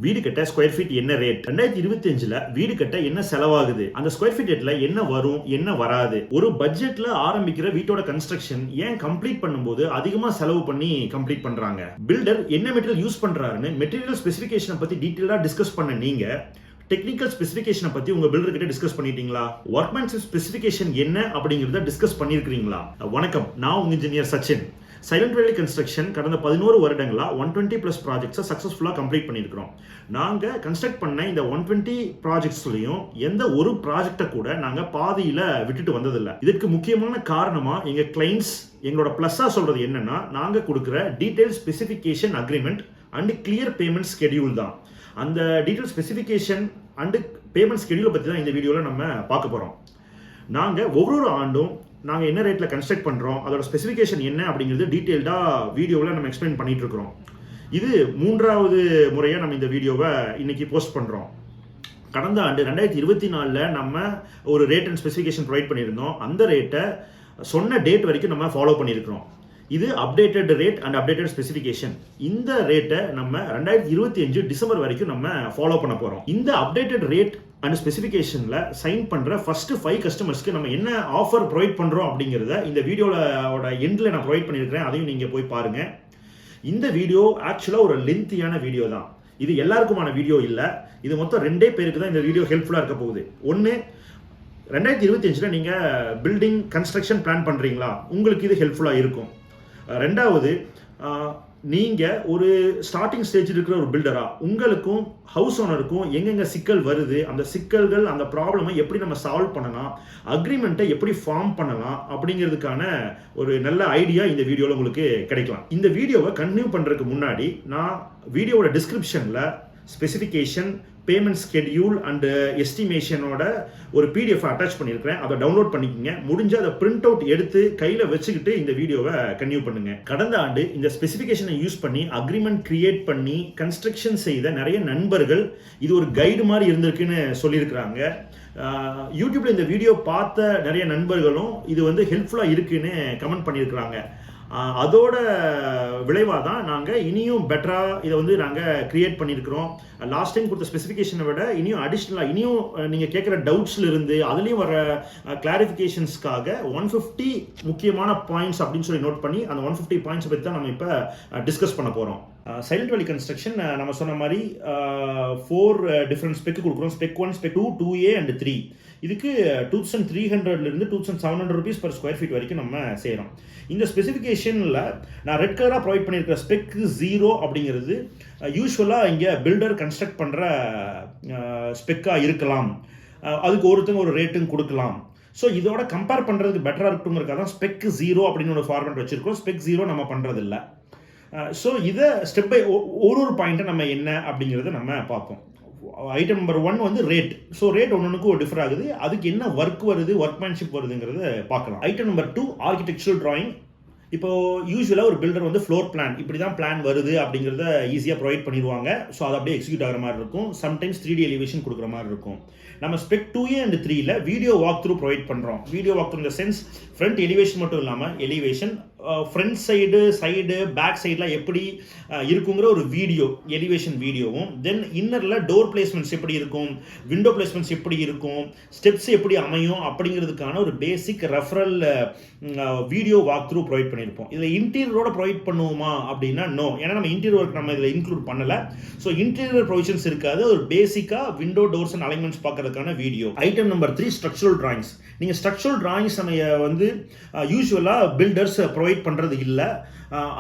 வீடு கட்ட square feet என்ன ரேட், 2025ல வீடு கட்ட என்ன செலவாகுது, அந்த ஸ்கொயர் ஃபீட் ரேட்ல என்ன வரும் என்ன வராது, ஒரு பட்ஜெட்ல ஆரம்பிக்கிற வீட்டோட கன்ஸ்ட்ரக்ஷன் ஏன் கம்ப்ளீட் பண்ணும்போது அதிகமா செலவு பண்ணி கம்ப்ளீட் பண்றாங்க, பில்டர் என்ன மெட்டீரியல் யூஸ் பண்றாருன்னு மெட்டீரியல் ஸ்பெசிஃபிகேஷனை பத்தி டீடைலா டிஸ்கஸ் பண்ண நீங்க டெக்னிக்கல் ஸ்பெசிஃபிகேஷனை பத்தி உங்க பில்டர் கிட்ட டிஸ்கஸ் பண்ணிட்டீங்களா? ஒர்க்மேன்ஷிப் ஸ்பெசிஃபிகேஷன் என்ன அப்படிங்கறத டிஸ்கஸ் பண்ணிருக்கீங்களா? வணக்கம், நான் உங்க engineer Sachin. Silent valley construction கடந்த 11 வருடங்களா 120+ ப்ராஜெக்ட்ஸை சக்ஸஸ்ஃபுல்லாக கம்ப்ளீட் பண்ணியிருக்கிறோம். நாங்கள் கன்ஸ்ட்ரக்ட் பண்ண இந்த 120 ப்ராஜெக்ட்ஸ்லையும் எந்த ஒரு ப்ராஜெக்டை கூட நாங்கள் பாதியில் விட்டுட்டு வந்ததில்லை. இதற்கு முக்கியமான காரணமாக எங்கள் கிளைண்ட்ஸ் எங்களோட ப்ளஸ்ஸாக சொல்கிறது என்னன்னா, நாங்கள் கொடுக்குற detail specification agreement and clear payment schedule தான். அந்த டீடைல் ஸ்பெசிஃபிகேஷன் அண்ட் பேமெண்ட் ஸ்கெடியூலை பற்றி தான் இந்த வீடியோவில் நம்ம பார்க்க போகிறோம். நாங்கள் ஒவ்வொரு ஆண்டும் நாங்கள் என்ன ரேட்டில் கன்ஸ்ட்ரக்ட் பண்ணுறோம், அதோட ஸ்பெசிஃபிகேஷன் என்ன அப்படிங்கிறது டீட்டெயில்டாக வீடியோவில் நம்ம எக்ஸ்பிளைன் பண்ணிட்டு இருக்கிறோம். இது 3வது முறையாக நம்ம இந்த வீடியோவை இன்னைக்கு போஸ்ட் பண்ணுறோம். கடந்த ஆண்டு 2024ல் நம்ம ஒரு ரேட் அண்ட் ஸ்பெசிஃபிகேஷன் ப்ரொவைட் பண்ணியிருந்தோம். அந்த ரேட்டை சொன்ன டேட் வரைக்கும் நம்ம ஃபாலோ பண்ணியிருக்கிறோம். இது updated rate and updated specification. இந்த ரேட்டை நம்ம 2025 டிசம்பர் வரைக்கும் நம்ம ஃபாலோ பண்ண போகிறோம். இந்த அப்டேட்டட் ரேட் அண்ட் ஸ்பெசிஃபிகேஷனில் சைன் பண்ணுற ஃபர்ஸ்ட் 5 கஸ்டமர்ஸ்க்கு நம்ம என்ன ஆஃபர் ப்ரொவைட் பண்ணுறோம் அப்படிங்கிறத இந்த வீடியோவோட எண்டில் நான் ப்ரொவைட் பண்ணியிருக்கிறேன். அதையும் நீங்கள் போய் பாருங்கள். இந்த வீடியோ ஆக்சுவலாக ஒரு லென்த்தியான வீடியோ தான். இது எல்லாருக்குமான வீடியோ இல்லை. இது மொத்தம் 2 பேருக்கு தான் இந்த வீடியோ ஹெல்ப்ஃபுல்லாக இருக்க போகுது. ஒன்று, 2025ல் நீங்கள் பில்டிங் கன்ஸ்ட்ரக்ஷன் பிளான் பண்ணுறீங்களா, உங்களுக்கு இது ஹெல்ப்ஃபுல்லாக இருக்கும். 2வது, நீங்கள் ஒரு ஸ்டார்டிங் ஸ்டேஜ் இருக்கிற ஒரு பில்டரா, உங்களுக்கும் ஹவுஸ் ஓனருக்கும் எங்கெங்க சிக்கல் வருது, அந்த சிக்கல்கள் அந்த ப்ராப்ளமை எப்படி நம்ம சால்வ் பண்ணலாம், அக்ரிமெண்ட்டை எப்படி ஃபார்ம் பண்ணலாம் அப்படிங்கிறதுக்கான ஒரு நல்ல ஐடியா இந்த வீடியோவில் உங்களுக்கு கிடைக்கலாம். இந்த வீடியோவை கண்டினியூ பண்ணுறதுக்கு முன்னாடி நான் வீடியோவோட டிஸ்கிரிப்ஷனில் ஸ்பெசிஃபிகேஷன், பேமெண்ட் ஸ்கெடியூல் அண்ட் எஸ்டிமேஷனோட ஒரு பிடிஎஃப் அட்டாச் பண்ணியிருக்கிறேன். அதை டவுன்லோட் பண்ணிக்கோங்க. முடிஞ்சு அதை பிரிண்ட் அவுட் எடுத்து கையில் வச்சுக்கிட்டு இந்த வீடியோவை கன்டினியூ பண்ணுங்க. கடந்த ஆண்டு இந்த ஸ்பெசிஃபிகேஷனை யூஸ் பண்ணி அக்ரிமெண்ட் கிரியேட் பண்ணி கன்ஸ்ட்ரக்ஷன் செய்த நிறைய நண்பர்கள் இது ஒரு கைடு மாதிரி இருந்திருக்குன்னு சொல்லியிருக்கிறாங்க. யூடியூப்ல இந்த வீடியோ பார்த்த நிறைய நண்பர்களும் இது வந்து ஹெல்ப்ஃபுல்லாக இருக்குன்னு கமெண்ட் பண்ணியிருக்கிறாங்க. அதோட விளைவாக தான் நாங்கள் இனியும் பெட்டராக இதை வந்து நாங்கள் கிரியேட் பண்ணியிருக்கிறோம். லாஸ்ட் டைம் கொடுத்த ஸ்பெசிஃபிகேஷனை விட இனியும் அடிஷ்னலாக இனியும் நீங்கள் கேட்குற டவுட்ஸில் இருந்து அதுலேயும் வர கிளாரிஃபிகேஷன்ஸ்க்காக 150 முக்கியமான பாயிண்ட்ஸ் அப்படின்னு சொல்லி நோட் பண்ணி அந்த 150 பாயிண்ட்ஸ் பற்றி தான் நம்ம இப்போ டிஸ்கஸ் பண்ண போகிறோம். சைலண்ட் வேலி கன்ஸ்ட்ரக்ஷன் நம்ம சொன்ன மாதிரி 4 டிஃப்ரெண்ட் ஸ்பெக் கொடுக்குறோம். Spec 1, spec 2, 2A and 3. இதுக்கு 2300 2700 rupees per ஸ்கொயர் ஃபீட் வரைக்கும் நம்ம செய்கிறோம். இந்த ஸ்பெசிஃபிகேஷனில் நான் ரெட் கலராக ப்ரொவைட் பண்ணியிருக்கிற ஸ்பெக் 0 அப்படிங்கிறது யூஸ்வலாக இங்கே பில்டர் கன்ஸ்ட்ரக்ட் பண்ணுற ஸ்பெக்காக இருக்கலாம். அதுக்கு ஒருத்தங்க ஒரு ரேட்டும் கொடுக்கலாம். ஸோ இதோட கம்பேர் பண்ணுறதுக்கு பெட்டராக இருக்குங்கிறதுக்காக தான் ஸ்பெக் 0 அப்படின்னு ஒரு ஃபார்மேட் வச்சுருக்கோம். ஸ்பெக் 0 நம்ம பண்ணுறதில்ல. ஸோ இதை ஸ்டெப் பை ஒரு பாயிண்ட்டை நம்ம என்ன அப்படிங்கிறத நம்ம பார்ப்போம். ஐட்டம் நம்பர் 1 வந்து ரேட். ஸோ ரேட் ஒன்றுக்கும் டிஃபர் ஆகுது. அதுக்கு என்ன ஒர்க் வருது, ஒர்க்மேன்ஷிப் வருதுங்கிறத பார்க்கலாம். Item number 2 architectural drawing. இப்போ யூஸ்வலாக ஒரு பில்டர் வந்து ஃப்ளோர் பிளான், இப்படி தான் பிளான் வருது அப்படிங்கிறத ஈஸியாக ப்ரொவைட் பண்ணிடுவாங்க. ஸோ அது அப்படியே எக்ஸிக்யூட் ஆகிற மாதிரி இருக்கும். சம்டைம்ஸ் 3D எலிவேஷன் கொடுக்குற மாதிரி இருக்கும். நம்ம ஸ்பெக் 2A அண்ட் 3ல வீடியோ வாக் த்ரூ ப்ரொவைட் பண்ணுறோம். வீடியோ வாக் த்ரூ இந்த சென்ஸ் ஃப்ரண்ட் எலிவேஷன் மட்டும் இல்லாமல் எலிவேஷன், ஃப்ரண்ட் சைடு பேக் சைட்லாம் எப்படி இருக்குங்கிற ஒரு வீடியோ, எலிவேஷன் வீடியோவும், தென் இன்னரில் டோர் பிளேஸ்மெண்ட்ஸ் எப்படி இருக்கும், விண்டோ பிளேஸ்மெண்ட்ஸ் எப்படி இருக்கும், ஸ்டெப்ஸ் எப்படி அமையும் அப்படிங்கிறதுக்கான ஒரு basic referral video walk through provide பண்ணியிருப்போம். இதில் இன்டீரியரோட ப்ரொவைட் பண்ணுவோமா அப்படின்னா நோ, ஏன்னா நம்ம இன்டீரியர் ஒர்க் நம்ம இதில் இன்க்ளூட் பண்ணலை. ஸோ இன்டீரியர் ப்ரொவிஷன்ஸ் இருக்காது. ஒரு பேசிக்காக விண்டோ டோர்ஸ் அண்ட் அலைன்மெண்ட்ஸ் பார்க்கறதுக்கான video. Item number 3 structural drawings. நீங்கள் ஸ்ட்ரக்சரல் டிராயிங்ஸ் நம்ம வந்து யூஸ்வலாக பில்டர்ஸ் ப்ரொவைட் பண்ணுறது இல்லை.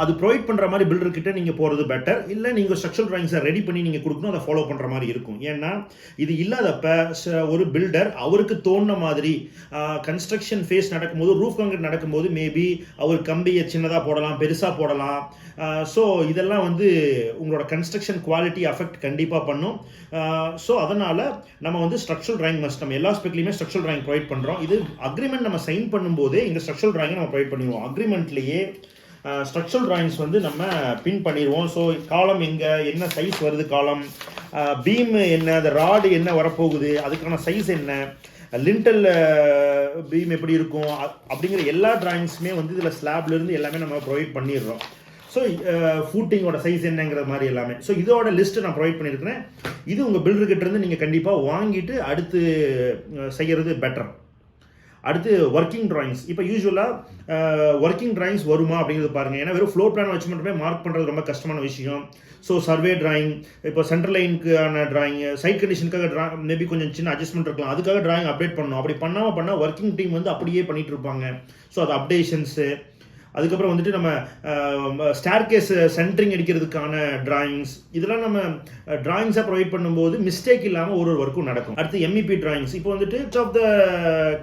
அது ப்ரொவைட் பண்ணுற மாதிரி பில்டர்கிட்ட நீங்கள் போகிறது பெட்டர். இல்லை நீங்கள் ஸ்ட்ரக்சரல் டிராயிங்ஸை ரெடி பண்ணி நீங்கள் கொடுக்கணும், அதை ஃபாலோ பண்ணுற மாதிரி இருக்கும். ஏன்னா இது இல்லாதப்ப ஒரு பில்டர் அவருக்கு தோணுன மாதிரி கன்ஸ்ட்ரக்ஷன் ஃபேஸ் நடக்கும்போது, ரூஃப் கான்கிரீட் நடக்கும்போது மேபி அவர் கம்பியை சின்னதாக போடலாம், பெருசாக போடலாம். ஸோ இதெல்லாம் வந்து உங்களோட கன்ஸ்ட்ரக்ஷன் குவாலிட்டி அஃபெக்ட் கண்டிப்பாக பண்ணும். ஸோ அதனால் நம்ம வந்து ஸ்ட்ரக்சரல் டிராயிங் மஸ்ட். நம்ம எல்லா ஸ்பெக்லையுமே ஸ்ட்ரக்சரல் டிராயிங் ப்ரொவைட் பண்ணுறோம். இது அக்ரிமெண்ட் நம்ம சைன் பண்ணும்போதே இந்த ஸ்ட்ரக்சரல் டிராயிங்கை நம்ம ப்ரொவைட் பண்ணிடுவோம். அக்ரிமெண்ட்லேயே ஸ்ட்ரக்சரல் டிராயிங்ஸ் வந்து நம்ம பின் பண்ணிடுவோம். ஸோ காலம் எங்கே, என்ன சைஸ் வருது, காலம் பீம் என்ன, அந்த ராடு என்ன வரப்போகுது, அதுக்கான சைஸ் என்ன, லிண்டல் பீம் எப்படி இருக்கும் அப்படிங்கிற எல்லா டிராயிங்ஸுமே வந்து இதில் ஸ்லாப்லேருந்து எல்லாமே நம்ம ப்ரொவைட் பண்ணிடுறோம். ஸோ ஃபூட்டிங்கோட சைஸ் என்னங்கிற மாதிரி எல்லாமே. ஸோ இதோட லிஸ்ட்டு நான் ப்ரொவைட் பண்ணியிருக்கிறேன். இது உங்கள் பில்டர்கிட்ட இருந்து நீங்கள் கண்டிப்பாக வாங்கிட்டு அடுத்து செய்கிறது பெட்டர். அடுத்து ஒர்க்கிங் ட்ராயிங்ஸ். இப்போ யூஸ்வலாக ஒர்க்கிங் ட்ராயிங்ஸ் வருமா அப்படிங்கிறது பாருங்கள். ஏன்னா வெறும் ஃப்ளோர் பிளான் வச்சு மட்டுமே மார்க் பண்ணுறது ரொம்ப கஷ்டமான விஷயம். ஸோ சர்வே ட்ராயிங், இப்போ சென்ட்ரல் லைனுக்கான ட்ராயிங், சைட் கண்டிஷனுக்காக மேபி கொஞ்சம் சின்ன அட்ஜஸ்ட்மெண்ட் இருக்கலாம், அதுக்காக ட்ராயிங் அப்டேட் பண்ணணும். அப்படி பண்ணால் ஒர்க்கிங் டீம் வந்து அப்படியே பண்ணிகிட்டு இருப்பாங்க. ஸோ அது அப்டேஷன்ஸு, அதுக்கப்புறம் வந்துட்டு நம்ம ஸ்டேர்கேஸ் சென்ட்ரிங் அடிக்கிறதுக்கான டிராயிங்ஸ், இதெல்லாம் நம்ம டிராயிங்ஸாக ப்ரொவைட் பண்ணும்போது மிஸ்டேக் இல்லாமல் ஒரு ஒர்க்கும் நடக்கும். அடுத்து எம்இபி டிராயிங்ஸ். இப்போ வந்துட்டு ஆஃப் த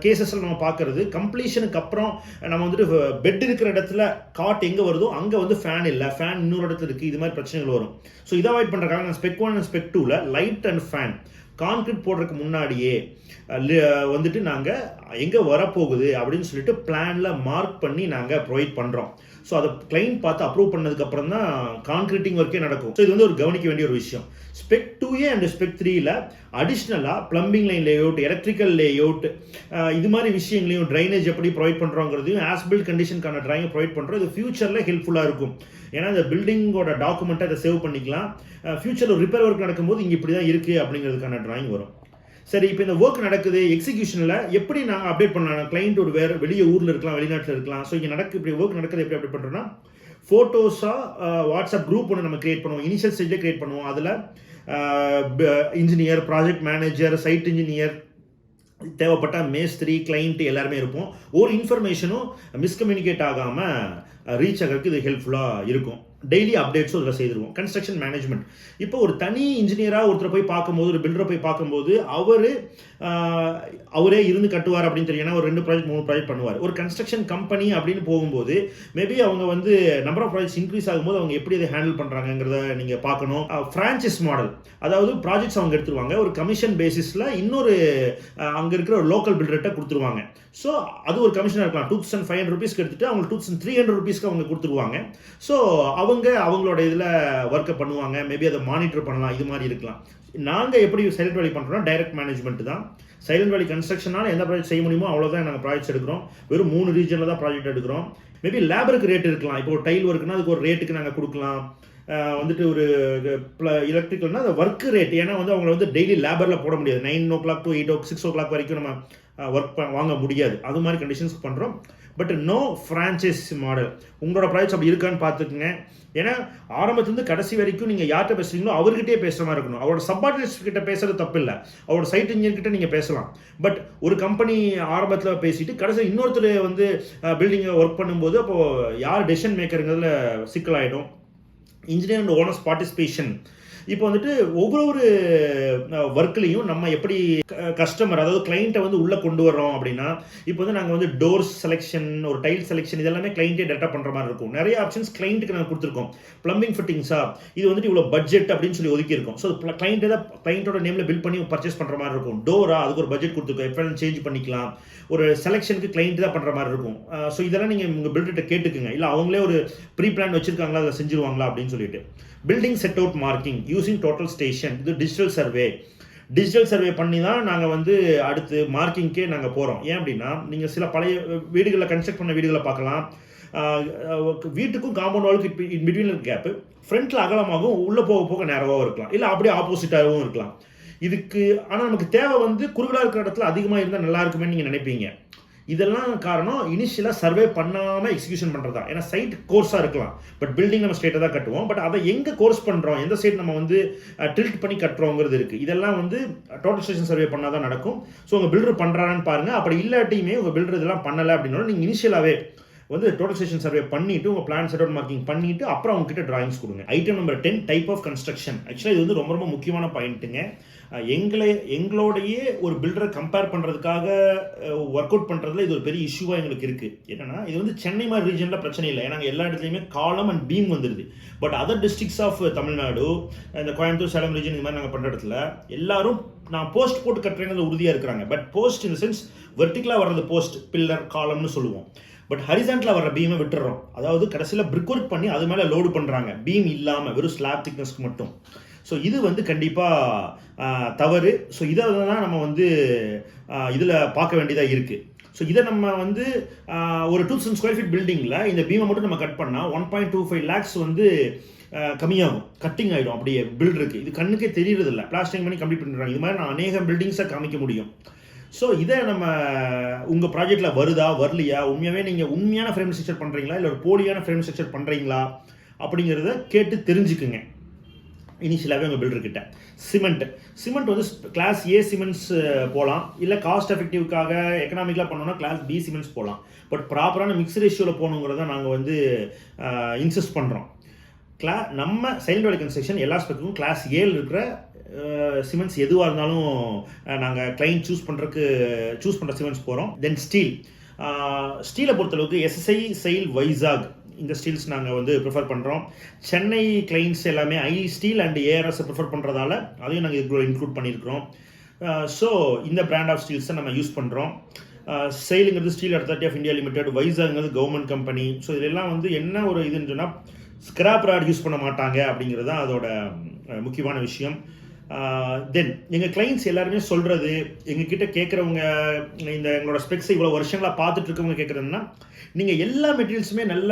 கேசஸில் நம்ம பார்க்கறது கம்ப்ளீஷனுக்கு அப்புறம் நம்ம வந்துட்டு பெட் இருக்கிற இடத்துல காட் எங்கே வருதோ அங்கே வந்து ஃபேன் இல்லை, ஃபேன் இன்னொரு இடத்துல இருக்குது, இது மாதிரி பிரச்சனைகள் வரும். ஸோ இதை அவாய்ட் பண்ணுறதுக்காக நான் ஸ்பெக் 1 அண்ட் ஸ்பெக் 2ல லைட் அண்ட் ஃபேன் கான்கிரீட் போடுறதுக்கு முன்னாடியே வந்துட்டு நாங்கள் எங்கே வரப்போகுது அப்படின்னு சொல்லிட்டு பிளானில் மார்க் பண்ணி நாங்கள் ப்ரொவைட் பண்ணுறோம். ஸோ அதை கிளைண்ட் பார்த்து அப்ரூவ் பண்ணதுக்கப்புறம் தான் கான்கிரீட்டிங் ஒர்க்கே நடக்கும். ஸோ இது வந்து ஒரு கவனிக்க வேண்டிய ஒரு விஷயம். ஸ்பெக் 2A அண்ட் ஸ்பெக் 3ல அடிஷ்னலாக plumbing line layout, electrical layout, இது மாதிரி விஷயங்களையும் ட்ரைனேஜ் எப்படி ப்ரொவைட் பண்ணுறோங்கிறதையும் ஆஸ் பில்ட் கண்டிஷனுக்கான ட்ராயிங்கை ப்ரொவைட் பண்ணுறோம். இது ஃபியூச்சரில் ஹெல்ப்ஃபுல்லாக இருக்கும். ஏன்னா இந்த பில்டிங்கோட டாக்குமெண்ட்டை அதை சேவ் பண்ணிக்கலாம். ஃபியூச்சரில் ரிப்பேர் ஒர்க் நடக்கும்போது இங்கே இப்படி தான் இருக்குது அப்படிங்கிறதுக்கான ட்ராயிங் வரும். சரி, இப்போ இந்த ஒர்க் நடக்குது, எக்ஸிக்யூஷனில் எப்படி நாங்கள் அப்டேட் பண்ணலாம்? கிளைண்ட் ஒரு வெளியே ஊரில் இருக்கலாம், வெளிநாட்டில் இருக்கலாம். ஸோ இங்கே இப்படி ஒர்க் நடக்குது, எப்படி அப்டேட் பண்ணுறோன்னா ஃபோட்டோஸாக வாட்ஸ்அப் குரூப் ஒன்று நம்ம கிரியேட் பண்ணுவோம். இனிஷியல் ஸ்டேஜில் கிரியேட் பண்ணுவோம். அதில் engineer, project manager, site engineer, தேவைப்பட்ட மேஸ்திரி, கிளைண்ட் எல்லாருமே இருப்போம். ஒரு இன்ஃபர்மேஷனும் மிஸ்கம்யூனிகேட் ஆகாமல் ரீச் ஆகிறதுக்கு இது ஹெல்ப்ஃபுல்லாக இருக்கும். டெய்லி அப்டேட்ஸும் இதில் செய்திருவோம். Construction management. இப்போ ஒரு தனி இன்ஜினியராக ஒருத்தர் போய் பார்க்கும்போது, ஒரு பில்டரை போய் பார்க்கும்போது அவரே இருந்து கட்டுவார் அப்படின்னு தெரியும். ஏன்னா ஒரு 2 ப்ராஜெக்ட் 3 ப்ராஜெக்ட் பண்ணுவார். ஒரு கன்ஸ்ட்ரக்ஷன் கம்பெனி அப்படின்னு போகும்போது மேபி அவங்க வந்து நம்பர் ஆஃப் ப்ராஜெக்ட்ஸ் இன்க்ரீஸ் ஆகும்போது அவங்க எப்படி அதை ஹேண்டில் பண்ணுறாங்கிறத நீங்கள் பார்க்கணும். ஃப்ரான்ச்சைஸ் மாடல், அதாவது ப்ராஜெக்ட்ஸ் அவங்க எடுத்துருவாங்க, ஒரு கமிஷன் பேசிஸில் இன்னொரு அங்கே இருக்கிற ஒரு லோக்கல் பில்டர்கிட்ட கொடுத்துருவாங்க. ஸோ அது ஒரு கமிஷனாக இருக்கலாம். 2500 rupeesக்கு எடுத்துகிட்டு அவங்க 2300 rupeesக்கு அவங்க கொடுத்துருவாங்க. ஸோ அவங்களோட இதில் ஒர்க்கை பண்ணுவாங்க. மேபி அதை மானிட்டர் பண்ணலாம், இது மாதிரி இருக்கலாம். நாங்கள் எப்படி சைலண்ட் வேலி பண்ணுறோம்னா டைரக்ட் மேனேஜ்மெண்ட் தான். சைலண்ட் வேலி கன்ஸ்ட்ரக்ஷனால் எந்த ப்ராஜெக்ட் செய்ய முடியுமோ அவ்வளோதான் நாங்கள் ப்ராஜெக்ட்ஸ் எடுக்கிறோம். வெறும் 3 ரீஜனில் தான் ப்ராஜெக்ட் எடுக்கிறோம். மேபி லேபருக்கு ரேட் இருக்கலாம். இப்போ ஒரு டைல் ஒர்க்குனா அதுக்கு ஒரு ரேட்டுக்கு நாங்கள் கொடுக்கலாம். வந்துட்டு ஒரு எலக்ட்ரிக்கல்னா அந்த ஒர்க் ரேட், ஏன்னா வந்து அவங்களை வந்து டெய்லி லேபரில் போட முடியாது. 9 o'clock to 8 o'clock 6 o'clock வரைக்கும் நம்ம ஒர்க் வாங்க முடியாது. அது மாதிரி கண்டிஷன்ஸ் பண்ணுறோம். But no franchise model. உங்களோட ப்ராஜெக்ட்ஸ் அப்படி இருக்கான்னு பார்த்துக்குங்க. ஏன்னா ஆரம்பத்துலேருந்து கடைசி வரைக்கும் நீங்கள் யார்கிட்ட பேசுகிறீங்களோ அவர்கிட்டே பேசுகிற மாதிரி இருக்கணும். அவரோட சப்பார்டினேட்ஸ் கிட்ட பேசுறது தப்பு இல்லை, அவரோட சைட் இன்ஜினியர் கிட்ட நீங்கள் பேசலாம். பட் ஒரு கம்பெனி ஆரம்பத்தில் பேசிட்டு கடைசி இன்னொருத்தர் வந்து பில்டிங்கை ஒர்க் பண்ணும்போது அப்போது யார் டெசிஷன் மேக்கருங்கிறதுல சிக்கலாயிடும். Engineer and owners participation. இப்போ வந்துட்டு ஒவ்வொரு ஒர்க்லையும் நம்ம எப்படி கஸ்டமர், அதாவது கிளைண்ட்டை வந்து உள்ளே கொண்டு வர்றோம் அப்படின்னா, இப்போ வந்து நாங்கள் வந்து டோர்ஸ் செலெக்ஷன், ஒரு டைல் செலெக்ஷன், இதெல்லாமே கிளைண்ட்டே டேட்டா பண்ணுற மாதிரி இருக்கும். நிறைய ஆப்ஷன்ஸ் கிளைண்ட்டுக்கு நாங்கள் கொடுத்துருக்கோம். பிளம்பிங் ஃபிட்டிங்ஸா, இது வந்துட்டு இவ்வளோ பட்ஜெட் அப்படின்னு சொல்லி ஒதுக்கியிருக்கோம். ஸோ கிளைண்ட்டே தான் கிளைண்ட்டோட நேமில் பில் பண்ணி பர்ச்சேஸ் பண்ணுற மாதிரி இருக்கும். டோரா, அதுக்கு ஒரு பட்ஜெட் கொடுத்துருக்கோம், எப்போ சேஞ்ச் பண்ணிக்கலாம். ஒரு செலெக்ஷனுக்கு கிளைண்ட் தான் பண்ணுற மாதிரி இருக்கும். ஸோ இதெல்லாம் நீங்கள் உங்கள் பில்டர்கிட்ட கேட்டுக்குங்க. இல்லை அவங்களே ஒரு ப்ரீ பிளான் வச்சுருக்காங்களா, அதை செஞ்சுருவாங்களா அப்படின்னு சொல்லிட்டு. Building set out marking using total station. இது டிஜிட்டல் சர்வே பண்ணி தான் நாங்கள் வந்து அடுத்து மார்க்கிங்க்கே நாங்கள் போகிறோம். ஏன் அப்படின்னா, நீங்கள் சில பழைய வீடுகளில் கன்ஸ்ட்ரக்ட் பண்ண வீடுகளை பார்க்கலாம். வீட்டுக்கும் காம்பவுண்ட் வாலுக்கு இப்போ இன் பிட்வீன் கேப்பு ஃப்ரண்ட்டில் அகலமாகவும் உள்ளே போக போக நேரமாகவும் இருக்கலாம், இல்லை அப்படியே ஆப்போசிட்டாகவும் இருக்கலாம். இதுக்கு ஆனால் நமக்கு தேவை வந்து குறுகலாக இருக்கிற இடத்துல அதிகமாக இருந்தால் நல்லா இருக்குமே நீங்கள் நினைப்பீங்க. இதெல்லாம் காரணம் இனிஷியலாக சர்வே பண்ணாமல் எக்ஸிக்யூஷன் பண்ணுறது தான். ஏன்னா சைட் கோர்ஸாக இருக்கலாம், பட் பில்டிங் நம்ம ஸ்ட்ரெயிட்டாக தான் கட்டுவோம். பட் அதை எங்கே கோர்ஸ் பண்ணுறோம், எந்த சைட் நம்ம வந்து டில்ட் பண்ணி கட்டுறோங்கிறது இருக்குது. இதெல்லாம் வந்து டோட்டல் ஸ்டேஷன் சர்வே பண்ணால் தான் நடக்கும். ஸோ உங்கள் பில்டர் பண்ணுறான்னு பாருங்கள். அப்படி இல்லாட்டியுமே உங்கள் பில்டர் இதெல்லாம் பண்ணலை அப்படின்னா நீங்கள் இனிஷியலாகவே வந்து டோட்டல் ஸ்டேஷன் சர்வே பண்ணிவிட்டு உங்கள் பிளான் செட் அவுட் மார்க்கிங் பண்ணிவிட்டு அப்புறம் அவங்ககிட்ட டிராயிங்ஸ் கொடுங்க. Item number 10, type of construction. ஆக்சுவலாக இது வந்து ரொம்ப ரொம்ப முக்கியமான பாயிண்ட்டுங்க. எங்களோடையே ஒரு பில்டரை கம்பேர் பண்ணுறதுக்காக ஒர்க் அவுட் பண்ணுறதுல இது ஒரு பெரிய இஷ்யூவாக எங்களுக்கு இருக்குது. என்னன்னா, இது வந்து சென்னை மாதிரி ரீஜனில் பிரச்சனை இல்லை, ஏன்னா எல்லா இடத்துலையுமே காலம் அண்ட் பீம் வந்துடுது. But other districts of Tamil Nadu, இந்த கோயம்புத்தூர், சேலம் ரீஜன், இது மாதிரி நாங்கள் பண்ணுற இடத்துல எல்லாரும் நான் போஸ்ட் போட்டு கட்டுறேங்கிறது உறுதியாக இருக்கிறாங்க. But post in the sense வெர்டிகலாக வர்றது போஸ்ட், பில்லர், காலம்னு சொல்லுவோம். பட் ஹரிசான்டலாக வர பீமை விட்டுறோம். அதாவது கடைசியில் பிரிக் ஒர்க் பண்ணி அது மேலே லோடு பண்ணுறாங்க, பீம் இல்லாமல் வெறும் ஸ்லாப் திக்னஸ்க்கு மட்டும். ஸோ இது வந்து கண்டிப்பாக தவறு. ஸோ இதை தான் நம்ம வந்து இதில் பார்க்க வேண்டியதாக இருக்குது. ஸோ இதை நம்ம வந்து ஒரு 2000 ஸ்கொயர் ஃபீட் பில்டிங்கில் இந்த பீமை மட்டும் நம்ம கட் பண்ணால் 1.25 lakhs வந்து கம்மியாகும், கட்டிங் ஆகிடும். அப்படியே பில்ட் இருக்குது, இது கண்ணுக்கே தெரியறதில்ல, பிளாஸ்டிங் பண்ணி கம்ப்ளீட் பண்ணிடுறாங்க. இது மாதிரி நான் அநேக பில்டிங்ஸை காமிக்க முடியும். ஸோ இதை நம்ம உங்கள் ப்ராஜெக்டில் வருதா வரலையா, உண்மையாகவே நீங்கள் உண்மையான ஃப்ரேம் ஸ்ட்ரக்சர் பண்ணுறீங்களா இல்லை ஒரு போலியான ஃப்ரேம் ஸ்ட்ரக்சர் பண்ணுறீங்களா அப்படிங்கிறத கேட்டு தெரிஞ்சுக்குங்க இனிஷியலாகவே உங்கள் பில்டர்கிட்ட. சிமெண்ட் வந்து கிளாஸ் ஏ சிமெண்ட்ஸ் போகலாம், இல்லை காஸ்ட் எஃபெக்டிவ்க்காக எக்கனாமிக்கலாக பண்ணோன்னா கிளாஸ் பி சிமெண்ட்ஸ் போகலாம். பட் ப்ராப்பரான மிக்ஸ் ரேஷியோவில் போகணுங்கிறத நாங்கள் வந்து இன்சிஸ்ட் பண்ணுறோம். நம்ம சைல்ட் வேலி கன்ஸ்ட்ரக்ஷன் எல்லா ஸ்பெக்கும் கிளாஸ் ஏல இருக்கிற சிமெண்ட்ஸ் எதுவாக இருந்தாலும் நாங்கள் கிளைண்ட் சூஸ் பண்ணுற சிமெண்ட்ஸ் போகிறோம். தென் ஸ்டீலை பொறுத்தளவுக்கு எஸ்எஸ்ஐ, செயில், வைசாக் இந்த ஸ்டீல்ஸ் நாங்கள் வந்து ப்ரிஃபர் பண்ணுறோம். சென்னை கிளைண்ட்ஸ் எல்லாமே ஐ ஸ்டீல் அண்ட் ஏஆர்எஸ் ப்ரிஃபர் பண்ணுறதால அதையும் நாங்கள் இதுக்குள்ள இன்க்ளூட் பண்ணியிருக்கிறோம். ஸோ இந்த பிராண்ட் ஆஃப் ஸ்டீல்ஸை நம்ம யூஸ் பண்ணுறோம். செயிலுங்கிறது steel authority of India limited, வைசாக்ங்கிறது கவர்மெண்ட் கம்பெனி. ஸோ இதெல்லாம் வந்து என்ன ஒரு இதுன்னு சொன்னால் ஸ்கிராப் ராட் யூஸ் பண்ண மாட்டாங்க அப்படிங்கிறது தான் அதோட முக்கியமான விஷயம். தென் எங்கள் கிளைண்ட்ஸ் எல்லாருமே சொல்கிறது, எங்ககிட்ட கேட்குறவங்க, எங்களோட ஸ்பெக்ஸை இவ்வளோ வருஷங்களாக பார்த்துட்டு இருக்கவங்க கேட்குறதுன்னா, நீங்கள் எல்லா மெட்டீரியல்ஸுமே நல்ல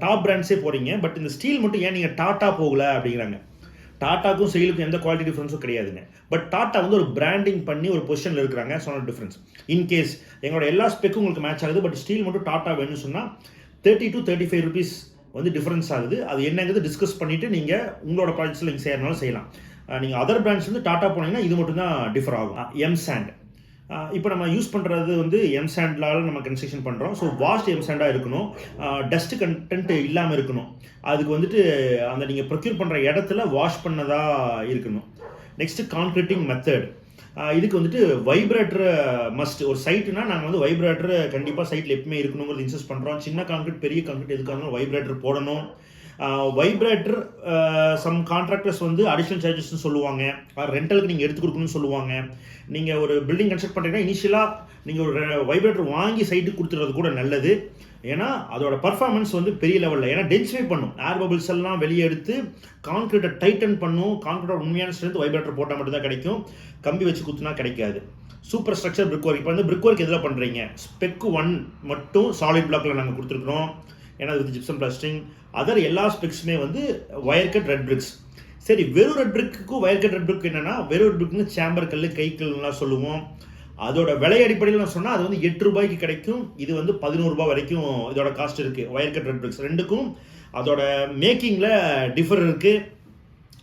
டாப் பிராண்ட்ஸே போகிறீங்க, பட் இந்த ஸ்டீல் மட்டும் ஏன் நீங்கள் டாட்டா போகல அப்படிங்கிறாங்க. டாட்டாக்கும் செயிலுக்கும் எந்த குவாலிட்டி டிஃப்ரென்ஸும் கிடையாதுங்க. பட் டாட்டா வந்து ஒரு பிராண்டிங் பண்ணி ஒரு பொசிஷனில் இருக்கிறாங்க. சொன்ன டிஃப்ரென்ஸ். இன்கேஸ் எங்களோட எல்லா ஸ்பெக்கும் உங்களுக்கு மேட்ச் ஆகுது, பட் ஸ்டீல் மட்டும் டாட்டா வேணும்னு சொன்னால் 30 to 35 rupees வந்து டிஃப்ரென்ஸ் ஆகுது. அது என்னங்கிறது டிஸ்கஸ் பண்ணிவிட்டு நீங்கள் உங்களோட ப்ராஜெக்ட்ஸில் நீங்கள் செய்யறதுனாலும் செய்யலாம். நீங்கள் அதர் பிராண்ட்ஸ் வந்து டாட்டா போனீங்கன்னா இது மட்டும் தான் டிஃபர் ஆகும். எம்சாண்ட் இப்போ நம்ம யூஸ் பண்ணுறது வந்து எம்சாண்டால் நம்ம கன்ஸ்ட்ரக்ஷன் பண்ணுறோம். ஸோ வாஷ்ட் எம்சாண்டாக இருக்கணும், டஸ்ட் கண்டென்ட் இல்லாமல் இருக்கணும். அதுக்கு வந்துட்டு அந்த நீங்கள் ப்ரொக்யூர் பண்ணுற இடத்துல வாஷ் பண்ணதாக இருக்கணும். Next concreting method. இதுக்கு வந்துட்டு வைப்ரேட்டர் மஸ்ட். ஒரு சைட்டுனா நாங்கள் வந்து வைப்ரேட்டர் கண்டிப்பாக சைட்டில் எப்பவுமே இருக்கணுங்கிறது இன்சிஸ்ட் பண்ணுறோம். சின்ன கான்க்ரீட், பெரிய கான்க்ரீட் எதுக்காக வைப்ரேட்டர் போடணும். வைப்ரேட்டர் சம் கான்ட்ராக்டர்ஸ் வந்து அடிஷ்னல் சார்ஜஸ்ன்னு சொல்லுவாங்க, ரெண்டலுக்கு நீங்கள் எடுத்து கொடுக்கணும்னு சொல்லுவாங்க. நீங்கள் ஒரு பில்டிங் கன்ஸ்ட்ரக்ட் பண்ணுறீங்கன்னா இனிஷியலாக நீங்கள் ஒரு வைப்ரேட்டர் வாங்கி சைட்டுக்கு கொடுத்துறது கூட நல்லது. ஏன்னா அதோட பர்ஃபார்மன்ஸ் வந்து பெரிய லெவலில், ஏன்னா டென்சிஃபை பண்ணும், ஏர் பபிள்ஸ் எல்லாம் வெளியே எடுத்து கான்க்ரீட்டை டைட்டன் பண்ணும். கான்க்ரீட்டோட உண்மையான ஸ்ட்ரென்த் வைப்ரேட்டர் போட்டால் மட்டும் தான் கிடைக்கும், கம்பி வச்சு குத்துனா கிடைக்காது. Super structure brick work. இப்போ வந்து பிரிக் ஒர்க் எதில் பண்ணுறீங்க? ஸ்பெக் 1 மட்டும் சாலிட் பிளாக்ல நாங்கள் கொடுத்துருக்குறோம், ஏன்னா அது ஜிப்சம் பிளாஸ்டிங். அதர் எல்லா ஸ்பெக்ஸுமே வந்து வயர் கட் ரெட் பிரிக்ஸ். சரி, வெறும் ரெட் பிரிக்கும் வயர் கட் ரெட் பிரிக் என்னன்னா, வெறும் ரெட் பிரிக்னு சேம்பர் கல், கை கல்லாம் சொல்லுவோம். அதோட விலை அடிப்படையில் நான் சொன்னால் அது வந்து 8 ரூபாய்க்கு கிடைக்கும். இது வந்து 11 ரூபாய் வரைக்கும் இதோட காஸ்ட் இருக்குது. வயர் கட் ரெட் பிரிக்ஸ் ரெண்டுக்கும் அதோட மேக்கிங்கில் டிஃபர் இருக்குது,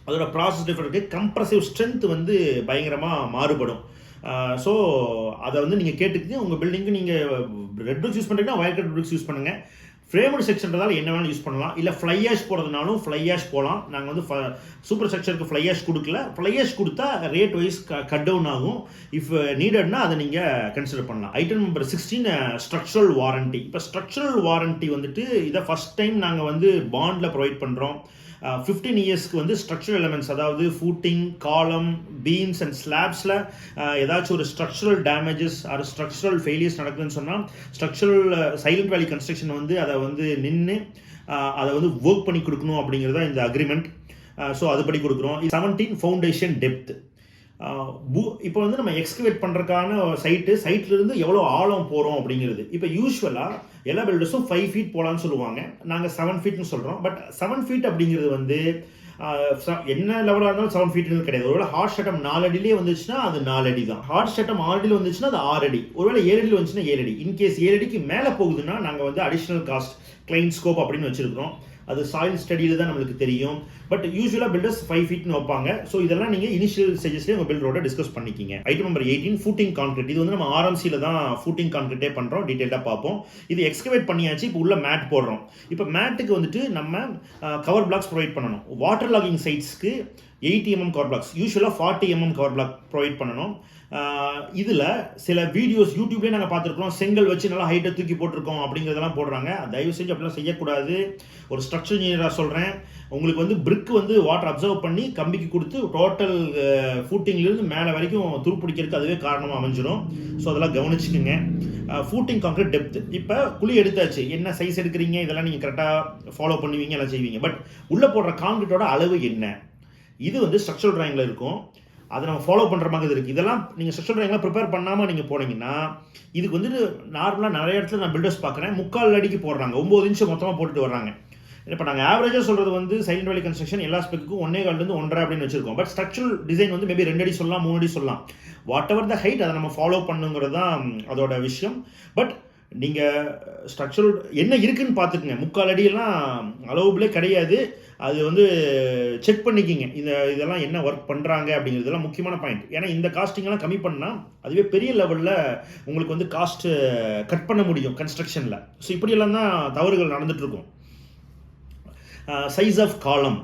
அதோட ப்ராசஸ் டிஃபர் இருக்குது. கம்ப்ரசிவ் ஸ்ட்ரென்த் வந்து பயங்கரமாக மாறுபடும். ஸோ அதை வந்து நீங்கள் கேட்டுக்கிட்டு உங்கள் பில்டிங்க்கு நீங்கள் ரெட் பிரிக்ஸ் யூஸ் பண்ணுறீங்கன்னா வயர் கட் பிரிக்ஸ் யூஸ் பண்ணுங்கள். ஃப்ரேம்டு செக்ஷன்றதால என்ன வேணாலும் யூஸ் பண்ணலாம். இல்லை ஃப்ளை ஆஷ் போகிறதுனாலும் ஃப்ளை ஆஷ் போகலாம். நாங்கள் வந்து சூப்பர் ஸ்ட்ரக்சருக்கு ஃப்ளை ஆஷ் கொடுக்கல. ஃப்ளை ஆஷ் கொடுத்தா ரேட் வைஸ் கட் டவுன் ஆகும். இஃப் நீடட்னா அதை நீங்கள் கன்சிடர் பண்ணலாம். Item number 16 structural warranty. இப்போ ஸ்ட்ரக்சரல் வாரண்டி வந்துட்டு இதை ஃபஸ்ட் டைம் நாங்கள் வந்து பாண்டில் ப்ரொவைட் பண்ணுறோம். 15 இயர்ஸ்க்கு வந்து ஸ்ட்ரக்சரல் எலமெண்ட்ஸ், அதாவது ஃபூட்டிங், காலம், பீம்ஸ் அண்ட் ஸ்லாப்ஸில் ஏதாச்சும் ஒரு structural damages or structural failures நடக்குதுன்னு சொன்னால் ஸ்ட்ரக்சரல் சைலண்ட் வேலி கன்ஸ்ட்ரக்ஷன் வந்து அதை வந்து நின்று அதை வந்து ஒர்க் பண்ணி கொடுக்கணும் அப்படிங்கிறது தான் இந்த அக்ரிமெண்ட். ஸோ அதுபடி கொடுக்குறோம். 17 ஃபவுண்டேஷன் டெப்த். இப்போ வந்து நம்ம எக்ஸ்கவேட் பண்ணுறதுக்கான சைட்லேருந்து எவ்வளோ ஆழம் போகிறோம் அப்படிங்கிறது. இப்போ யூஸ்வலாக எல்லா பில்டர்ஸும் 5 feet போகலான்னு சொல்லுவாங்க, நாங்கள் 7 feetனு சொல்கிறோம். பட் 7 feet அப்படிங்கிறது வந்து என்ன லெவலாக இருந்தாலும் 7 feetனு கிடையாது. ஒருவேளை ஹார்ட் ஷட்டம் 4 அடியிலே வந்துச்சுன்னா அது 4 அடி தான். ஹார்ட் ஷட்டம் 6 அடியில் வந்துச்சுன்னா அது 6 அடி. ஒருவேளை 7 அடியில் வந்துச்சுன்னா 7 அடி. இன்கேஸ் 7 அடிக்கு மேலே போகுதுன்னா நாங்கள் வந்து அடிஷ்னல் காஸ்ட் கிளைண்ட் ஸ்கோப் அப்படின்னு வச்சுருக்கிறோம். அது சாயில் ஸ்டடியில் தான் நம்மளுக்கு தெரியும். பட் யூஸ்வலாக பில்டர்ஸ் 5 feetனு வைப்பாங்க. ஸோ இதெல்லாம் நீங்கள் இனிஷியல் ஸ்டேஜஸ்லேயே உங்கள் பில்டரோட டிஸ்கஸ் பண்ணிக்கிங்க. Item number 18 footing concrete. இது வந்து நம்ம ஆர்எம்சியில் தான் ஃபூட்டிங் கான்கிரீட்டே பண்ணுறோம். டீட்டெயிலாக பார்ப்போம். இது எக்ஸ்கவேட் பண்ணியாச்சு, இப்போ உள்ள மேட் போடுறோம். இப்போ மேட்டுக்கு வந்துட்டு நம்ம கவர் பிளாக்ஸ் ப்ரொவைட் பண்ணணும். வாட்டர் லாகிங் சைட்ஸ்க்கு 80 mm கவர் பிளாக்ஸ், யூஸ்வலாக 40 mm கவர் பிளாக் ப்ரொவைட் பண்ணணும். இதில் சில வீடியோஸ் யூடியூப்லேயே நாங்கள் பார்த்துருக்கோம், செங்கல் வச்சு நல்லா ஹைட்டை தூக்கி போட்டிருக்கோம் அப்படிங்கிறதெல்லாம் போடுறாங்க. தயவு செஞ்சு அப்படிலாம் செய்யக்கூடாது. ஒரு ஸ்ட்ரக்சர் இன்ஜினியராக சொல்கிறேன், உங்களுக்கு வந்து பிரிக் வந்து வாட்டர் அப்சர்வ் பண்ணி கம்பிக்கு கொடுத்து டோட்டல் ஃபூட்டிங்லேருந்து மேலே வரைக்கும் துருப்பிடிக்கிறதுக்கு அதுவே காரணமாக அமைஞ்சிடும். ஸோ அதெல்லாம் கவனிச்சுக்குங்க. Footing concrete depth. இப்போ குழி எடுத்தாச்சு, என்ன சைஸ் எடுக்கிறீங்க இதெல்லாம் நீங்கள் கரெக்டாக ஃபாலோ பண்ணுவீங்க, எல்லாம் செய்வீங்க. பட் உள்ளே போடுற கான்கிரீட்டோட அளவு என்ன, இது வந்து ஸ்ட்ரக்சரல் டிராயிங்கில் இருக்கும். அதை நம்ம ஃபாலோ பண்ணுற மாதிரி இருக்குது. இதெல்லாம் நீங்கள் ஸ்ட்ரக்சரல் ட்ராயிங்லாம் ப்ரிப்பேர் பண்ணாமல் நீங்கள் போனீங்கன்னா இதுக்கு வந்துட்டு நார்மலாக நிறைய இடத்துல நான் பில்டர்ஸ் பார்க்குறேன் 3/4 அடிக்கு போடுறாங்க, 9 இன்ச்சு மொத்தமாக போட்டுட்டு வர்றாங்க. இப்போ நாங்கள் ஆவரேஜாக சொல்கிறது வந்து சைலண்ட் வேலி கன்ஸ்ட்ரக்ஷன் எல்லா ஸ்பெக்குக்கும் 1.25 1.5 அப்படின்னு வச்சிருக்கோம். பட் ஸ்ட்ரக்சரல் டிசைன் வந்து மேபி 2 அடி சொல்லலாம், 3 அடி சொல்லலாம். வாட் எவர் த ஹைட் அதை நம்ம ஃபாலோ பண்ணுங்கிறது தான் அதோட விஷயம். பட் நீங்கள் ஸ்ட்ரக்சரல் என்ன இருக்குன்னு பார்த்துக்குங்க. 3/4 அடியெல்லாம் அலோவபிளே கிடையாது. அது வந்து செக் பண்ணிக்கிங்க இதெல்லாம் என்ன ஒர்க் பண்ணுறாங்க அப்படிங்கிறதுலாம் முக்கியமான பாயிண்ட். ஏன்னா இந்த காஸ்டிங்கெல்லாம் கம்மி பண்ணால் அதுவே பெரிய லெவலில் உங்களுக்கு வந்து காஸ்ட்டு கட் பண்ண முடியும் கன்ஸ்ட்ரக்ஷனில். ஸோ இப்படியெல்லாம் தான் தவறுகள் நடந்துகிட்ருக்கும். சைஸ் ஆஃப் காலம்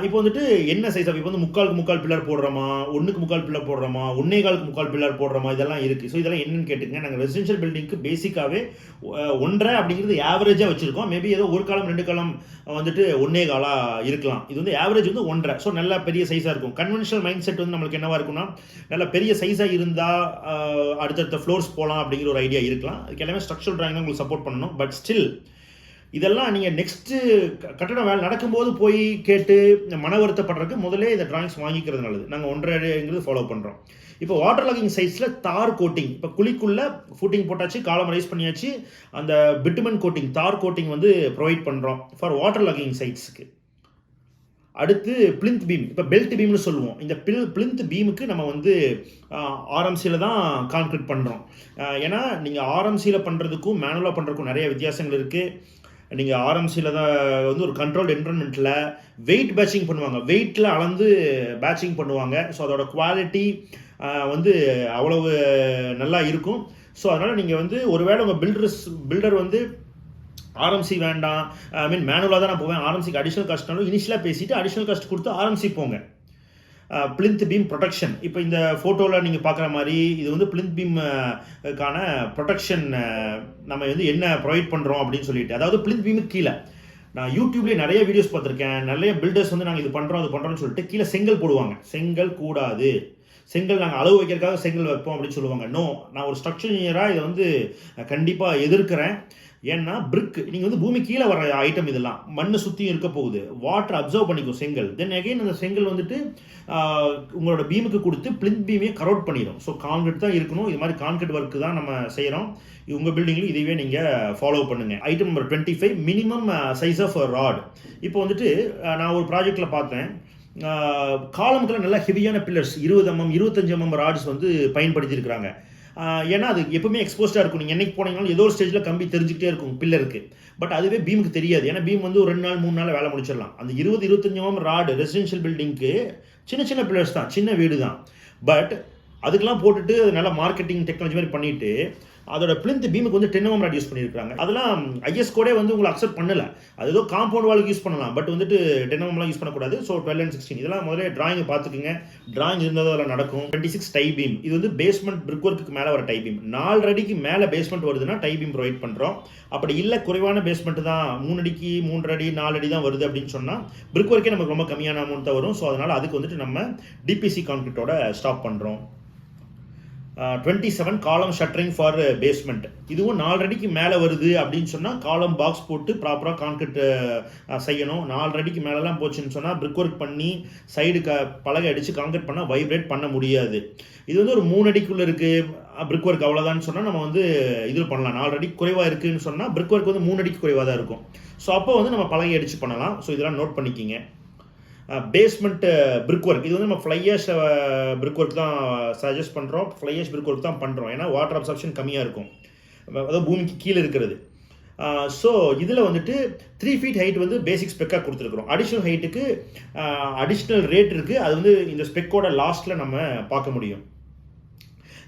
இப்போ வந்துட்டு என்ன சைஸ் ஆஃப் இப்போ வந்து 3/4 பில்லர் போடுறோமா, 1/4 பில்லர் போடுறோமா, 1.25 பில்லர் போடுறோமா, இதெல்லாம் இருக்குது. ஸோ இதெல்லாம் என்னன்னு கேட்டுங்க. நாங்கள் ரெசிடென்ஷியல் பில்டிங்க்கு பேசிக்காகவே 1.5 அப்படிங்கிறது ஆவரேஜாக வச்சுருக்கோம். மேபி ஏதோ 1 காலம் 2 காலம் வந்துட்டு 1.25 இருக்கலாம். இது வந்து ஆவரேஜ் வந்து 1.5. ஸோ நல்ல பெரிய சைஸாக இருக்கும். கன்வென்ஷனல் மைண்ட் செட் வந்து நம்மளுக்கு என்னவா இருக்குன்னா நல்ல பெரிய சைஸாக இருந்தால் அடுத்தடுத்த ஃப்ளோர்ஸ் போகலாம் அப்படிங்கிற ஒரு ஐடியா இருக்கலாம். அதுக்கு எல்லாமே ஸ்ட்ரக்சரல் ட்ராயிங் உங்களுக்கு சப்போர்ட் பண்ணணும். பட் ஸ்டில் இதெல்லாம் நீங்கள் நெக்ஸ்ட்டு கட்டடம் வேலை நடக்கும்போது போய் கேட்டு மன வருத்தப்படுறதுக்கு முதலே இந்த ட்ராயிங்ஸ் வாங்கிக்கிறது நல்லது. நாங்கள் 1.5 ஃபாலோ பண்ணுறோம். இப்போ வாட்டர் லாகிங் சைட்ஸில் தார் கோட்டிங், இப்போ குழிக்குள்ளே ஃபுட்டிங் போட்டாச்சு, காலம் ரைஸ் பண்ணியாச்சு, அந்த பிட்டுமன் கோட்டிங் தார் கோட்டிங் வந்து ப்ரொவைட் பண்ணுறோம் ஃபார் வாட்டர் லாகிங் சைட்ஸுக்கு. அடுத்து பிளிந்த் பீம், இப்போ பெல்ட் பீம்னு சொல்லுவோம். இந்த பிளிந்த் பீமுக்கு நம்ம வந்து ஆர்எம்சியில் தான் கான்கிரீட் பண்ணுறோம். ஏன்னா நீங்கள் ஆர்எம்சியில் பண்ணுறதுக்கும் மேனுவலாக பண்ணுறதுக்கும் நிறைய வித்தியாசங்கள் இருக்குது. நீங்கள் ஆர்எம்சியில் தான் வந்து ஒரு கண்ட்ரோல்டு என்விரான்மெண்ட்டில் வெயிட் பேட்சிங் பண்ணுவாங்க, வெயிட்டில் அளந்து பேட்சிங் பண்ணுவாங்க. ஸோ அதோட குவாலிட்டி வந்து அவ்வளவு நல்லா இருக்கும். ஸோ அதனால் நீங்கள் வந்து ஒருவேளை உங்கள் பில்டர் வந்து ஆர்எம்சி வேண்டாம், ஐ மீன் மேனுவலாக தான் நான் போவேன், ஆர்எம்சிக்கு அடிஷ்னல் காஸ்ட்னாலும் இனிஷியலாக பேசிவிட்டு அடிஷ்னல் காஸ்ட் கொடுத்து ஆர்எம்சி போங்க. பிளிந்த் பீம் ப்ரொடெக்ஷன், இப்போ இந்த ஃபோட்டோவில் நீங்கள் பார்க்குற மாதிரி இது வந்து பிளிந்த் பீம்கான ப்ரொடெக்ஷன் நம்ம வந்து என்ன ப்ரொவைட் பண்ணுறோம் அப்படின்னு சொல்லிட்டு. அதாவது பிளிந்த் பீமுக்கு கீழே நான் யூடியூப்லேயே நிறைய வீடியோஸ் பார்த்துருக்கேன். நிறைய பில்டர்ஸ் வந்து நாங்கள் இது பண்ணுறோம் அது பண்ணுறோம்னு சொல்லிட்டு கீழே செங்கல் போடுவாங்க. செங்கல் கூடாது, செங்கல் நாங்கள் அளவு வைக்கிறதுக்காக செங்கல் வைப்போம் அப்படின்னு சொல்லுவாங்க. நோ, நான் ஒரு ஸ்ட்ரக்சர் இன்ஜினியராக இதை வந்து கண்டிப்பாக எதிர்க்கிறேன். ஏன்னா பிரிக் நீங்கள் வந்து பூமி கீழே வர ஐட்டம், இதெல்லாம் மண்ணை சுற்றியும் இருக்க போகுது, வாட்டர் அப்சர்வ் பண்ணிக்கும் செங்கல். தென் அகெயின் அந்த செங்கல் வந்துட்டு உங்களோட பீமுக்கு கொடுத்து பிளிந்த் பீமே கரோட் பண்ணிடும். ஸோ கான்கிரீட் தான் இருக்கணும். இது மாதிரி கான்கிரீட் ஒர்க்கு தான் நம்ம செய்கிறோம். உங்கள் பில்டிங்லையும் இதுவே நீங்கள் ஃபாலோ பண்ணுங்கள். Item number 25, minimum size of rod. இப்போ வந்துட்டு நான் ஒரு ப்ராஜெக்டில் பார்த்தேன், காலமுக்கெல்லாம் நல்லா ஹெவியான பில்லர்ஸ் 20 mm 25 mm ராட்ஸ் வந்து பயன்படுத்தியிருக்கிறாங்க. ஏன்னா அது எப்பவுமே எக்ஸ்போஸ்டாக இருக்கும். நீங்கள் என்னைக்கு போனீங்கனாலும் ஏதோ ஒரு ஸ்டேஜில் கம்பி தெரிஞ்சுக்கிட்டே இருக்கும் பில்லருக்கு. பட் அதுவே பீமுக்கு தெரியாது. ஏன்னா பீம் வந்து ஒரு 2 நாள் 3 நாள் வேலை முடிச்சிடலாம். அந்த 20-25 mm ராடு ரெசிடென்ஷியல் பில்டிங்க்கு சின்ன பில்லர்ஸ் தான், சின்ன வீடு தான். பட் அதுக்கெல்லாம் போட்டுட்டு அது நல்லா மார்க்கெட்டிங் டெக்னாலஜி மாதிரி பண்ணிட்டு அதோட பிளிந்த் பீமுக்கு வந்து 10 mm ராட் யூஸ் பண்ணியிருக்காங்க. அதெல்லாம் ஐஎஸ் கோடே வந்து உங்களை அக்செப்ட் பண்ணல. அது ஏதோ காம்பவுண்ட் வாலுக்கு யூஸ் பண்ணலாம், பட் வந்துட்டு 10 mm யூஸ் பண்ணக்கூடாது. ஸோ 12 and 16 இதெல்லாம் முதல்ல டிராயிங் பார்த்துக்குங்க. டிராயிங் இருந்தால் அதில் நடக்கும். 26 டை பீம், இது வந்து பேஸ்மெண்ட் பிரிக் ஒர்க்கு மேலே வர டை பீம். 4 அடிக்கு மேலே பேஸ்மெண்ட் வருதுன்னா டை பீம் ப்ரொவைட் பண்ணுறோம். அப்படி இல்லை குறைவான பேஸ்மெண்ட் தான் 3 அடிக்கு 3 அடி 4 அடி தான் வருது அப்படின்னு சொன்னால் பிரிக் ஒர்க்கே நமக்கு ரொம்ப கம்மியான அமௌண்ட் தான் வரும். ஸோ அதனால் அதுக்கு வந்துட்டு நம்ம டிபிசி கான்கிரீட்டோட ஸ்டாப் பண்ணுறோம். 27 காலம் ஷட்டரிங் ஃபார் பேஸ்மெண்ட். இதுவும் 4 அடிக்கு மேலே வருது அப்படின்னு சொன்னால் காலம் பாக்ஸ் போட்டு ப்ராப்பராக கான்கிரீட் செய்யணும். 4 அடிக்கு மேலெலாம் போச்சுன்னு சொன்னால் பிரிக் ஒர்க் பண்ணி சைடு பலகை அடித்து கான்கிரீட் பண்ணால் வைப்ரேட் பண்ண முடியாது. இது வந்து ஒரு 3 அடிக்குள்ளே இருக்குது பிரிக் ஒர்க் அவ்வளோதான்னு சொன்னால் நம்ம வந்து இது பண்ணலாம். 4 அடிக்கு குறைவாக இருக்குதுன்னு சொன்னால் பிரிக் ஒர்க் வந்து 3 அடிக்கு குறைவாக தான் இருக்கும். ஸோ அப்போ வந்து நம்ம பலகை அடித்து பண்ணலாம். ஸோ இதெல்லாம் நோட் பண்ணிக்கிங்க. பேஸ்மெண்ட் பிரிக் ஒர்க், இது வந்து நம்ம ஃப்ளையஷ் பிரிக் ஒர்க் தான் சஜஸ்ட் பண்ணுறோம். ஃப்ளையஷ் பிரிக் ஒர்க் தான் பண்ணுறோம். ஏன்னா வாட்டர் அப்சர்ப்ஷன் கம்மியாக இருக்கும், அதாவது பூமிக்கு கீழே இருக்கிறது. ஸோ இதில் வந்துட்டு 3 feet ஹைட் வந்து பேசிக் ஸ்பெக்காக கொடுத்துருக்குறோம். அடிஷ்னல் ஹைட்டுக்கு அடிஷ்னல் ரேட் இருக்குது. அது வந்து இந்த ஸ்பெக்கோட லாஸ்ட்டில் நம்ம பார்க்க முடியும்.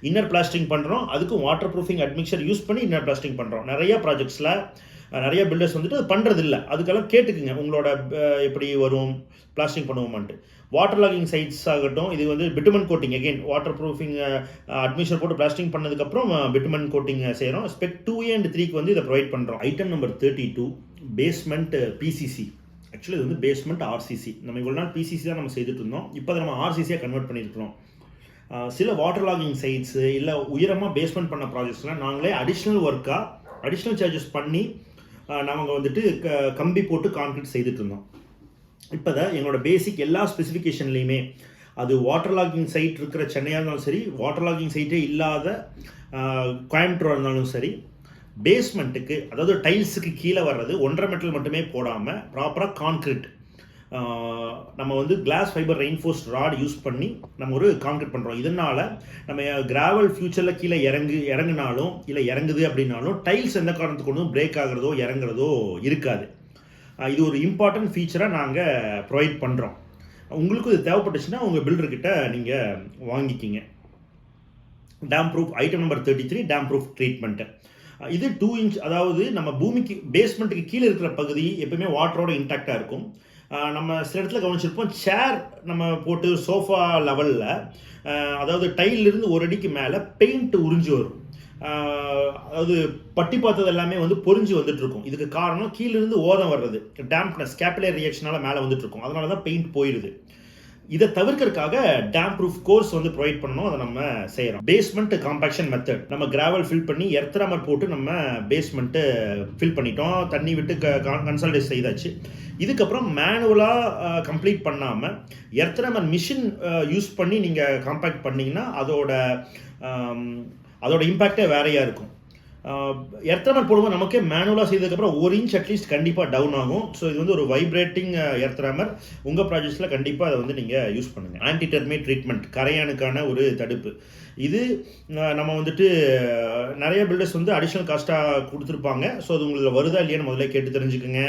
இன்னர் பிளாஸ்டிங் பண்ணுறோம். அதுக்கும் வாட்டர் ப்ரூஃபிங் அட்மிக்சர் யூஸ் பண்ணி இன்னர் பிளாஸ்டிங் பண்ணுறோம். நிறைய ப்ராஜெக்ட்ஸில் நிறைய பில்டர்ஸ் வந்துட்டு அது பண்ணுறது இல்லை. அதுக்கெல்லாம் கேட்டுக்குங்க உங்களோட எப்படி வரும் பிளாஸ்டிங் பண்ணுவோமான்ட்டு. வாட்டர் லாகிங் சைட்ஸ் ஆகட்டும், இது வந்து bitumen coating, again water proofing admixture போட்டு பிளாஸ்டிங் பண்ணதுக்கப்புறம் பிட்டுமன் கோட்டிங் செய்கிறோம். ஸ்பெக் 2A and 3க்கு வந்து இதை ப்ரொவைட் பண்ணுறோம். Item number 32, basement PCC. Actually இது வந்து பேஸ்மெண்ட் ஆர்சிசி. நம்ம இவ்வளோ நாள் பிசிசி தான் நம்ம செய்துட்டு இருந்தோம். இப்போ அதை நம்ம ஆர்சிசியாக கன்வெர்ட் பண்ணியிருக்கிறோம். சில வாட்டர் லாகிங் சைட்ஸு இல்லை உயரமாக பேஸ்மெண்ட் பண்ண ப்ராஜெக்ட்ஸ்லாம் நாங்களே அடிஷ்னல் ஒர்க்காக அடிஷ்னல் சார்ஜஸ் பண்ணி நாங்கள் வந்துட்டு கம்பி போட்டு கான்கிரீட் செய்துட்டு இருந்தோம். இப்போ தான் எங்களோட பேசிக் எல்லா ஸ்பெசிஃபிகேஷன்லேயுமே அது வாட்டர் லாகிங் சைட் இருக்கிற சென்னையாக இருந்தாலும் சரி, வாட்டர் லாகிங் சைட்டே இல்லாத கோயம்புத்தூராக இருந்தாலும் சரி, பேஸ்மெண்ட்டுக்கு அதாவது டைல்ஸுக்கு கீழே வர்றது 1.5 மீட்டர் மட்டுமே போடாமல் ப்ராப்பராக கான்க்ரீட் நம்ம வந்து glass fibre reinforced rod use பண்ணி நம்ம ஒரு கான்க்ரீட் பண்ணுறோம். இதனால் நம்ம கிராவல் ஃபியூச்சரில் கீழே இறங்குனாலும் இல்லை இறங்குது அப்படின்னாலும் டைல்ஸ் எந்த காரணத்துக்கு கொண்டும் பிரேக் ஆகிறதோ இறங்குறதோ இருக்காது. இது ஒரு இம்பார்ட்டன்ட் ஃபீச்சராக நாங்கள் ப்ரொவைட் பண்ணுறோம். உங்களுக்கும் இது தேவைப்பட்டுச்சுன்னா உங்கள் பில்டர்கிட்ட நீங்கள் வாங்கிக்கிங்க. Damp proof item number 33 damp proof treatment. இது 2 இன்ச், அதாவது நம்ம பூமிக்கு பேஸ்மெண்ட்டுக்கு கீழே இருக்கிற பகுதி எப்பவுமே வாட்டரோட இன்டாக்டாக இருக்கும். நம்ம சில இடத்துல கவனிச்சிருப்போம், சேர் நம்ம போட்டு சோஃபா லெவலில், அதாவது டைலிருந்து 1 அடிக்கு மேலே பெயிண்ட் உறிஞ்சி வரும். அதாவது பட்டி பார்த்தது எல்லாமே வந்து பொறிஞ்சு வந்துட்டு இருக்கும். இதுக்கு காரணம் கீழிருந்து ஓதம் வர்றது, டேம்ப்னஸ் கேபிலரி ரியாக்ஷனால மேலே வந்துட்டு இருக்கும். அதனால தான் பெயிண்ட் போயிடுது. இதை தவிர்க்கிறதுக்காக டேம் ப்ரூஃப் கோர்ஸ் வந்து ப்ரொவைட் பண்ணணும். அதை நம்ம செய்கிறோம். பேஸ்மெண்ட் காம்பாக்ஷன் மெத்தட், நம்ம கிராவல் ஃபில் பண்ணி எர்த்ராமர் போட்டு நம்ம பேஸ்மெண்ட்டு ஃபில் பண்ணிட்டோம், தண்ணி விட்டு கன்சல்டேட் செய்தாச்சு. இதுக்கப்புறம் மேனுவலாக கம்ப்ளீட் பண்ணாமல் எர்த்ராமர் மிஷின் யூஸ் பண்ணி நீங்கள் காம்பேக்ட் பண்ணிங்கன்னா அதோட இம்பேக்டே வேறையாக இருக்கும். எர்த்ராமர் போடும்போது நமக்கே மேனுவலாக செய்ததுக்கப்புறம் 1 இன்ச் அட்லீஸ்ட் கண்டிப்பாக டவுன் ஆகும். ஸோ இது வந்து ஒரு வைப்ரேட்டிங் எர்த்ராமர். உங்கள் ப்ராஜெக்ட்ஸில் கண்டிப்பாக அதை வந்து நீங்கள் யூஸ் பண்ணுங்கள். ஆன்டி டெர்மைட் ட்ரீட்மெண்ட், கரையானுக்கான ஒரு தடுப்பு. இது நம்ம வந்துட்டு நிறைய பில்டர்ஸ் வந்து அடிஷ்னல் காஸ்ட்டாக கொடுத்துருப்பாங்க. ஸோ அது உங்களுக்கு வருதா இல்லையான்னு முதல்ல கேட்டு தெரிஞ்சுக்குங்க.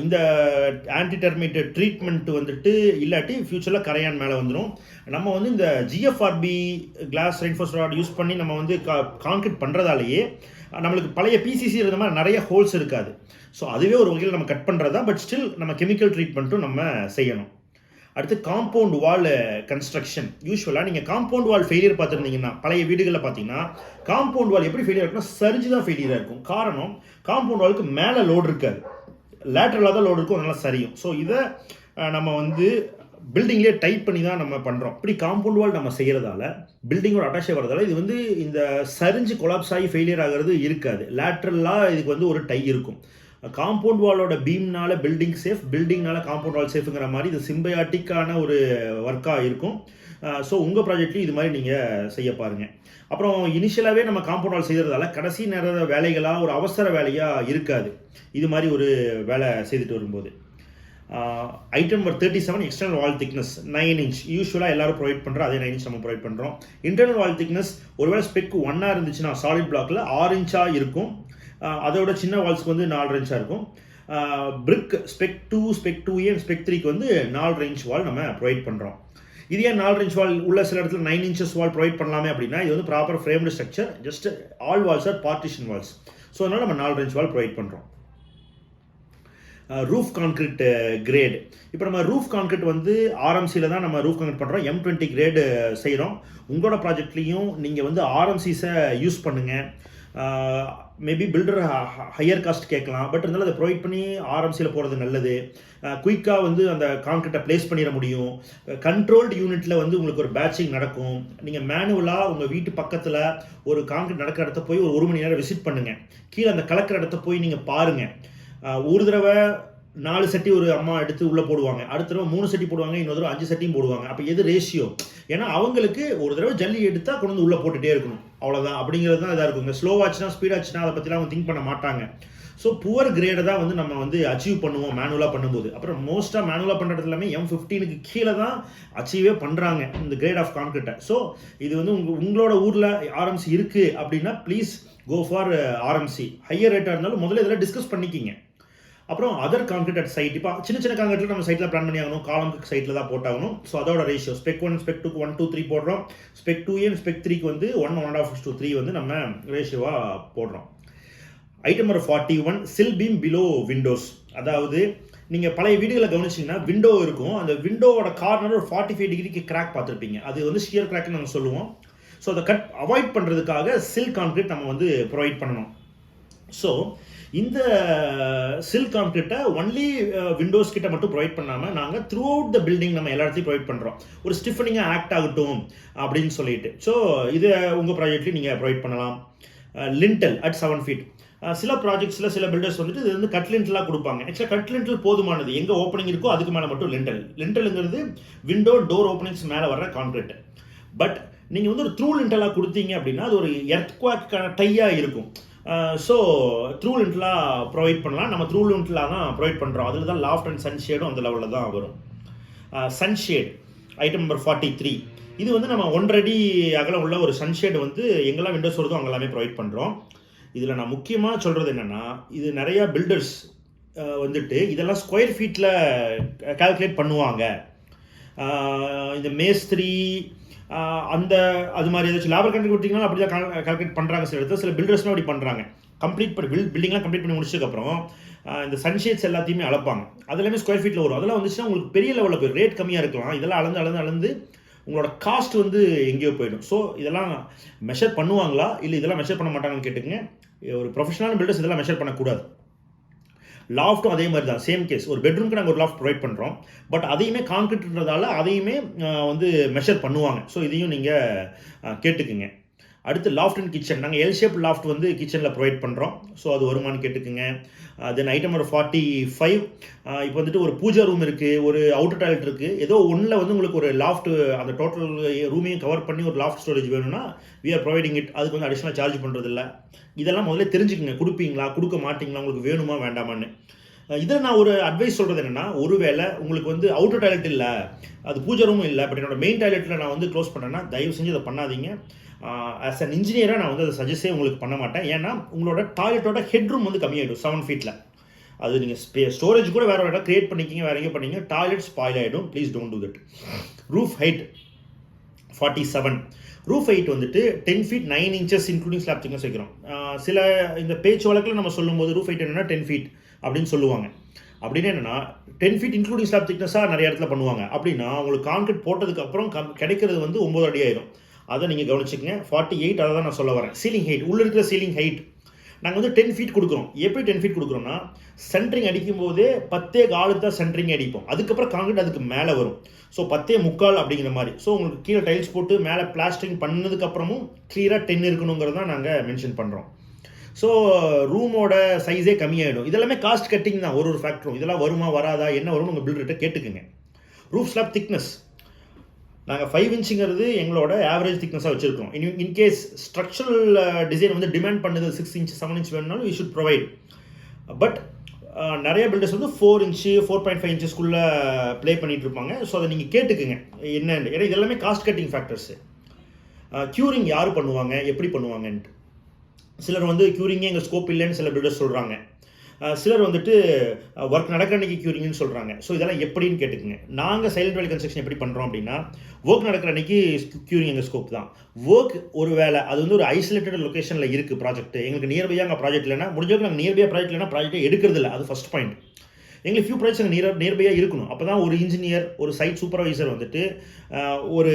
இந்த ஆன்டி டெர்மைட் ட்ரீட்மெண்ட் வந்துட்டு இல்லாட்டி ஃபியூச்சரில் கரையான் மேலே வந்துடும். நம்ம வந்து இந்த ஜிஎஃப்ஆர்பி கிளாஸ் ரெயின்ஃபோர்ஸ்ட் ராட் யூஸ் பண்ணி நம்ம வந்து கான்க்ரீட் பண்ணுறதாலேயே நம்மளுக்கு பழைய பிசிசி இருந்த மாதிரி நிறைய ஹோல்ஸ் இருக்காது. ஸோ அதுவே ஒரு வகையில் நம்ம கட் பண்ணுறதா. பட் ஸ்டில் நம்ம கெமிக்கல் ட்ரீட்மெண்ட்டும் நம்ம செய்யணும். அடுத்து காம்பவுண்ட் வால் கன்ஸ்ட்ரக்ஷன். யூஸ்வலாக நீங்கள் காம்பவுண்ட் வால் ஃபெயிலியர் பார்த்துருந்தீங்கன்னா, பழைய வீடுகளில் பார்த்தீங்கன்னா காம்பவுண்ட் வால் எப்படி ஃபெயிலியர் இருக்குன்னா சரிஞ்சு தான் ஃபெயிலியராக இருக்கும். காரணம், காம்பவுண்ட் வாலுக்கு மேலே லோடு இருக்காது, லேட்டரலாக தான் லோடு இருக்கும், அதனால சரியும். ஸோ இதை நம்ம வந்து பில்டிங்லேயே டைப் பண்ணி தான் நம்ம பண்ணுறோம். இப்படி காம்பவுண்ட் வால் நம்ம செய்கிறதால பில்டிங்கோட அட்டாச்சே வரதால இது வந்து இந்த சரிஞ்சு கொலாப்ஸ் ஆகி ஃபெயிலியர் ஆகிறது இருக்காது. லேட்டரலாக இதுக்கு வந்து ஒரு டை இருக்கும். காம்பவுண்ட் வாலோட பீம்னால பில்டிங் சேஃப், பில்டிங்னால காம்பவுண்ட் வால் சேஃப்ங்கிற மாதிரி இது சிம்பயாட்டிக்கான ஒரு ஒர்க்காக இருக்கும். ஸோ உங்கள் ப்ராஜெக்ட்லையும் இது மாதிரி நீங்கள் செய்ய பாருங்கள். அப்புறம் இனிஷியலாகவே நம்ம காம்பவுண்ட் வால் செய்கிறதால கடைசி நேர வேலைகளாக ஒரு அவசர வேலையாக இருக்காது. இது மாதிரி ஒரு வேலை செய்துட்டு வரும்போது ஐட்டம் நம்பர் 37 எக்ஸ்டர்னல் வால் திக்னஸ் 9 இன்ச். யூஸ்வலாக எல்லாரும் ப்ரொவைட் பண்ணுறோம், அதே 9 இன்ச் நம்ம ப்ரொவைட் பண்ணுறோம். இன்டர்னல் வால் திக்னஸ் ஒருவேளை ஸ்பெக் 1 இருந்துச்சுன்னா சாலிட் பிளாக்ல 6 இன்ச்சாக இருக்கும். அதோட சின்ன வால்ஸ்க்கு வந்து 4 இன்ச்சாக இருக்கும். பிரிக் ஸ்பெக் 2, ஸ்பெக் 2A, ஸ்பெக் 3க்கு வந்து 4 இன்ச் வால் நம்ம ப்ரொவைட் பண்ணுறோம். இது ஏன் 4 இன்ச் வால் உள்ள சில இடத்துல 9 இன்ச்சஸ் வால் ப்ரொவைட் பண்ணலாமே அப்படின்னா, இது வந்து proper framed structure, just all walls or partition walls. So அதனால் நம்ம 4 இன்ச் வால் ப்ரொவைட் பண்ணுறோம். Roof concrete grade. இப்போ நம்ம ரூஃப் கான்கிரீட் வந்து ஆர்எம்சியில் தான் நம்ம ரூஃப் கான்கிரீட் பண்ணுறோம். M20 கிரேடு செய்கிறோம். உங்களோட ப்ராஜெக்ட்லேயும் நீங்கள் வந்து ஆர்எம்சிஸை யூஸ் பண்ணுங்கள். மேபி பில்டர் ஹையர் காஸ்ட் கேட்கலாம், பட் இருந்தாலும் அதை ப்ரொவைட் பண்ணி ஆர்எம்சியில் போகிறது நல்லது. குயிக்காக வந்து அந்த கான்கிரீட்டை ப்ளேஸ் பண்ணிட முடியும். கண்ட்ரோல்டு யூனிட்டில் வந்து உங்களுக்கு ஒரு பேட்சிங் நடக்கும். நீங்கள் மேனுவலாக உங்கள் வீட்டு பக்கத்தில் ஒரு கான்கிரீட் நடக்கிற இடத்த போய் ஒரு 1 மணி நேரம் விசிட் பண்ணுங்கள். கீழே அந்த கலக்கிற இடத்த போய் நீங்கள் பாருங்கள். ஒரு தடவை 4 சட்டி ஒரு அம்மா எடுத்து உள்ளே போடுவாங்க, அடுத்த தடவை 3 சட்டி போடுவாங்க, இன்னொரு தடவை 5 சட்டியும் போடுவாங்க. அப்போ எது ரேஷியோ? ஏன்னா அவங்களுக்கு ஒரு தடவை ஜல்லி எடுத்தால் கொண்டு வந்து உள்ளே போட்டுகிட்டே இருக்கணும், அவ்வளோதான். அப்படிங்கிறது தான் இதாக இருக்குங்க. ஸ்லோவாச்சுன்னா ஸ்பீடாச்சுன்னா அதை பற்றிலாம் அவங்க திங்க் பண்ண மாட்டாங்க. ஸோ புவர் கிரேடை தான் வந்து நம்ம வந்து அச்சீவ் பண்ணுவோம் மேனுவலாக பண்ணும்போது. அப்புறம் மோஸ்ட்டாக மேனுவலாக பண்ணுறது எல்லாமே M15க்கு கீழே தான் அச்சீவே பண்ணுறாங்க இந்த கிரேட் ஆஃப் கான்கிரீட்டை. ஸோ இது வந்து உங்களோட ஊரில் ஆர்எம்சி இருக்குது அப்படின்னா please go for RMC. Higher ரேட்டாக இருந்தாலும் முதல்ல இதெல்லாம் டிஸ்கஸ் பண்ணிக்கிங்க. அப்புறம் அதர் கான்கிரீட் அட் சைட். இப்போ சின்ன சின்ன கான்கிரீட்டில் நம்ம சைட்டில் பிளான் பண்ணி ஆகணும், காலமுக்கு சைட்டில் தான் போட்டாகணும். ஸோ அதோட ரேஷியோ ஸ்பெக் 1, ஸ்பெக் 2க்கு 1, 2, 3 போடுறோம். ஸ்பெக் 2A, ஸ்பெக் 3க்கு வந்து 1, 1.5:3 வந்து நம்ம ரேஷியோவாக போடுறோம். ஐட்டம் நம்பர் 41 சில் பீம் பிலோ விண்டோஸ். அதாவது நீங்கள் பழைய வீடுகளை கவனிச்சிங்கன்னா விண்டோ இருக்கும், அந்த விண்டோவோட கார்னர் ஒரு 45 டிகிரிக்கு கிராக் பார்த்துருப்பீங்க. அது வந்து ஷியர் கிராக்னு நம்ம சொல்லுவோம். ஸோ அதை அவாய்ட் பண்ணுறதுக்காக சில் கான்கிரீட் நம்ம வந்து ப்ரொவைட் பண்ணணும். ஸோ இந்த சில் கான்கிரீட்டை ஒன்லி விண்டோஸ் கிட்ட மட்டும் ப்ரொவைட் பண்ணாமல் நாங்கள் த்ரூ அவுட் த பில்டிங் நம்ம எல்லா இடத்தையும் ப்ரொவைட் பண்ணுறோம், ஒரு ஸ்டிஃபனிங்காக ஆக்ட் ஆகட்டும் அப்படின்னு சொல்லிட்டு. ஸோ இதை உங்கள் ப்ராஜெக்ட்லேயும் நீங்கள் ப்ரொவைட் பண்ணலாம். Lintel at 7 feet. சில ப்ராஜெக்ட்ஸில் சில பில்டர்ஸ் வந்துட்டு இது வந்து கட்லின்ட்லாம் கொடுப்பாங்க. ஆக்சுவலாக கட்லின்ட்டில் போதுமானது, எங்கே ஓப்பனிங் இருக்கோ அதுக்கு மேலே மட்டும் லிண்டலுங்கிறது விண்டோ டோர் ஓப்பனிங்ஸ் மேலே வர்ற கான்கிரீட். பட் நீங்கள் வந்து ஒரு த்ரூ லிண்டலாக கொடுத்தீங்க அப்படின்னா அது ஒரு எர்த்குவாக்கான டையாக இருக்கும். ஸோ த்ரூ லிண்டலாக ப்ரொவைட் பண்ணலாம். நம்ம த்ரூ லிண்டலாக தான் ப்ரொவைட் பண்ணுறோம். அதில் தான் லாஃப்ட் அண்ட் சன்ஷேடும் அந்த லெவலில் தான் வரும். சன்ஷேட் ஐட்டம் நம்பர் 43, இது வந்து நம்ம 1.5 அடி அகலம் உள்ள ஒரு சன்ஷேடு வந்து எங்கெல்லாம் விண்டோஸ் வருதோ அங்கே எல்லாமே ப்ரொவைட் பண்ணுறோம். இதில் நான் முக்கியமாக சொல்கிறது என்னென்னா, இது நிறையா பில்டர்ஸ் வந்துட்டு இதெல்லாம் ஸ்கொயர் ஃபீட்டில் கால்குலேட் பண்ணுவாங்க. இந்த மேஸ்திரி அந்த அது மாதிரி ஏதாச்சும் லேபர் கண்ட்ரி கொடுத்தீங்கன்னா அப்படி தான் கால்குலேட் பண்ணுறாங்க. சில இடத்துல சில பில்டர்ஸ்லாம் அப்படி பண்ணுறாங்க. கம்ப்ளீட் பண்ணி பில்டிங்லாம் கம்ப்ளீட் பண்ணி முடிச்சதுக்கப்புறம் இந்த சன்ஷேட்ஸ் எல்லாத்தையுமே அளப்பாங்க. அது எல்லாமே ஸ்கொயர் ஃபீட்டில் வரும். அதெல்லாம் வந்துச்சுன்னா உங்களுக்கு பெரிய லெவலில் போய் ரேட் கம்மியாக இருக்கலாம். இதெல்லாம் அளந்து உங்களோட காஸ்ட் வந்து எங்கேயோ போயிடும். ஸோ இதெல்லாம் மெஷர் பண்ணுவாங்களா இல்லை இதெல்லாம் மெஷர் பண்ண மாட்டாங்கன்னு கேட்டுங்க. ஒரு ப்ரொஃபஷனல் பில்டர்ஸ் இதெல்லாம் மெஷர் பண்ணக்கூடாது. லாஃப்ட்டும் அதே மாதிரி தான், சேம் கேஸ். ஒரு பெட்ரூம்க்கு நாங்கள் ஒரு லாஃப்ட் ப்ரொவைட் பண்ணுறோம். பட் அதையுமே கான்கிரீட்ன்றதால அதையுமே வந்து மெஷர் பண்ணுவாங்க. ஸோ இதையும் நீங்கள் கேட்டுக்குங்க. அடுத்து லாஃப்ட் அண்ட் கிச்சன், நாங்கள் எல் ஷேப் லாஃப்ட் வந்து கிச்சனில் ப்ரொவைட் பண்ணுறோம். ஸோ அது வருமானு கேட்டுக்குங்க. தென் ஐட்டம் நம்பர் 45, இப்போ வந்துட்டு ஒரு பூஜா ரூம் இருக்குது, ஒரு அவுட்டர் டாய்லெட் இருக்குது, ஏதோ ஒன்றில் வந்து உங்களுக்கு ஒரு லாஃப்ட் அந்த டோட்டல் ரூமையும் கவர் பண்ணி ஒரு லாஃப்ட் ஸ்டோரேஜ் வேணும்னா வி ஆர் ப்ரொவைடிங் இட். அதுக்கு வந்து அடிஷனலாக சார்ஜ் பண்ணுறதில்ல. இதெல்லாம் முதல்ல தெரிஞ்சுக்குங்க. கொடுப்பீங்களா கொடுக்க மாட்டிங்களா, உங்களுக்கு வேணுமா வேண்டாமான்னு. இதில் நான் ஒரு அட்வைஸ் சொல்கிறது என்னென்னா, ஒருவேளை உங்களுக்கு வந்து அவுட்டர் டாய்லெட் இல்லை, அது பூஜா ரூமும் இல்லை, பட் என்னோட மெயின் டாய்லெட்டில் நான் வந்து க்ளோஸ் பண்ணேன்னா தயவு செஞ்சு அதை பண்ணாதீங்க. ஆஸ் அன் இன்ஜினியராக நான் வந்து அதை சஜஸ்டே உங்களுக்கு பண்ண மாட்டேன். ஏன்னா உங்களோட டாய்லெட்டோட ஹெட்ரூம் வந்து கம்மியாகிடும் 7 ஃபீட்டில். அது நீங்கள் ஸ்டோரேஜ் கூட வேறு இடம் க்ரியேட் பண்ணிக்கிங்க, வேறு எங்கே பண்ணிங்க, டாய்லெட் ஸ்பாயில் ஆகிடும். Please don't do that. Roof height 47. Roof height வந்துட்டு 10 feet 9 inches including slab thickness வைக்கிறோம். சில இந்த பேச்சு வழக்கில் நம்ம சொல்லும்போது ரூஃப் ஹைட் என்னென்னா 10 feet அப்படின்னு சொல்லுவாங்க. அப்படின்னு என்னென்னா 10 feet இன்க்ளூடிங் ஸ்லாப் திக்னஸாக நிறைய இடத்துல பண்ணுவாங்க. அப்படின்னா உங்களுக்கு கான்கிரீட் போட்டதுக்கப்புறம் கிடைக்கிறது வந்து 9 அடி ஆயிரும். அதை நீங்கள் கவனிச்சுக்கங்க. 48 அதை தான் நான் சொல்ல வரேன். சீலிங் ஹைட், உள்ளே இருக்கிற சீலிங் ஹைட் நாங்கள் வந்து 10 feet கொடுக்குறோம். எப்படி 10 feet கொடுக்குறோம்னா, சென்ட்ரிங் அடிக்கும் போதே 10.25 தான் சென்ட்ரிங் அடிப்போம். அதுக்கப்புறம் கான்கிரீட் அதுக்கு மேலே வரும். ஸோ 10.25 அப்படிங்கிற மாதிரி. ஸோ உங்களுக்கு கீழே டைல்ஸ் போட்டு மேலே பிளாஸ்டரிங் பண்ணதுக்கப்புறமும் கிளியராக 10 இருக்கணுங்கிறது தான் நாங்கள் மென்ஷன் பண்ணுறோம். ஸோ ரூமோட சைஸே கம்மியாகிடும். இதெல்லாமே காஸ்ட் கட்டிங் தான். ஒரு ஃபேக்டரும் இதெல்லாம் வருமா வராதா என்ன வரும்னு உங்கள் பில்டர்கிட்ட கேட்டுக்குங்க. ரூஃப் ஸ்லாப் திக்னஸ் நாங்கள் 5 inchங்கிறது எங்களோட ஆவரேஜ் திக்னஸாக வச்சுருக்கோம். இன்கேஸ் ஸ்ட்ரக்சரல் டிசைன் வந்து டிமாண்ட் பண்ணுது 6 inch 7 inch வேணும்னாலும் வி ஷுட் ப்ரொவைட். பட் நிறைய பில்டர்ஸ் வந்து 4 inch 4.5 inchesக்குள்ளே ப்ளே பண்ணிகிட்டு இருப்பாங்க. ஸோ அதை நீங்கள் கேட்டுக்குங்க என்னென்னு. ஏன்னா இதெல்லாமே காஸ்ட் கட்டிங் ஃபேக்டர்ஸு. க்யூரிங் யார் பண்ணுவாங்க, எப்படி பண்ணுவாங்கன்ட்டு. சிலர் வந்து க்யூரிங்கே எங்கள் ஸ்கோப் இல்லைன்னு சில பில்டர்ஸ் சொல்கிறாங்க. சிலர் வந்துட்டு ஒர்க் நடக்கிற அன்றைக்கி க்யூரிங்னு சொல்கிறாங்க. ஸோ இதெல்லாம் எப்படின்னு கேட்டுக்குங்க. நாங்கள் சைலண்ட் வேலி கன்ஸ்ட்ரக்ஷன் எப்படி பண்ணுறோம் அப்படின்னா, ஒர்க் நடக்கிற அன்றைக்கி க்யூரிங் எங்கள் ஸ்கோப் தான். ஒர்க் ஒரு வேலை அது வந்து ஒரு ஐசோலேட்டட் லொக்கேஷனில் இருக்குது ப்ராஜெக்ட், எங்களுக்கு நியர்பையாக அங்கே ப்ராஜெக்ட் இல்லைன்னா முடிஞ்சவங்க நாங்கள் நியர்பையாக ப்ராஜெக்ட் இல்லைன்னா ப்ராஜெக்டை எடுக்கிறது இல்லை. அது ஃபஸ்ட் பாயிண்ட். எங்களுக்கு ஃபியூ ப்ராஜெக்ட்ஸ் அங்கே நியர்பையாக இருக்கணும். அப்போ தான் ஒரு இன்ஜினியர் ஒரு சைட் சூப்பர்வைசர் வந்துட்டு ஒரு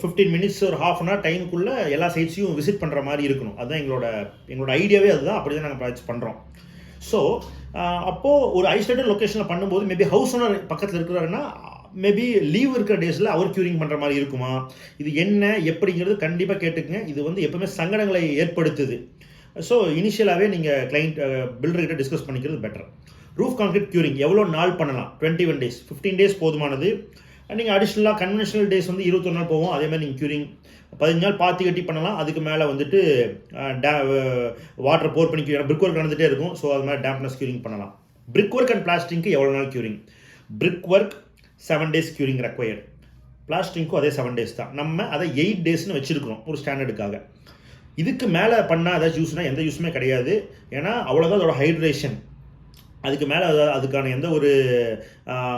15 minutes ஒரு ½ hour டைமுக்குள்ளே எல்லா சைட்ஸையும் விசிட் பண்ணுற மாதிரி இருக்கணும். அதுதான் எங்களோட ஐடியாவே அதுதான். அப்படி தான் நாங்கள் ப்ராஜெக்ட்ஸ் பண்ணுறோம். ஸோ அப்போது ஒரு ஐசோலேட்டட் லொக்கேஷனில் பண்ணும்போது மேபி ஹவுஸ் ஓனர் பக்கத்தில் இருக்கிறாருன்னா மேபி லீவ் இருக்கிற டேஸில் அவர் க்யூரிங் பண்ணுற மாதிரி இருக்குமா, இது என்ன எப்படிங்கிறது கண்டிப்பாக கேட்டுக்குங்க. இது வந்து எப்பவுமே சங்கடங்களை ஏற்படுத்துது. ஸோ இனிஷியலாகவே நீங்கள் கிளைண்ட் பில்டர்கிட்ட டிஸ்கஸ் பண்ணிக்கிறது பெட்டர். ரூஃப் கான்கிரீட் க்யூரிங் எவ்வளோ நாள் பண்ணலாம்? 21 days 15 days போதுமானது. நீங்கள் அடிஷ்னலாக கன்வென்ஷனல் டேஸ் வந்து 21 நாள் போவோம். அதேமாதிரி நீங்கள் க்யூரிங் 15 நாள் பாத்தி கட்டி பண்ணலாம். அதுக்கு மேலே வந்துட்டு வாட்டர் போர் பண்ணி பிரிக் ஒர்க் நடந்துகிட்டே இருக்கும். ஸோ அது மாதிரி டேம்ப்னஸ் க்யூரிங் பண்ணலாம். பிரிக் ஒர்க் அண்ட் பிளாஸ்டிங்க்கு எவ்வளோ நாள் curing? Brick work 7 days curing required. பிளாஸ்டிங்க்கும் அதே 7 days தான். நம்ம அதை 8 daysன்னு வச்சுருக்கிறோம் ஒரு ஸ்டாண்டர்டுக்காக. இதுக்கு மேலே பண்ணால் ஏதாச்சும் யூஸ்னால் எந்த யூஸுமே கிடையாது. ஏன்னா அவ்வளோதான் அதோட ஹைட்ரேஷன். அதுக்கு மேலே அதுக்கான எந்த ஒரு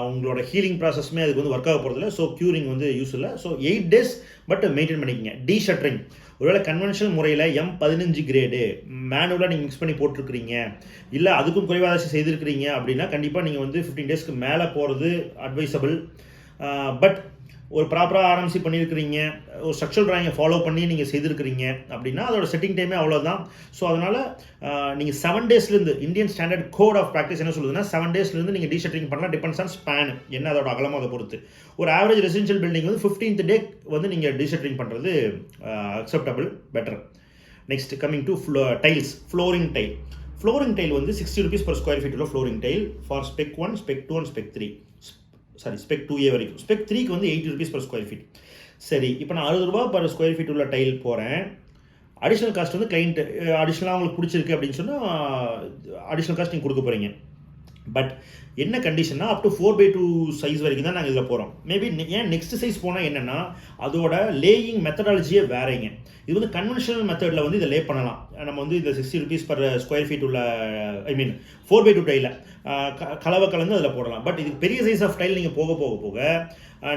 உங்களோட ஹீலிங் ப்ராசஸுமே அதுக்கு வந்து ஒர்க் ஆக போகிறதில்ல. ஸோ க்யூரிங் வந்து யூஸ் இல்லை. ஸோ 8 days பட் மெயின்டைன் பண்ணிக்கங்க. டீஷட்டரிங் ஒருவேளை கன்வென்ஷனல் முறையில் M15 கிரேடு மேனுவலாக நீங்கள் மிக்ஸ் பண்ணி போட்டிருக்கிறீங்க, இல்லை அதுக்கும் குறைவாக செய்திருக்கிறீங்க அப்படின்னா கண்டிப்பாக நீங்கள் வந்து 15 daysக்கு மேலே போகிறது அட்வைசபிள். பட் ஒரு ப்ராப்பராக ஆரம்பிச்சு பண்ணியிருக்கிறீங்க, ஒரு ஸ்ட்ரக்சரல் ட்ராயிங்கை ஃபாலோ பண்ணி நீங்கள் செய்திருக்கிறீங்க அப்படின்னா அதோட செட்டிங் டைமே அவ்வளோதான். ஸோ அதனால் நீங்கள் 7 daysலேருந்து Indian standard code of practice என்ன சொல்லுதுன்னா 7 daysலேருந்து நீங்கள் டீஷட்டரிங் பண்ணலாம். டிபெண்ட்ஸ் ஆன் ஸ்பேன் என்ன அதோட அகலமாக அதை பொறுத்து. ஒரு ஆவரேஜ் ரெசிடென்ஷியல் பில்டிங் வந்து 15th day வந்து நீங்கள் டீஷட்டரிங் பண்ணுறது acceptable better. Next coming to tiles, flooring tile வந்து 60 rupees per square feet உள்ள flooring tile for spec 1, spec 2 and spec 3, sorry spec 2A வரைக்கும். ஸ்பெக் 3க்கு வந்து 80 rupees per square feet. சரி, இப்போ நான் 60 ரூபா per square feet உள்ள டைல் போகிறேன். அடிஷ்னல் காஸ்ட் வந்து கிளைண்ட் அடிஷ்னலாக உங்களுக்கு பிடிச்சிருக்கு அப்படின்னு சொன்னால் அடிஷ்னல் காஸ்ட் நீங்கள் கொடுக்க போகிறீங்க. பட் என்ன கண்டிஷன்னா அப் டு 4/2 சைஸ் வரைக்கும் தான் நாங்கள் இதில் போகிறோம். மேபி ஏன் நெக்ஸ்ட் சைஸ் போனால் என்னென்னா அதோட லேயிங் மெத்தடாலஜியே வேறேங்க. இது வந்து கன்வென்ஷனல் மெத்தடில் வந்து இதை லே பண்ணலாம். நம்ம வந்து இந்த 60 rupees per square feet உள்ள 4/2 டைல கலவை கலந்து அதில் போடலாம். பட் இது பெரிய சைஸ் ஆஃப் டைல் நீங்கள் போக போக போக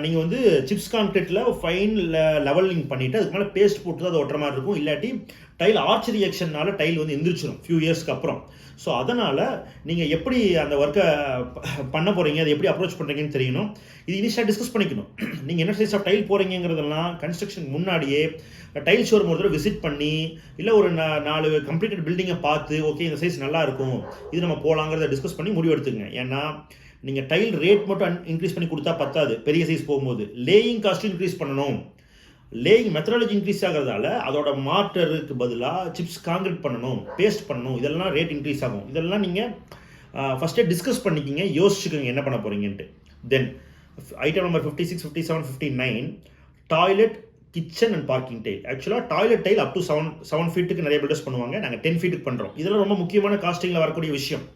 நீங்கள் வந்து சிப்ஸ் கான்கிரீட்டில் ஃபைன் லெவலிங் பண்ணிவிட்டு அதுக்கு மேலே பேஸ்ட் போட்டு தான் அது ஒட்டுற மாதிரி இருக்கும். இல்லாட்டி டைல் ஆர்ச் ரியாக்ஷன்னால டைல் வந்து எந்திரிச்சிடும் ஃபியூ இயர்ஸ்க்கு அப்புறம். ஸோ அதனால் நீங்கள் எப்படி அந்த ஒர்க்கை பண்ண போகிறீங்க, அதை எப்படி அப்ரோச் பண்ணுறீங்கன்னு தெரியணும். இது இனிஷியலாக டிஸ்கஸ் பண்ணிக்கணும். நீங்கள் என்ன சைஸ் ஆஃப் டைல் போகிறீங்கிறதெல்லாம் கன்ஸ்ட்ரக்ஷன் முன்னாடியே டைல் ஷோரூம் ஒரு தடவை விசிட் பண்ணி இல்லை ஒரு 4 கம்ப்ளீட்டட் பில்டிங்கை பார்த்து ஓகே இந்த சைஸ் நல்லா இருக்கும் இது நம்ம போகலாங்கிறத டிஸ்கஸ் பண்ணி முடிவு எடுத்துங்க. ஏன்னா நீங்கள் டைல் ரேட் மட்டும் இன்க்ரீஸ் பண்ணி கொடுத்தா பத்தாது. பெரிய சைஸ் போகும்போது லேயிங் காஸ்ட்டும் இன்க்ரீஸ் பண்ணணும். லேயிங் மெத்தடாலஜி இன்க்ரீஸ் ஆகிறதால அதோட மார்ட்டருக்கு பதிலாக சிப்ஸ் கான்கிரீட் பண்ணணும், பேஸ்ட் பண்ணணும், இதெல்லாம் ரேட் இன்க்ரீஸ் ஆகும். இதெல்லாம் நீங்கள் ஃபஸ்ட்டே டிஸ்கஸ் பண்ணிக்கிங்க, யோசிச்சுக்கோங்க என்ன பண்ண போகிறீங்கன்ட்டு. Then item number 56, 57, 59 toilet, kitchen and parking tile. ஆக்சுவலாக டாய்லெட் டைல் அப் டு 7 ஃபீட்டுக்கு நிறைய பில்டர்ஸ் பண்ணுவாங்க. நாங்கள் 10 ஃபீட்டுக்கு பண்ணுறோம். இதெல்லாம் ரொம்ப முக்கியமான காஸ்டிங்கில் வரக்கூடிய விஷயம்.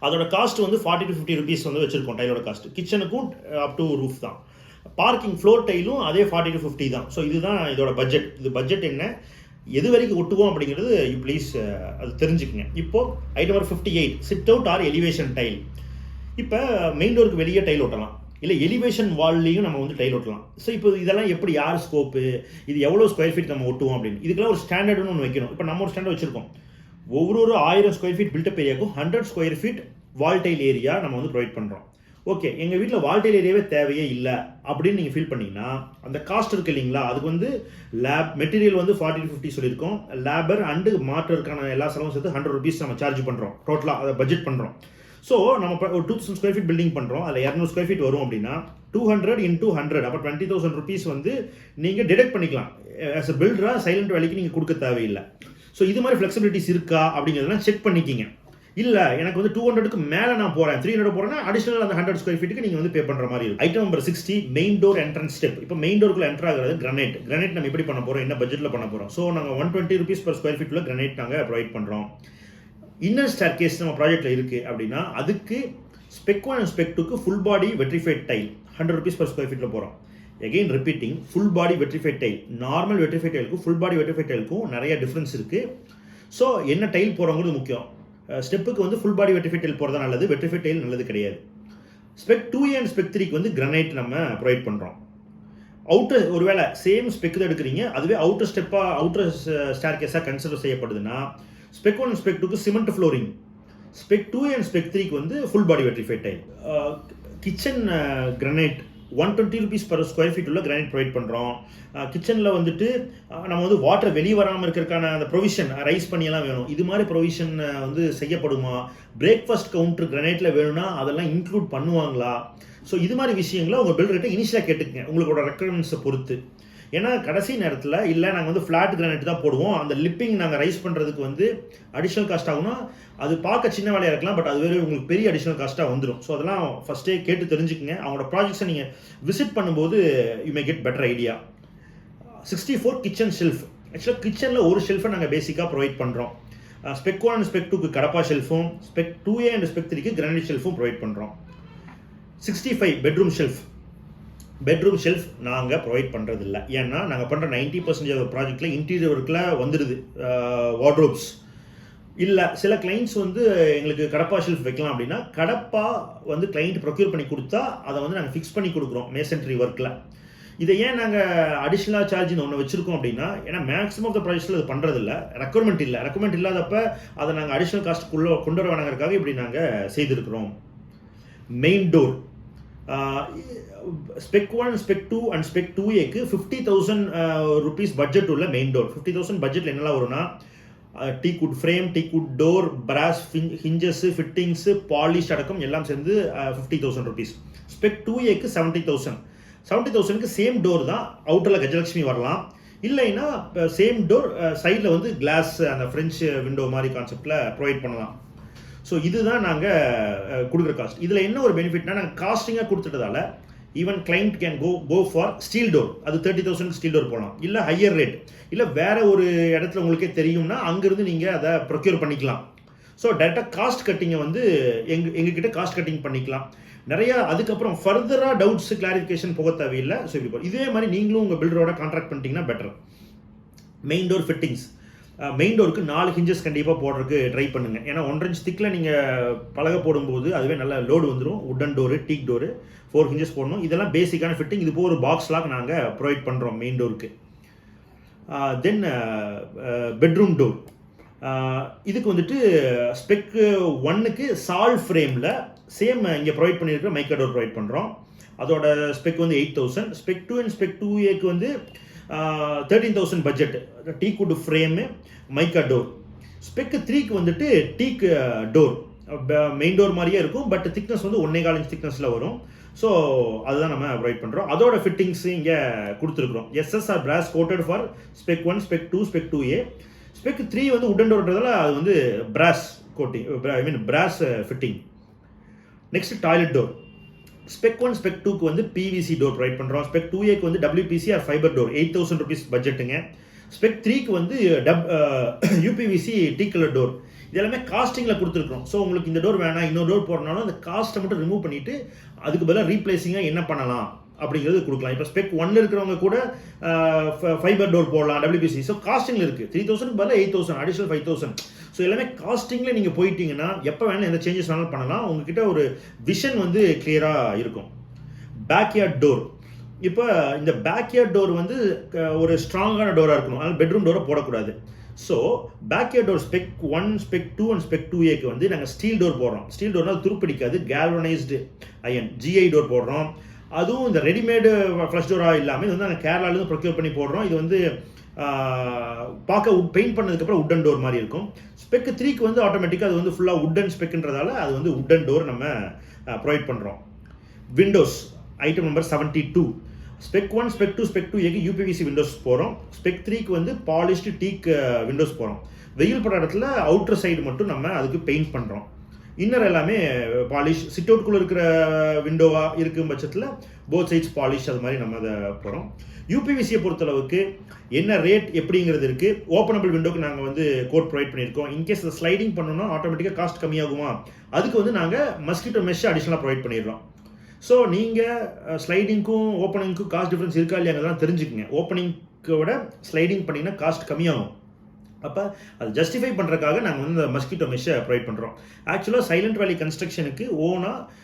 அதோட காஸ்ட் வந்து 40 to 50 rupees வந்து வச்சுருக்கோம் டைலோட காஸ்ட். கிச்சனுக்கும் அப் டு ரூஃப் தான். பார்க்கிங் ஃப்ளோர் டைலும் அதே 40 to 50 தான். ஸோ இதுதான் இதோட பட்ஜெட். இது பட்ஜெட் என்ன, எது வரைக்கும் ஒட்டுவோம் அப்படிங்கிறது யூ ப்ளீஸ் அது தெரிஞ்சுக்குங்க. இப்போது item number 58 sit out or elevation tile. இப்போ மெயின் டோருக்கு வெளியே டைல் ஒட்டலாம், இல்லை எலிவேஷன் வால்லையும் நம்ம வந்து டைல் ஒட்டலாம். ஸோ இப்போ இதெல்லாம் எப்படி, யார் ஸ்கோப்பு, இது எவ்வளோ ஸ்கொயர் ஃபீட் நம்ம ஒட்டுவோம் அப்படின்னு இதுக்கெல்லாம் ஒரு ஸ்டாண்டர்டுன்னு ஒன்று வைக்கணும். இப்போ நம்ம ஒரு ஸ்டாண்டர்ட் வச்சுருக்கோம். ஒவ்வொரு 1000 ஸ்கொயர் ஃபீட் பில்டப் ஏரியாவுக்கும் 100 square feet wall tile area நம்ம வந்து ப்ரொவைட் பண்ணுறோம். ஓகே, எங்கள் வீட்டில் வால் டைல் ஏரியாவே தேவையே இல்லை அப்படின்னு நீங்கள் ஃபீல் பண்ணிங்கன்னா அந்த காஸ்ட் இருக்குது இல்லைங்களா, அதுக்கு வந்து மெட்டீரியல் வந்து 40 to 50 சொல்லியிருக்கோம். லேபர் அண்டு மாட்டருக்கான எல்லா செலவும் சேர்த்து 100 rupees நம்ம சார்ஜ் பண்ணுறோம். டோட்டலாக அதை பட்ஜெட் பண்ணுறோம். ஸோ நம்ம ஒரு 2000 ஸ்கொயர் ஃபீட் பில்டிங் பண்ணுறோம். அதில் 200 ஸ்கொயர் ஃபீட் வரும் அப்படின்னா 200 into 100 அப்போ 20,000 rupees வந்து நீங்கள் டிடெக்ட் பண்ணிக்கலாம். ஆஸ் அ பில்டராக சைலண்ட் வேலைக்கு நீங்கள் கொடுக்க தேவையில்லை. ஸோ இது மாதிரி ஃப்ளெக்சிபிலிட்டிஸ் இருக்கா அப்படிங்கிறதெல்லாம் செக் பண்ணிக்கிங்க. இல்லை எனக்கு வந்து 200க்கு மேலே நான் போகிறேன், 300 போகிறேன்னா அடிஷனல் அந்த 100 ஸ்கொயர் ஃபீட்டுக்கு நீங்கள் வந்து பே பண்ணுற மாதிரி இருக்கும். Item number 60 main door entrance step. இப்போ மெயின் டோருக்குள்ள என்ட்ரு ஆகிறது கிரானைட் நம்ம எப்படி பண்ண போகிறோம், என்ன பட்ஜெட்டில் பண்ண போகிறோம். ஸோ நாங்கள் 120 rupees per square feet உள்ள கிரானைட் நாங்கள் ப்ரொவைட் பண்ணுறோம். இன்னர் ஸ்டேர் கேஸ் நம்ம ப்ராஜெக்ட்டில் இருக்குது அப்படின்னா அதுக்கு ஸ்பெக் 1 அண்ட் ஸ்பெக் 2க்கு full body vitrified tile 100 rupees per square feet போகிறோம். Again repeating, full body vitrified tile, normal vitrified டைலுக்கும் ஃபுல் பாடி வெட்ரிஃபைட் டைலுக்கும் நிறைய டிஃப்ரென்ஸ் இருக்குது. ஸோ என்ன டைல் போகிறவங்களுக்கு முக்கியம். ஸ்டெப்புக்கு வந்து ஃபுல் பாடி வெட்ரிஃபைட் டைல் போகிறதா நல்லது, வெட்ரிஃபைட் டைல் நல்லது கிடையாது. ஸ்பெக் 2A அண்ட் ஸ்பெக் 3க்கு வந்து கிரானைட் நம்ம ப்ரொவைட் பண்ணுறோம். அவுட்டர் ஒருவேளை சேம் ஸ்பெக் தான் எடுக்கிறீங்க, அதுவே அவுட்டர் ஸ்டெப்பாக அவுட்டர் ஸ்டேர் கேஸாக கன்சிடர் செய்யப்படுதுன்னா ஸ்பெக் 1 அண்ட் ஸ்பெக் 2க்கு cement flooring, spec 2A and spec 3க்கு வந்து full body vitrified tile. Kitchen granite 120 rupees per square feet உள்ள கிரானைட் ப்ரொவைட் பண்ணுறோம். கிச்சனில் வந்துட்டு நம்ம வந்து வாட்டர் வெளியே வராமல் இருக்கிறதுக்கான அந்த ப்ரொவிஷன் ரைஸ் பண்ணியெல்லாம் வேணும். இது மாதிரி ப்ரொவிஷன் வந்து செய்யப்படுமா, பிரேக்ஃபாஸ்ட் கவுண்டர் கிரானைட்டில் வேணும்னா அதெல்லாம் இன்க்ளூட் பண்ணுவாங்களா. ஸோ இது மாதிரி விஷயங்களை உங்கள் பில்டர்கிட்ட இனிஷியலாக கேட்டுக்கங்க உங்களோட ரெக்குயர்மெண்ட்ஸை பொறுத்து. ஏன்னா கடைசி நேரத்தில் இல்லை நாங்கள் வந்து ஃப்ளாட் கிரானைட் தான் போடுவோம், அந்த லிப்பிங் நாங்கள் ரைஸ் பண்ணுறதுக்கு வந்து அடிஷ்னல் காஸ்ட் ஆகும்னா அது பார்க்க சின்ன வேலையாக இருக்கலாம், பட் அது வேறு உங்களுக்கு பெரிய அடிஷ்னல் காஸ்ட்டாக வந்துடும். ஸோ அதெல்லாம் ஃபஸ்ட்டே கேட்டு தெரிஞ்சுக்கங்க. அவங்களோட ப்ராஜெக்ட்ஸை நீங்கள் விசிட் பண்ணும்போது you may get better idea. 64 kitchen shelf. ஆக்சுவலாக கிச்சனில் ஒரு ஷெல்ஃபை நாங்கள் பேசிக்காக ப்ரொவைட் பண்ணுறோம். ஸ்பெக் 1 அண்ட் ஸ்பெக் 2க்கு கடப்பா ஷெல்ஃபும், ஸ்பெக் 2A அண்ட் ஸ்பெக் 3க்கு கிரானைட் ஷெல்ஃபும் ப்ரொவைட் பண்ணுறோம். 65 பெட்ரூம் ஷெல்ஃப் நாங்கள் ப்ரொவைட் பண்ணுறதில்ல. ஏன்னா நாங்கள் பண்ணுற 90% ப்ராஜெக்டில் இன்டீரியர் ஒர்க்கில் வந்துடுது வார்ட்ரோப்ஸ். இல்லை சில கிளைண்ட்ஸ் வந்து எங்களுக்கு கடப்பா ஷெல்ஃப் வைக்கலாம் அப்படின்னா கடப்பா வந்து கிளைண்ட் ப்ரொக்யூர் பண்ணி கொடுத்தா அதை வந்து நாங்கள் ஃபிக்ஸ் பண்ணி கொடுக்குறோம் மேசன்ட்ரி ஒர்க்கில். இதை ஏன் நாங்கள் அடிஷ்னலாக சார்ஜின்னு ஒன்று வச்சுருக்கோம் அப்படின்னா ஏன்னா மேக்ஸிமம் ஆஃப் த ப்ராஜெக்ட்ஸில் அது பண்ணுறதில்ல, ரெக்குவயர்மெண்ட் இல்லாதப்ப அதை நாங்கள் அடிஷ்னல் காஸ்ட்டுக்குள்ளே கொண்டு வர வேணாங்கிறதுக்காக இப்படி நாங்கள் செய்திருக்கிறோம். Main door spec 1, spec 2 and spec 2Aக்கு 50,000 rupees பட்ஜெட் உள்ள மெயின் டோர். 50,000 பட்ஜெட்டில் என்னெல்லாம் வரும்னா teakwood frame, teakwood door, brass hinges, fittings, polish அடக்கம் எல்லாம் சேர்ந்து 50,000 rupees. ஸ்பெக் 2Aக்கு 70,000. 70,000க்கு சேம் டோர் தான், அவுட்டரில் கஜலட்சுமி வரலாம். இல்லைன்னா சேம் டோர் சைடில் வந்து கிளாஸ் அந்த ஃப்ரெஞ்சு விண்டோ மாதிரி கான்செப்டில் ப்ரொவைட் பண்ணலாம். ஸோ இதுதான் நாங்கள் கொடுக்குற காஸ்ட். இதில் என்ன ஒரு பெனிஃபிட்னா, நாங்கள் காஸ்டிங்காக கொடுத்துட்டதால even client can go for steel door. அது 30,000 ஸ்டீல் டோர் போகலாம், இல்லை ஹையர் ரேட், இல்லை வேற ஒரு இடத்துல உங்களுக்கே தெரியும்னா அங்கேருந்து நீங்கள் அதை ப்ரொக்யூர் பண்ணிக்கலாம். ஸோ டேரெக்டாக காஸ்ட் கட்டிங்கை வந்து எங்ககிட்ட காஸ்ட் கட்டிங் பண்ணிக்கலாம். நிறையா அதுக்கப்புறம் ஃபர்தராக டவுட்ஸ் கிளாரிஃபிகேஷன் போக தேவையில்லை. ஸோ இப்படி இதே மாதிரி நீங்களும் உங்கள் பில்டரோட கான்ட்ராக்ட் பண்ணிட்டீங்கன்னா better. Main door fittings, main டோருக்கு 4 ஹிஞ்சஸ் கண்டிப்பாக போடுறதுக்கு ட்ரை பண்ணுங்க. ஏன்னா 1.5 inch திக்கில் நீங்கள் பலகை போடும்போது அதுவே நல்ல லோடு வந்துடும். உட்டன் டோரு, டீக் டோரு 4 ஹிஞ்சஸ் போடணும். இதெல்லாம் பேசிக்கான ஃபிட்டிங். இது போக ஒரு பாக்ஸ் லாக் நாங்கள் ப்ரொவைட் பண்ணுறோம் மெயின் டோருக்கு. தென் பெட்ரூம் டோர், இதுக்கு வந்துட்டு ஸ்பெக் 1க்கு சால் ஃப்ரேமில் சேம் இங்கே ப்ரொவைட் பண்ணியிருக்கிற மைக்கா டோர் ப்ரொவைட் பண்ணுறோம். அதோட ஸ்பெக் வந்து 8,000. ஸ்பெக் 2 அண்ட் ஸ்பெக் 2ஏக்கு வந்து 13,000 budget, டீக் would frame, mica door. Spec 3க்கு வந்துட்டு டீக் டோர், மெயின் டோர் மாதிரியே இருக்கும், பட் திக்னஸ் வந்து 1.25 inch திக்னஸில் வரும். ஸோ அதுதான் நம்ம ப்ரொவைட் பண்ணுறோம். அதோட ஃபிட்டிங்ஸ் இங்கே கொடுத்துருக்குறோம். SSR brass coated for spec 1, spec 2, spec 2A. Spec 3 வந்து உட்டன் டோர்ன்றதால அது வந்து brass coating, brass fitting. Next toilet door. Spec 1, spec 2க்கு வந்து PVC டோர் ப்ரொவைட் பண்ணுறோம். ஸ்பெக் 2ஏக்கு வந்து WPC or fibre door, 8,000 rupees பட்ஜெட்டுங்க. ஸ்பெக் 3க்கு வந்து UPVC டீ கலர் டோர். இது எல்லாமே காஸ்டிங்கில் கொடுத்துருக்கோம். ஸோ உங்களுக்கு இந்த டோர் வேணாம், இன்னொரு டோர் போடுறனாலும் அந்த காஸ்ட்டை மட்டும் ரிமூவ் பண்ணிவிட்டு அதுக்கு பதிலாக ரீப்ளேஸிங்காக என்ன பண்ணலாம் அப்படிங்கிறது கொடுக்கலாம். இப்போ ஸ்பெக் 1 இருக்கிறவங்க கூட ஃபைபர் டோர் போடலாம், WPC. ஸோ காஸ்டிங்கில் இருக்குது. 3,000 பதிலாக 8,000, அடிஷனல் 5,000. ஸோ எல்லாமே காஸ்டிங்கில் நீங்கள் போயிட்டீங்கன்னா எப்போ வேணாலும் எந்த சேஞ்சஸ் வேணாலும் பண்ணலாம். உங்ககிட்ட ஒரு விஷன் வந்து கிளியராக இருக்கும். Backyard door. இப்போ இந்த பேக்யார்ட் டோர் வந்து ஒரு ஸ்ட்ராங்கான டோராக இருக்கணும், அதனால் பெட்ரூம் டோரை போடக்கூடாது. So backyard door spec 1, spec 2 and spec 2ஏக்கு வந்து நாங்கள் ஸ்டீல் டோர் போடுறோம். ஸ்டீல் டோர்னால் துருப்பிடிக்காது, கேல்வனைஸ்டு அயன் GI டோர் போடுறோம். அதுவும் இந்த ரெடிமேடு ஃப்ளஷ் டோராக இல்லாமல் இது வந்து நாங்கள் கேரளாலேருந்து ப்ரொக்யூர் பண்ணி போடுறோம். இது வந்து பார்க்க பெயிண்ட் பண்ணதுக்கப்புறம் உட்டன் டோர் மாதிரி இருக்கும். ஸ்பெக் 3க்கு வந்து ஆட்டோமேட்டிக்காக அது வந்து ஃபுல்லாக உட்டன் ஸ்பெக்குன்றதால அது வந்து உட்டன் டோர் நம்ம ப்ரொவைட் பண்ணுறோம். Windows item number 72. Spec 1, spec 2, spec 2ஏக்கு UPVC விண்டோஸ் போகிறோம். ஸ்பெக் 3க்கு வந்து பாலிஷ்டு டீக் விண்டோஸ் போகிறோம். வெயில் பட இடத்துல அவுட்டர் சைடு மட்டும் நம்ம அதுக்கு பெயிண்ட் பண்ணுறோம். இன்னர் எல்லாமே பாலிஷ். சிட் அவுட்குள்ளே இருக்கிற விண்டோவாக இருக்கும் பட்சத்தில் போத் சைட்ஸ் பாலிஷ், அது மாதிரி நம்ம அதை போகிறோம். UPVCயை பொறுத்தளவுக்கு என்ன ரேட் எப்படிங்கிறது இருக்குது. ஓப்பனபிள் விண்டோக்கு நாங்கள் வந்து கோட் ப்ரொவைட் பண்ணியிருக்கோம். இன்கேஸ் அதை ஸ்லைடிங் பண்ணோம்னா ஆட்டோமேட்டிக்காக காஸ்ட் கம்மியாகுமா, அதுக்கு வந்து நாங்கள் மஸ்கிட்டோ மெஷ் அடிஷனலாக ப்ரொவைட் பண்ணிடுறோம். ஸோ நீங்கள் ஸ்லைடிங்க்கும் ஓப்பனிங்க்கும் காஸ்ட் டிஃப்ரென்ஸ் இருக்கா இல்லையாங்கிறதெல்லாம் தெரிஞ்சுக்கங்க. ஓப்பனிங்க்கு விட ஸ்லைடிங் பண்ணிங்கன்னா காஸ்ட் கம்மியாகும். அப்போ அது ஜஸ்டிஃபை பண்ணுறதுக்காக நாங்கள் வந்து இந்த மஸ்கிட்டோ மெஷ்ஷை ப்ரொவைட் பண்ணுறோம். ஆக்சுவலாக சைலண்ட் வேலி கன்ஸ்ட்ரக்ஷனுக்கு ஓனாக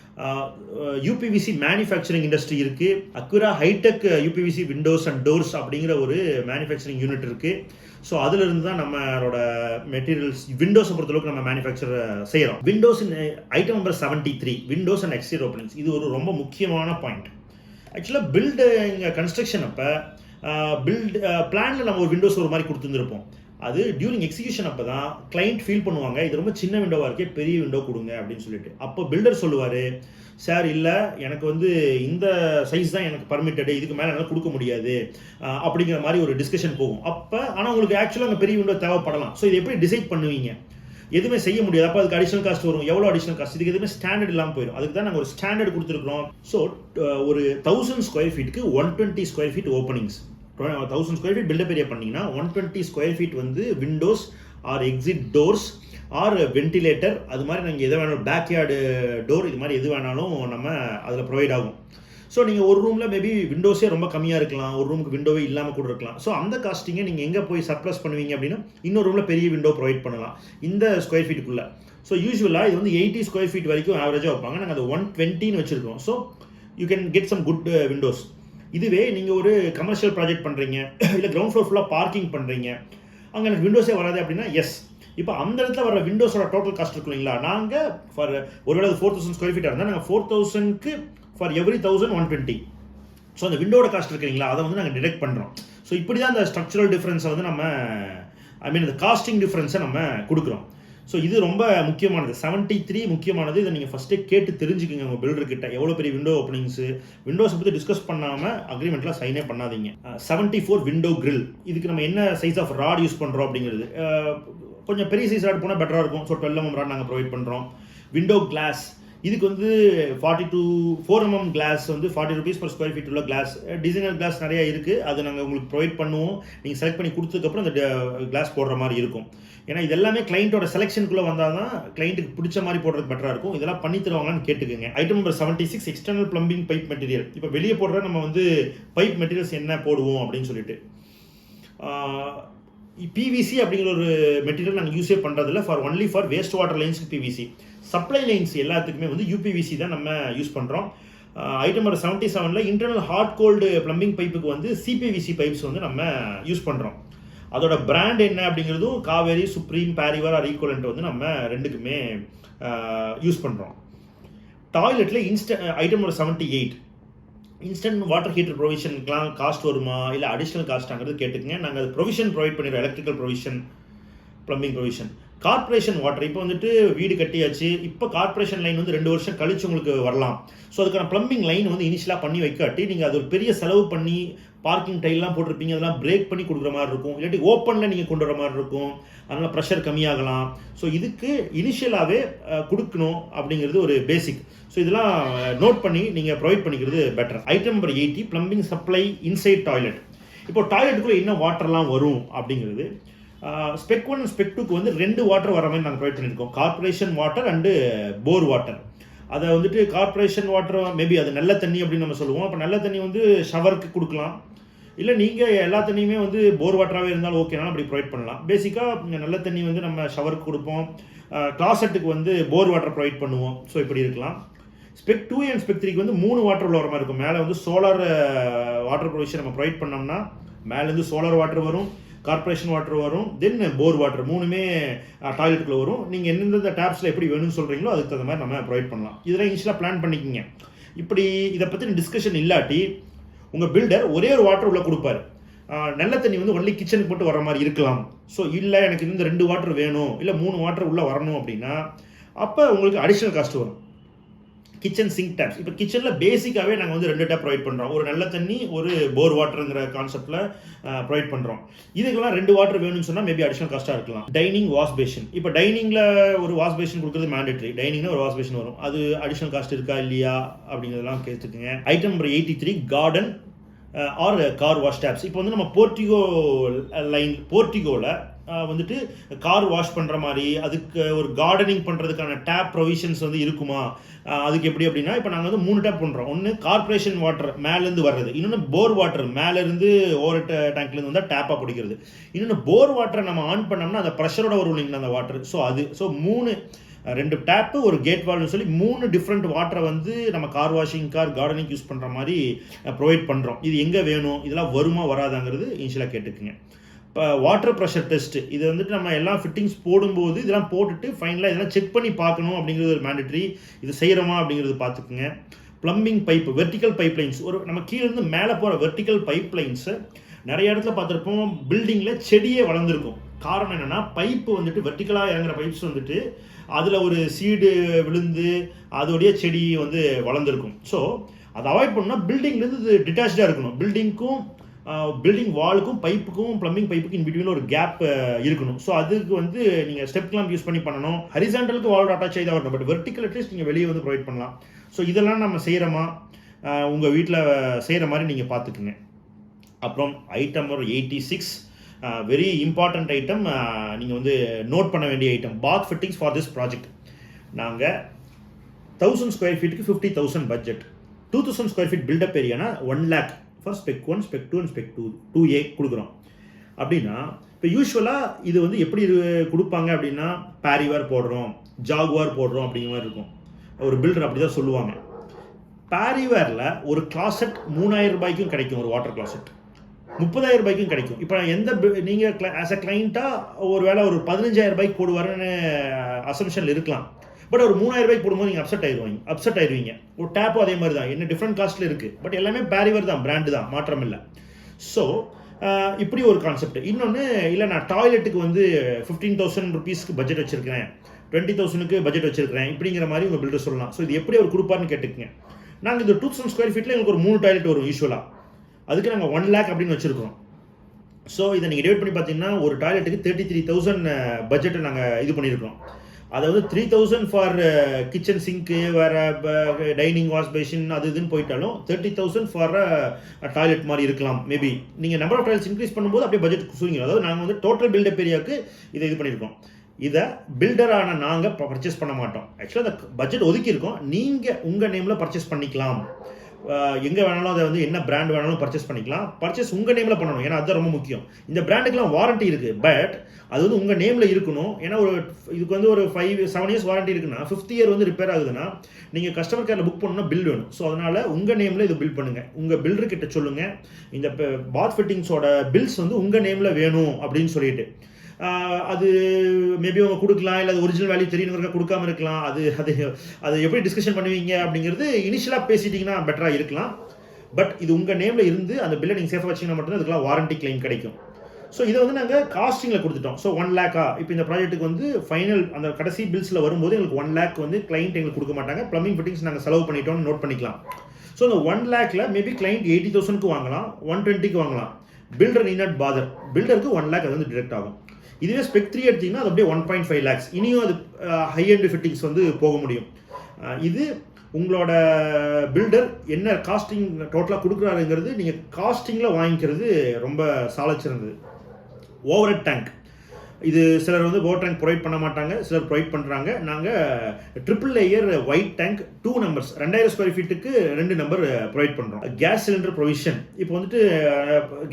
UPVC மேனுஃபேக்சரிங் இண்டஸ்ட்ரி இருக்குது. அக்குரா hitech UPVC windows and doors அப்படிங்கிற ஒரு மேனுஃபேக்சரிங் யூனிட் இருக்குது. ஸோ அதிலிருந்து தான் நம்மளோட மெட்டீரியல்ஸ் விண்டோஸை பொறுத்தளவுக்கு நம்ம மேனுஃபேக்சர் செய்கிறோம். Windows item number 73, Windows and exterior openings. இது ஒரு ரொம்ப முக்கியமான பாயிண்ட். ஆக்சுவலாக பில்டு கன்ஸ்ட்ரக்ஷன் அப்போ பிளானில் நம்ம ஒரு விண்டோஸ் ஒரு மாதிரி கொடுத்துருந்துருப்போம். அது டியூரிங் எக்ஸிக்யூஷன் அப்போ தான் கிளைண்ட் ஃபீல் பண்ணுவாங்க, இது ரொம்ப சின்ன விண்டோவாக இருக்கே, பெரிய விண்டோ கொடுங்க அப்படின்னு சொல்லிட்டு. அப்போ பில்டர் சொல்லுவார், சார் இல்லை எனக்கு வந்து இந்த சைஸ் தான் எனக்கு பர்மிட்டடு, இதுக்கு மேலே என்னால் கொடுக்க முடியாது அப்படிங்கிற மாதிரி ஒரு டிஸ்கஷன் போகும். அப்போ ஆனால் உங்களுக்கு ஆக்சுவலாக அங்கே பெரிய விண்டோ தேவைப்படலாம். ஸோ இது எப்படி டிசைட் பண்ணுவீங்க? எதுவுமே செய்ய முடியாது. அப்போ அதுக்கு அடிஷனல் காஸ்ட் வரும். எவ்வளோ அடிஷனல் காஸ்ட்? இதுக்கு எதுவுமே ஸ்டாண்டர்ட் இல்லாமல் போயிடும். அதுக்கு தான் நாங்கள் ஒரு ஸ்டாண்டர்ட் கொடுத்துருக்குறோம். ஸோ ஒரு 1000 ஸ்கொயர் ஃபீட்டுக்கு 120 square feet openings. 1000 square feet built up area பண்ணிங்கன்னா 120 ஸ்கொயர் ஃபீட் வந்து windows or exit doors or ventilator, அது மாதிரி நீங்கள் எது வேணாலும் பேக்யார்டு டோர், இது மாதிரி எது வேணாலும் நம்ம அதில் ப்ரொவைட் ஆகும். ஸோ நீங்கள் ஒரு ரூமில் மேபி விண்டோஸே ரொம்ப கம்மியாக இருக்கலாம், ஒரு ரூமுக்கு விண்டோவே இல்லாமல் கூட இருக்கலாம். ஸோ அந்த காஸ்டிங்கை நீங்கள் எங்கே போய் சர்ப்ளஸ் பண்ணுவீங்க அப்படின்னா இன்னொரு ரூமில் பெரிய விண்டோ ப்ரொவைட் பண்ணலாம் இந்த ஸ்கொயர் ஃபீட்டுக்குள்ளே. ஸோ யூஸ்வலாக இது வந்து 80 ஸ்கொயர் ஃபீட் வரைக்கும் ஆவரேஜாக வைப்பாங்க. நாங்கள் அதை 120 வச்சுருக்கோம். So you can get some good windows. இதுவே நீங்கள் ஒரு கமர்ஷியல் ப்ராஜெக்ட் பண்ணுறீங்க, இல்லை கிரவுண்ட் ஃப்ளோர் ஃபுல்லாக பார்க்கிங் பண்ணுறீங்க, அங்கே எனக்கு விண்டோஸே வராது அப்படின்னா எஸ், இப்போ அந்த இடத்துல வர விண்டோஸோட டோட்டல் காஸ்ட் இருக்கும் இல்லைங்களா, நாங்கள் ஃபார் ஒருவேளை 4000 ஸ்கொயர் ஃபீட்டாக இருந்தால் நாங்கள் 4000க்கு ஃபார் எவ்ரி 1000 120. ஸோ அந்த விண்டோட காஸ்ட் இருக்குங்களா அதை வந்து நாங்கள் டிடெக்ட் பண்ணுறோம். ஸோ இப்படி தான் அந்த ஸ்ட்ரக்சரல் டிஃப்ரென்ஸை வந்து நம்ம இந்த காஸ்டிங் டிஃப்ரென்ஸை நம்ம கொடுக்குறோம். ஸோ இது ரொம்ப முக்கியமானது. 73 முக்கியமானது. இதை நீங்கள் ஃபஸ்ட்டே கேட்டு தெரிஞ்சுக்கோங்க உங்கள் பில்டர்கிட்ட எவ்வளோ பெரிய விண்டோ ஓப்பனிங்ஸு. விண்டோஸை பற்றி டிஸ்கஸ் பண்ணாமல் அக்ரிமெண்ட்லாம் சைனே பண்ணாதீங்க. 74 விண்டோ கிரில். இதுக்கு நம்ம என்ன சைஸ் ஆஃப் ராட் யூஸ் பண்ணுறோம் அப்படிங்கிறது. கொஞ்சம் பெரிய சைஸ் ராட் போனால் பெட்டராக இருக்கும். ஸோ 12 mm ராட் நாங்கள் ப்ரொவைட் பண்ணுறோம். விண்டோ கிளாஸ் இதுக்கு வந்து 4 mm கிளாஸ் வந்து ₹40 per square feet உள்ள கிளாஸ். டிசைனர் கிளாஸ் நிறையா இருக்குது, அது நாங்கள் உங்களுக்கு ப்ரொவைட் பண்ணுவோம். நீங்கள் செலக்ட் பண்ணி கொடுத்ததுக்கப்புறம் அந்த கிளாஸ் போடுற மாதிரி இருக்கும். ஏன்னா இது எல்லாமே கிளைண்ட்டோட செலெக்ஷனுக்குள்ளே வந்தால் தான் கிளைண்ட்டுக்கு பிடிச்ச மாதிரி போடுறதுக்கு பெட்டராக இருக்கும். இதெல்லாம் பண்ணி தருவாங்கன்னு கேட்டுக்கோங்க. Item number 76 external plumbing pipe material. இப்போ வெளியே போடுற நம்ம வந்து பைப் மெட்டீரியல்ஸ் என்ன போடுவோம் அப்படின்னு சொல்லிட்டு பிவிசி அப்படிங்கிற ஒரு மெட்டீரியல் நாங்கள் யூஸே பண்ணுறதில்ல. ஒன்லி ஃபார் வேஸ்ட் வாட்டர் லைன்ஸ்க்கு பிவிசி. சப்ளை லைன்ஸ் எல்லாத்துக்குமே வந்து யூபிவிசி தான் நம்ம யூஸ் பண்ணுறோம். Item number 77 internal hot cold plumbing பைப்புக்கு வந்து சிபிவிசி பைப்ஸ் வந்து நம்ம யூஸ் பண்ணுறோம். அதோட பிராண்ட் என்ன அப்படிங்கிறதும் Kaveri, Supreme, Parryware or equivalent வந்து நம்ம ரெண்டுக்குமே யூஸ் பண்ணுறோம். டாய்லெட்டில் item number 78 instant water heater ப்ரொவிஷனுக்குலாம் காஸ்ட் வருமா இல்லை அடிஷ்னல் காஸ்ட்டாங்கிறது கேட்டுக்கங்க. நாங்கள் அது ப்ரொவிஷன் ப்ரொவைட் பண்ணிடுறோம். Electrical provision, plumbing provision. Corporation water இப்போ வந்துட்டு வீடு கட்டியாச்சு. இப்போ கார்பரேஷன் லைன் வந்து 2 வருஷம் கழிச்சு உங்களுக்கு வரலாம். ஸோ அதுக்கான ப்ளம்பிங் லைன் வந்து இனிஷியலாக பண்ணி வைக்காட்டி நீங்கள் அது ஒரு பெரிய செலவு பண்ணி பார்க்கிங் டைல்லாம் போட்டிருப்பீங்க, அதெல்லாம் பிரேக் பண்ணி கொடுக்குற மாதிரி இருக்கும். இல்லாட்டி ஓப்பனில் நீங்கள் கொண்டு வர மாதிரி இருக்கும். அதனால் ப்ரெஷர் கம்மியாகலாம். ஸோ இதுக்கு இனிஷியலாகவே கொடுக்கணும் அப்படிங்கிறது ஒரு பேசிக். ஸோ இதெல்லாம் நோட் பண்ணி நீங்கள் ப்ரொவைட் பண்ணிக்கிறது better. Item number 80 plumbing supply inside toilet. இப்போ டாய்லெட்டுக்குள்ளே என்ன வாட்டர்லாம் வரும் அப்படிங்கிறது ஸ்பெக் 1 அண்ட் ஸ்பெக் 2க்கு வந்து 2 வாட்டர் வர மாதிரி நாங்கள் ப்ரொவைட் பண்ணியிருக்கோம். Corporation water and bore water. அதை வந்துட்டு கார்பரேஷன் வாட்டர் மேபி அது நல்ல தண்ணி அப்படின்னு நம்ம சொல்லுவோம். அப்போ நல்ல தண்ணி வந்து ஷவருக்கு கொடுக்கலாம். இல்லை நீங்கள் எல்லா தண்ணியுமே வந்து போர் வாட்டராகவே இருந்தாலும் ஓகேனாலும் அப்படி ப்ரொவைட் பண்ணலாம். பேசிக்காக நல்ல தண்ணி வந்து நம்ம ஷவருக்கு கொடுப்போம். கிளாசெட்டுக்கு வந்து போர் வாட்டர் ப்ரொவைட் பண்ணுவோம். ஸோ இப்படி இருக்கலாம். ஸ்பெக் 2 அண்ட் ஸ்பெக் 3க்கு வந்து 3 வாட்டர் உள்ள வர மாதிரி இருக்கும். மேலே வந்து சோலார் வாட்டர் ப்ரொவிஷன் நம்ம ப்ரொவைட் பண்ணோம்னா மேலேருந்து சோலார் வாட்டர் வரும், கார்பரேஷன் வாட்டர் வரும், தென் போர் வாட்டர். 3மே டாய்லெட்டுக்குள்ளே வரும். நீங்கள் எந்தெந்த டேப்ஸில் எப்படி வேணும்னு சொல்கிறீங்களோ அதுக்கு தகுந்த மாதிரி நம்ம ப்ரொவைட் பண்ணலாம். இதெல்லாம் இனிஷியலாக பிளான் பண்ணிக்கிங்க. இப்படி இதை பற்றி டிஸ்கஷன் இல்லாட்டி உங்கள் பில்டர் ஒரே ஒரு வாட்டர் உள்ளே கொடுப்பாரு. நல்ல தண்ணி வந்து ஒன்லி கிச்சனுக்கு மட்டும் வர மாதிரி இருக்கலாம். ஸோ இல்லை எனக்கு இந்த 2 வாட்டர் வேணும், இல்லை 3 வாட்டர் உள்ளே வரணும் அப்படின்னா அப்போ உங்களுக்கு அடிஷ்னல் காஸ்ட் வரும். Kitchen sink taps. இப்போ கிச்சனில் பேசிக்காகவே நாங்கள் வந்து 2 டேப் ப்ரொவைட் பண்ணுறோம். ஒரு நல்ல தண்ணி, ஒரு போர் வாட்டருங்கிற கான்செப்டில் ப்ரொவைட் பண்ணுறோம். இதுக்கெல்லாம் 2 வாட்டர் வேணும்னு சொன்னால் மேபி அடிஷனல் காஸ்ட்டாக இருக்கலாம். Dining wash basin. இப்போ டைனிங்கில் ஒரு வாஷ் பேஷன் கொடுக்குறது மேண்டேட்ரி. டைனிங்கில் ஒரு வாஷ் பேஷன் வரும். அது அடிஷனல் காஸ்ட் இருக்கா இல்லையா அப்படிங்கிறதெல்லாம் கேட்டுக்குங்க. Item number 83 garden or car wash taps. இப்போ வந்து நம்ம போர்ட்டிகோவில் வந்துட்டு கார் வாஷ் பண்ணுற மாதிரி அதுக்கு ஒரு கார்டனிங் பண்ணுறதுக்கான டேப் ப்ரொவிஷன்ஸ் வந்து இருக்குமா? அதுக்கு எப்படி அப்படின்னா இப்போ நாங்கள் வந்து 3 டேப் பண்ணுறோம். ஒன்று கார்பரேஷன் வாட்டர் மேலேருந்து வர்றது, இன்னொன்று போர் வாட்டர் மேலேருந்து ஓவர் டேங்க்லேருந்து வந்தால் டேப்பாக பிடிக்கிறது, இன்னொன்று போர் வாட்டரை நம்ம ஆன் பண்ணோம்னா அந்த ப்ரெஷரோட வரும் இல்லைங்களா அந்த வாட்டர். ஸோ 2 டேப்பு ஒரு கேட் வால்னு சொல்லி 3 டிஃப்ரெண்ட் வாட்டரை வந்து நம்ம கார் வாஷிங், கார்டனிங் யூஸ் பண்ணுற மாதிரி ப்ரொவைட் பண்ணுறோம். இது எங்கே வேணும், இதெல்லாம் வருமா வராதாங்கிறது இனிஷியலாக கேட்டுக்குங்க. இப்போ வாட்டர் ப்ரெஷர் டெஸ்ட்டு, இது வந்துட்டு நம்ம எல்லாம் ஃபிட்டிங்ஸ் போடும்போது இதெல்லாம் போட்டுட்டு ஃபைனலாக இதெல்லாம் செக் பண்ணி பார்க்கணும் அப்படிங்கிறது ஒரு மேண்டட்ரி. இது செய்கிறோமா அப்படிங்கிறது பார்த்துக்குங்க. Plumbing pipe, vertical pipe lines. ஒரு நம்ம கீழேருந்து மேலே போகிற வெர்டிக்கல் பைப் லைன்ஸு நிறைய இடத்துல பார்த்துருப்போம். பில்டிங்கில் செடியே வளர்ந்துருக்கும். காரணம் என்னென்னா பைப்பு வந்துட்டு வெர்டிக்கலாக இறங்குற பைப்ஸ் வந்துட்டு அதில் ஒரு சீடு விழுந்து அதோடைய செடி வந்து வளர்ந்துருக்கும். ஸோ அதை அவாய்ட் பண்ணால் பில்டிங்லேருந்து இது டிட்டாச்சாக இருக்கணும். பில்டிங் வாலுக்கும் பைப்புக்கும் ப்ளம்பிங் பைப்புக்கும் இன்பிட்வீனில் ஒரு கேப் இருக்கணும். ஸோ அதுக்கு வந்து நீங்கள் ஸ்டெப் கிளாம்ப் யூஸ் பண்ணி பண்ணணும். ஹரிசாண்டலுக்கு வால் அட்டாச் ஆகி தான் வரணும். பட் வெர்டிக்கல் அட்லீஸ்ட் நீங்கள் வெளியே வந்து ப்ரொவைட் பண்ணலாம். ஸோ இதெல்லாம் நம்ம செய்கிறோமா, உங்கள் வீட்டில் செய்கிற மாதிரி நீங்கள் பார்த்துக்குங்க. அப்புறம் ஐட்டம் ஒரு 86 வெரி இம்பார்ட்டண்ட் ஐட்டம், நீங்கள் வந்து நோட் பண்ண வேண்டிய item. Bath fittings for this project. நாங்கள் 1000 ஸ்கொயர் ஃபீட்டுக்கு 50,000 பட்ஜெட். 2000 ஸ்கொயர் ஃபீட் பில்டப் ஏரியானா 1 lakh for spec 1, spec 2 and spec 2A கொடுக்குறோம். அப்படின்னா இப்போ யூஸ்வலாக இது வந்து எப்படி கொடுப்பாங்க அப்படின்னா பாரிவார் போடுறோம், ஜாகுவார் போடுறோம் அப்படிங்கிற மாதிரி இருக்கும். ஒரு பில்டர் அப்படி தான் சொல்லுவாங்க. பாரிவாரில் ஒரு கிளாசெட் 3000 ரூபாய்க்கும் கிடைக்கும். ஒரு வாட்டர் கிளாசெட் 30,000 ரூபாய்க்கும் கிடைக்கும். இப்போ நீங்கள் ஆஸ் அ கிளைண்ட்டாக ஒரு வேளை ஒரு 15,000 ரூபாய்க்கு போடுவாருன்னு அசம்ஷனில் இருக்கலாம். பட் ஒரு 3000 ரூபாய்க்கு போடும்போது நீங்கள் அப்செட் ஆயிடுவீங்க. ஒரு டேப்பும் அதே மாதிரி தான், என்ன டிஃப்ரெண்ட் காஸ்ட்டில் இருக்குது. பட் எல்லாமே பாரிவர் தான், பிராண்டு தான், மாற்றம் இல்லை. ஸோ இப்படி ஒரு கான்செப்ட். இன்னொன்று, இல்லை நான் டாய்லெட்டுக்கு வந்து 15,000 ருபீஸ்க்கு பட்ஜெட் வச்சுருக்கிறேன், 20,000க்கு பட்ஜெட் வச்சிருக்கிறேன், இப்படிங்கிற மாதிரி உங்கள் பில்டர் சொல்லலாம். ஸோ இது எப்படி அவர் கொடுப்பாருன்னு கேட்டுக்குங்க. நாங்கள் இந்த 2,000 ஸ்கொயர் ஃபீட்டில் எங்களுக்கு ஒரு 3 டாய்லெட் வரும் யூஸ்வலாக. அதுக்கு நாங்கள் 1 lakh அப்படின்னு வச்சுருக்கோம். ஸோ இதை நீங்கள் டிவைட் பண்ணி பார்த்தீங்கன்னா ஒரு டாய்லெட்டுக்கு 33,000 பட்ஜெட்டை நாங்கள் இது பண்ணியிருக்கோம். அதாவது 3,000 ஃபார் கிச்சன் சிங்க்கு, வேறு டைனிங் வாஷ் பேஷன் அது இதுன்னு போயிட்டாலும் 30,000 ஃபார் டாய்லெட் மாதிரி இருக்கலாம். மேபி நீங்கள் நம்பர் ஆஃப் டாய்லெட்ஸ் இன்க்ரீஸ் பண்ணும்போது அப்படியே பட்ஜெட் சுருங்கிடும். அதாவது நாங்கள் வந்து டோட்டல் பில்டப் ஏரியாவுக்கு இதை இது பண்ணியிருக்கோம். இதை பில்டரான நாங்கள் பர்ச்சேஸ் பண்ண மாட்டோம். ஆக்சுவலாக அந்த பட்ஜெட் ஒதுக்கியிருக்கோம், நீங்கள் உங்கள் நேமில் பர்ச்சேஸ் பண்ணிக்கலாம். எங்கே வேணாலும் அதை வந்து என்ன பிராண்ட் வேணாலும் பர்ச்சேஸ் பண்ணிக்கலாம். பர்ச்சேஸ் உங்கள் நேமில் பண்ணணும், ஏன்னா அதுதான் ரொம்ப முக்கியம். இந்த பிராண்டுக்கெலாம் வாரண்ட்டி இருக்குது, பட் அது வந்து உங்கள் நேமில் இருக்கணும். ஏன்னா ஒரு இதுக்கு வந்து ஒரு 5-7 இயர்ஸ் வாரண்ட்டி இருக்குன்னா 5th இயர் வந்து ரிப்பேர் ஆகுதுன்னா நீங்கள் கஸ்டமர் கேரில் புக் பண்ணணும்னா பில் வேணும். ஸோ அதனால் உங்கள் நேமில் இது பில் பண்ணுங்கள். உங்கள் பில்டர்கிட்ட சொல்லுங்கள், இந்த பாத் ஃபிட்டிங்ஸோட பில்ஸ் வந்து உங்கள் நேமில் வேணும் அப்படின்னு சொல்லிட்டு. அது மேபி அவங்க கொடுக்கலாம், இல்லை அது ஒரிஜினல் வேல்யூ தெரியணுங்கிறத கொடுக்காம இருக்கலாம். அது அது அது எப்படி டிஸ்கஷன் பண்ணுவீங்க அப்படிங்கிறது இனிஷியலாக பேசிட்டிங்கன்னா பெட்டராக இருக்கலாம். பட் இது உங்கள் நேமில் இருந்து அந்த பில்லை நீங்கள் சேஃபாக வச்சிங்கன்னா மட்டும்தான் அதுக்கெல்லாம் வாரண்ட்டி கிளைம் கிடைக்கும். ஸோ இதை வந்து நாங்கள் காஸ்டிங்கில் கொடுத்துட்டோம். ஸோ 1 lakh இப்போ இந்த ப்ராஜெக்ட்டுக்கு வந்து ஃபைனல் அந்த கடைசி பில்ஸில் வரும்போது எங்களுக்கு 1 lakh வந்து கிளைண்ட் எங்களுக்கு கொடுக்க மாட்டாங்க. ப்ளம்பிங் ஃபிட்டிங்ஸ் நாங்கள் செலவு பண்ணிட்டோம்னு நோட் பண்ணிக்கலாம். ஸோ அந்த 1 lakhல மேபி கிளைண்ட் 80,000க்கு வாங்கலாம், 120க்கு வாங்கலாம். பில்டர் நீட் நாட் பாதர், பில்டருக்கு 1 lakh அது வந்து டிரெக்ட் ஆகும். இதுவே ஸ்பெக் 3 எடுத்திங்கன்னா அது அப்படியே 1.5 lakhs. இனியும் அது ஹை எண்ட் ஃபிட்டிங்ஸ் வந்து போக முடியும். இது உங்களோட பில்டர் என்ன காஸ்டிங் டோட்டலாக கொடுக்குறாருங்கிறது நீங்கள் காஸ்டிங்கில் வாங்கிக்கிறது ரொம்ப சாலச்சிறந்தது. ஓவர் ஹெட் டேங்க், இது சிலர் வந்து ஓவர் டேங்க் ப்ரொவைட் பண்ண மாட்டாங்க, சிலர் ப்ரொவைட் பண்ணுறாங்க. நாங்கள் triple layer white tank 2 numbers 2000 square ஃபீட்டுக்கு 2 நம்பர் ப்ரொவைட் பண்ணுறோம். கேஸ் சிலிண்டர் ப்ரொவிஷன், இப்போ வந்துட்டு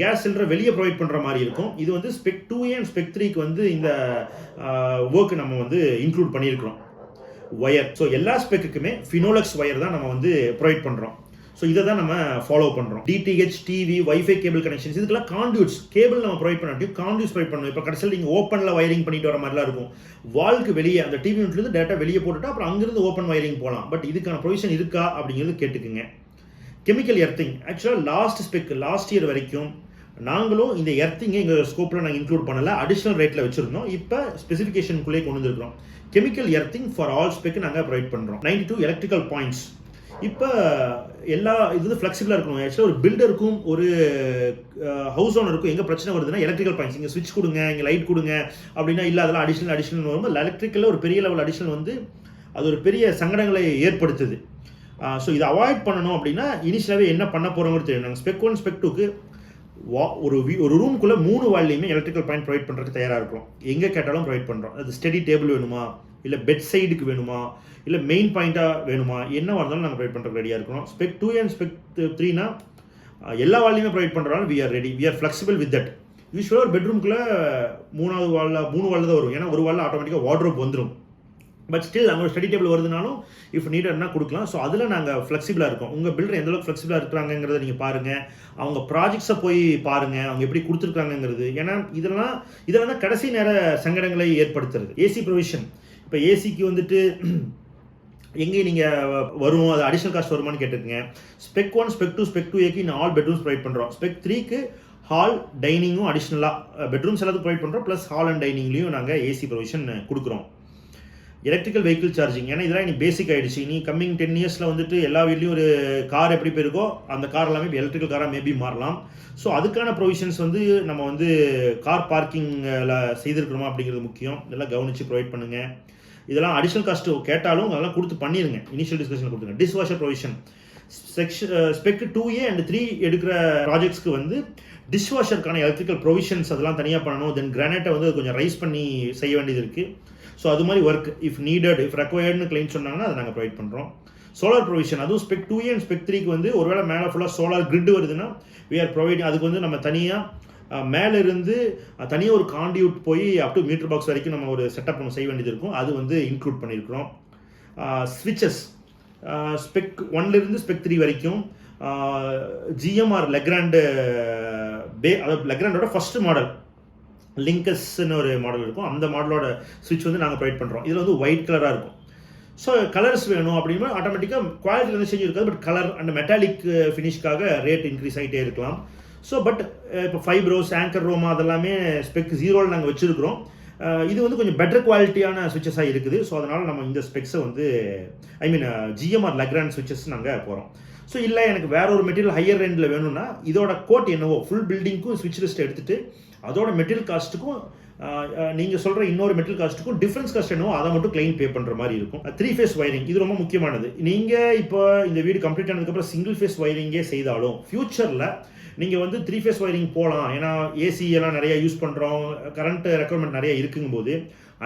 கேஸ் சிலிண்டர் வெளியே ப்ரொவைட் பண்ணுற மாதிரி இருக்கும். இது வந்து ஸ்பெக் 2A அண்ட் ஸ்பெக் 3க்கு வந்து இந்த ஒர்க் நம்ம வந்து இன்க்ளூட் பண்ணியிருக்கிறோம். ஒயர், ஸோ எல்லா ஸ்பெக்குக்குமே ஃபினோலக்ஸ் ஒயர் தான் நம்ம வந்து ப்ரொவைட் பண்ணுறோம். ஸோ இதை தான் நம்ம ஃபாலோ பண்ணுறோம். DTH, TV, wifi cable connections, இதுக்கெல்லாம் கான்டியூட்ஸ் கேபிள் நம்ம ப்ரொவைட் பண்ணாட்டி கான்டியூட்ஸ் ப்ரொவைட் பண்ணணும். இப்போ கடைசியில் நீங்கள் ஓப்பனில் வயரிங் பண்ணிட்டு வர மாதிரிலாம் இருக்கும். வால்க்கு வெளியே அந்த டிவி யூனிட்லேருந்து டேரெக்டாக வெளியே போட்டுட்டா அப்புறம் அங்கிருந்து ஓப்பன் வயரிங் போகலாம். பட் இதுக்கான ப்ரொவிஷன் இருக்கா அப்படிங்கிறது கேட்டுக்குங்க. கெமிக்கல் எர்த்திங், ஆக்சுவலாக லாஸ்ட் இயர் வரைக்கும் நாங்களும் இந்த எர்த்திங்கை எங்கள் ஸ்கோப்பில் நாங்கள் இன்க்ளூட் பண்ணலை, அடிஷ்னல் ரேட்டில் வச்சுருந்தோம். இப்போ ஸ்பெசிஃபிகேஷனுக்குள்ளே கொண்டு வந்துருக்கிறோம். கெமிக்கல் எர்த்திங் ஃபார் ஆல் ஸ்பெக்கு நாங்கள் ப்ரொவைட் பண்ணுறோம். 92 எலக்ட்ரிக்கல் பாயிண்ட்ஸ். இப்போ எல்லா இது வந்து ஃப்ளெக்சிபிளாக இருக்கணும். ஆக்சுவலாக ஒரு பில்டருக்கும் ஒரு ஹவுஸ் ஓனருக்கும் எங்கே பிரச்சனை வருதுன்னா எலக்ட்ரிக்கல் பாயிண்ட்ஸ், இங்கே ஸ்விட்ச் கொடுங்க, இங்கே லைட் கொடுங்க அப்படின்னா இல்லை, அதெல்லாம் அடிஷ்னல் வரும்போது எலக்ட்ரிக்கலில் ஒரு பெரிய லெவல் அடிஷ்னல் வந்து அது ஒரு பெரிய சங்கடங்களை ஏற்படுத்துது. ஸோ இதை அவாய்ட் பண்ணணும் அப்படின்னா இனிஷியலாகவே என்ன பண்ண போகிறோங்கிறது தெரியும். நாங்கள் ஸ்பெக் 1 ஸ்பெக் 2க்கு ஒரு ரூமுக்குள்ளே 3 வால்லையுமே எலக்ட்ரிக்கல் பாயிண்ட் ப்ரொவைட் பண்ணுறதுக்கு தயாராக இருக்கும். எங்கே கேட்டாலும் ப்ரொவைட் பண்ணுறோம். அது ஸ்டடி டேபிள் வேணுமா, இல்லை பெட் சைடுக்கு வேணுமா, இல்லை மெயின் பாயிண்ட்டாக வேணுமா, என்னவாக இருந்தாலும் நாங்கள் ப்ரொவைட் பண்ணுறதுக்கு ரெடியாக இருக்கிறோம். ஸ்பெக் 2 அண்ட் ஸ்பெக் 3னா எல்லா வால்லையுமே ப்ரொவைட் பண்ணுறோம். We are ready, we are flexible with that. யூஸ்வலாக ஒரு பெட்ரூம்குள்ளே 3 வால் தான் வரும், ஏன்னா ஒரு வாலில் ஆட்டோமேட்டிக்காக வார்ட்ரோப் வந்துடும். பட் ஸ்டில் அங்கே ஸ்டடி டேபிள் வருதுனாலும் இஃப் நீடட்னா கொடுக்கலாம். ஸோ அதில் நாங்கள் ஃப்ளெக்சிபிளாக இருக்கோம். உங்கள் பில்டர் எந்தளவுக்கு ஃப்ளெக்சிபிளாக இருக்கிறாங்கிறத நீங்கள் பாருங்கள். அவங்க ப்ராஜெக்ட்ஸை போய் பாருங்கள், அவங்க எப்படி கொடுத்துருக்காங்கிறது. ஏன்னா இதெல்லாம் தான் கடைசி நேர சங்கடங்களை ஏற்படுத்துறது. ஏசி ப்ரொவிஷன், இப்போ ஏசிக்கு வந்துட்டு எங்கேயும் நீங்கள் வரும், அது அடிஷனல் காஸ்ட் வருமானு கேட்டுருக்கீங்க. ஸ்பெக் 1 ஸ்பெக் 2 ஸ்பெக் 2Aக்கு இன்னும் ஆல் பெட்ரூம்ஸ் ப்ரொவைட் பண்ணுறோம். ஸ்பெக் 3க்கு ஹால் டைனிங்கும் அடிஷ்னலாக பெட்ரூம்ஸ் எல்லாத்துக்கும் ப்ரொவைட் பண்ணுறோம். ப்ளஸ் ஹால் அண்ட் டைனிங்லேயும் நாங்கள் ஏசி ப்ரொவிஷன் கொடுக்குறோம். எலக்ட்ரிக்கல் வெஹிக்கிள் சார்ஜிங், ஏன்னா இதெல்லாம் இன்னைக்கு பேசிக் ஆகிடுச்சு. நீ கம்மிங் 10 இயர்ஸில் வந்துட்டு எல்லா வீட்லையும் ஒரு கார் எப்படி போயிருக்கோ அந்த கார் எல்லாமே இப்போ எலக்ட்ரிக்கல் காராக மேபி மாறலாம். ஸோ அதுக்கான ப்ரொவிஷன்ஸ் வந்து நம்ம வந்து கார் பார்க்கிங்கில் செய்திருக்கிறோமா அப்படிங்கிறது முக்கியம். இதெல்லாம் கவனித்து ப்ரொவைட் பண்ணுங்கள். இதெல்லாம் அடிஷனல் காஸ்ட்டு கேட்டாலும் அதெல்லாம் கொடுத்து பண்ணிடுங்க, இனிஷியல் டிஸ்கஷன் கொடுத்துருங்க. Dish washer provision, spec 2A and 3 எடுக்கிற ப்ராஜெக்ட்ஸ்க்கு வந்து டிஷ் வாஷருக்கான எலக்ட்ரிக்கல் ப்ரொவிஷன்ஸ் அதெல்லாம் தனியாக பண்ணணும். தென் கிரானைட்டை வந்து கொஞ்சம் ரைஸ் பண்ணி செய்ய வேண்டியது இருக்குது. ஸோ அது மாதிரி ஒர்க் இஃப் நீடட் இஃப் ரெக்வயர்டுன்னு கிளைண்ட் சொன்னாங்கன்னா அதை நாங்கள் ப்ரொவைட் பண்ணுறோம். சோலார் ப்ரொவிஷன், அதுவும் ஸ்பெக் 2A அண்ட் ஸ்பெக் 3க்கு வந்து ஒருவேளை மேலே ஃபுல்லாக சோலார் கிரிட் வருதுன்னா வி ஆர் ப்ரொவைடிங். அதுக்கு வந்து நம்ம தனியாக மேலே இருந்து தனியாக ஒரு காண்டியூட் போய் அப் டு மீட்டர் பாக்ஸ் வரைக்கும் நம்ம ஒரு செட்டப் நம்ம செய்ய வேண்டியது இருக்கும். அது வந்து இன்க்ளூட் பண்ணியிருக்கிறோம். ஸ்விட்சஸ் ஸ்பெக் 1லேருந்து ஸ்பெக் 3 வரைக்கும் ஜிஎம்ஆர் லெக்ராண்டு அதாவது லெக்ராண்டோட ஃபஸ்ட்டு மாடல் லிங்கஸ்ன்னு ஒரு மாடல் இருக்கும். அந்த மாடலோட ஸ்விட்ச் வந்து நாங்கள் ப்ரொவைட் பண்ணுறோம். இதில் வந்து ஒயிட் கலராக இருக்கும். ஸோ கலர்ஸ் வேணும் அப்படின்னா ஆட்டோமேட்டிக்காக குவாலிட்டி வந்து சேஞ்ச் இருக்காது, பட் கலர் அண்ட் மெட்டாலிக் ஃபினிஷ்காக ரேட் இன்க்ரீஸ் ஆகிட்டே இருக்கலாம். ஸோ பட் இப்போ ஃபைப்ரோஸ் ஆங்கர் ரோமா அதெல்லாமே ஸ்பெக் 0ல் நாங்கள் வச்சுருக்கிறோம். இது வந்து கொஞ்சம் பெட்டர் குவாலிட்டியான சுவிச்சஸாக இருக்குது. ஸோ அதனால் நம்ம இந்த ஸ்பெக்ஸை வந்து ஜிஎம்ஆர் லக்ராண்ட் சுவிச்சஸ் நாங்கள் போகிறோம். ஸோ இல்லை எனக்கு வேற ஒரு மெட்டீரியல் ஹையர் ரேண்டில் வேணும்னா இதோட கோட் என்னவோ ஃபுல் பில்டிங்க்கும் ஸ்விட்ச் லிஸ்ட் எடுத்துகிட்டு அதோட மெட்டீரியல் காஸ்ட்டுக்கும் நீங்கள் சொல்கிற இன்னொரு மெட்டீரியல் காஸ்ட்டுக்கும் டிஃப்ரென்ஸ் காஸ்ட் என்னவோ அதை மட்டும் கிளைம் பே பண்ணுற மாதிரி இருக்கும். 3 ஃபேஸ் வயரிங் இது ரொம்ப முக்கியமானது. நீங்கள் இப்போ இந்த வீடு கம்ப்ளீட் ஆனதுக்கப்புறம் சிங்கிள் ஃபேஸ் வயரிங்கே செய்தாலும் ஃபியூச்சரில் நீங்கள் வந்து 3 ஃபேஸ் வயரிங் போகலாம். ஏன்னா ஏசி எல்லாம் நிறைய யூஸ் பண்ணுறோம், கரண்ட் ரெக்குவயர்மெண்ட் நிறைய இருக்குங்கும்போது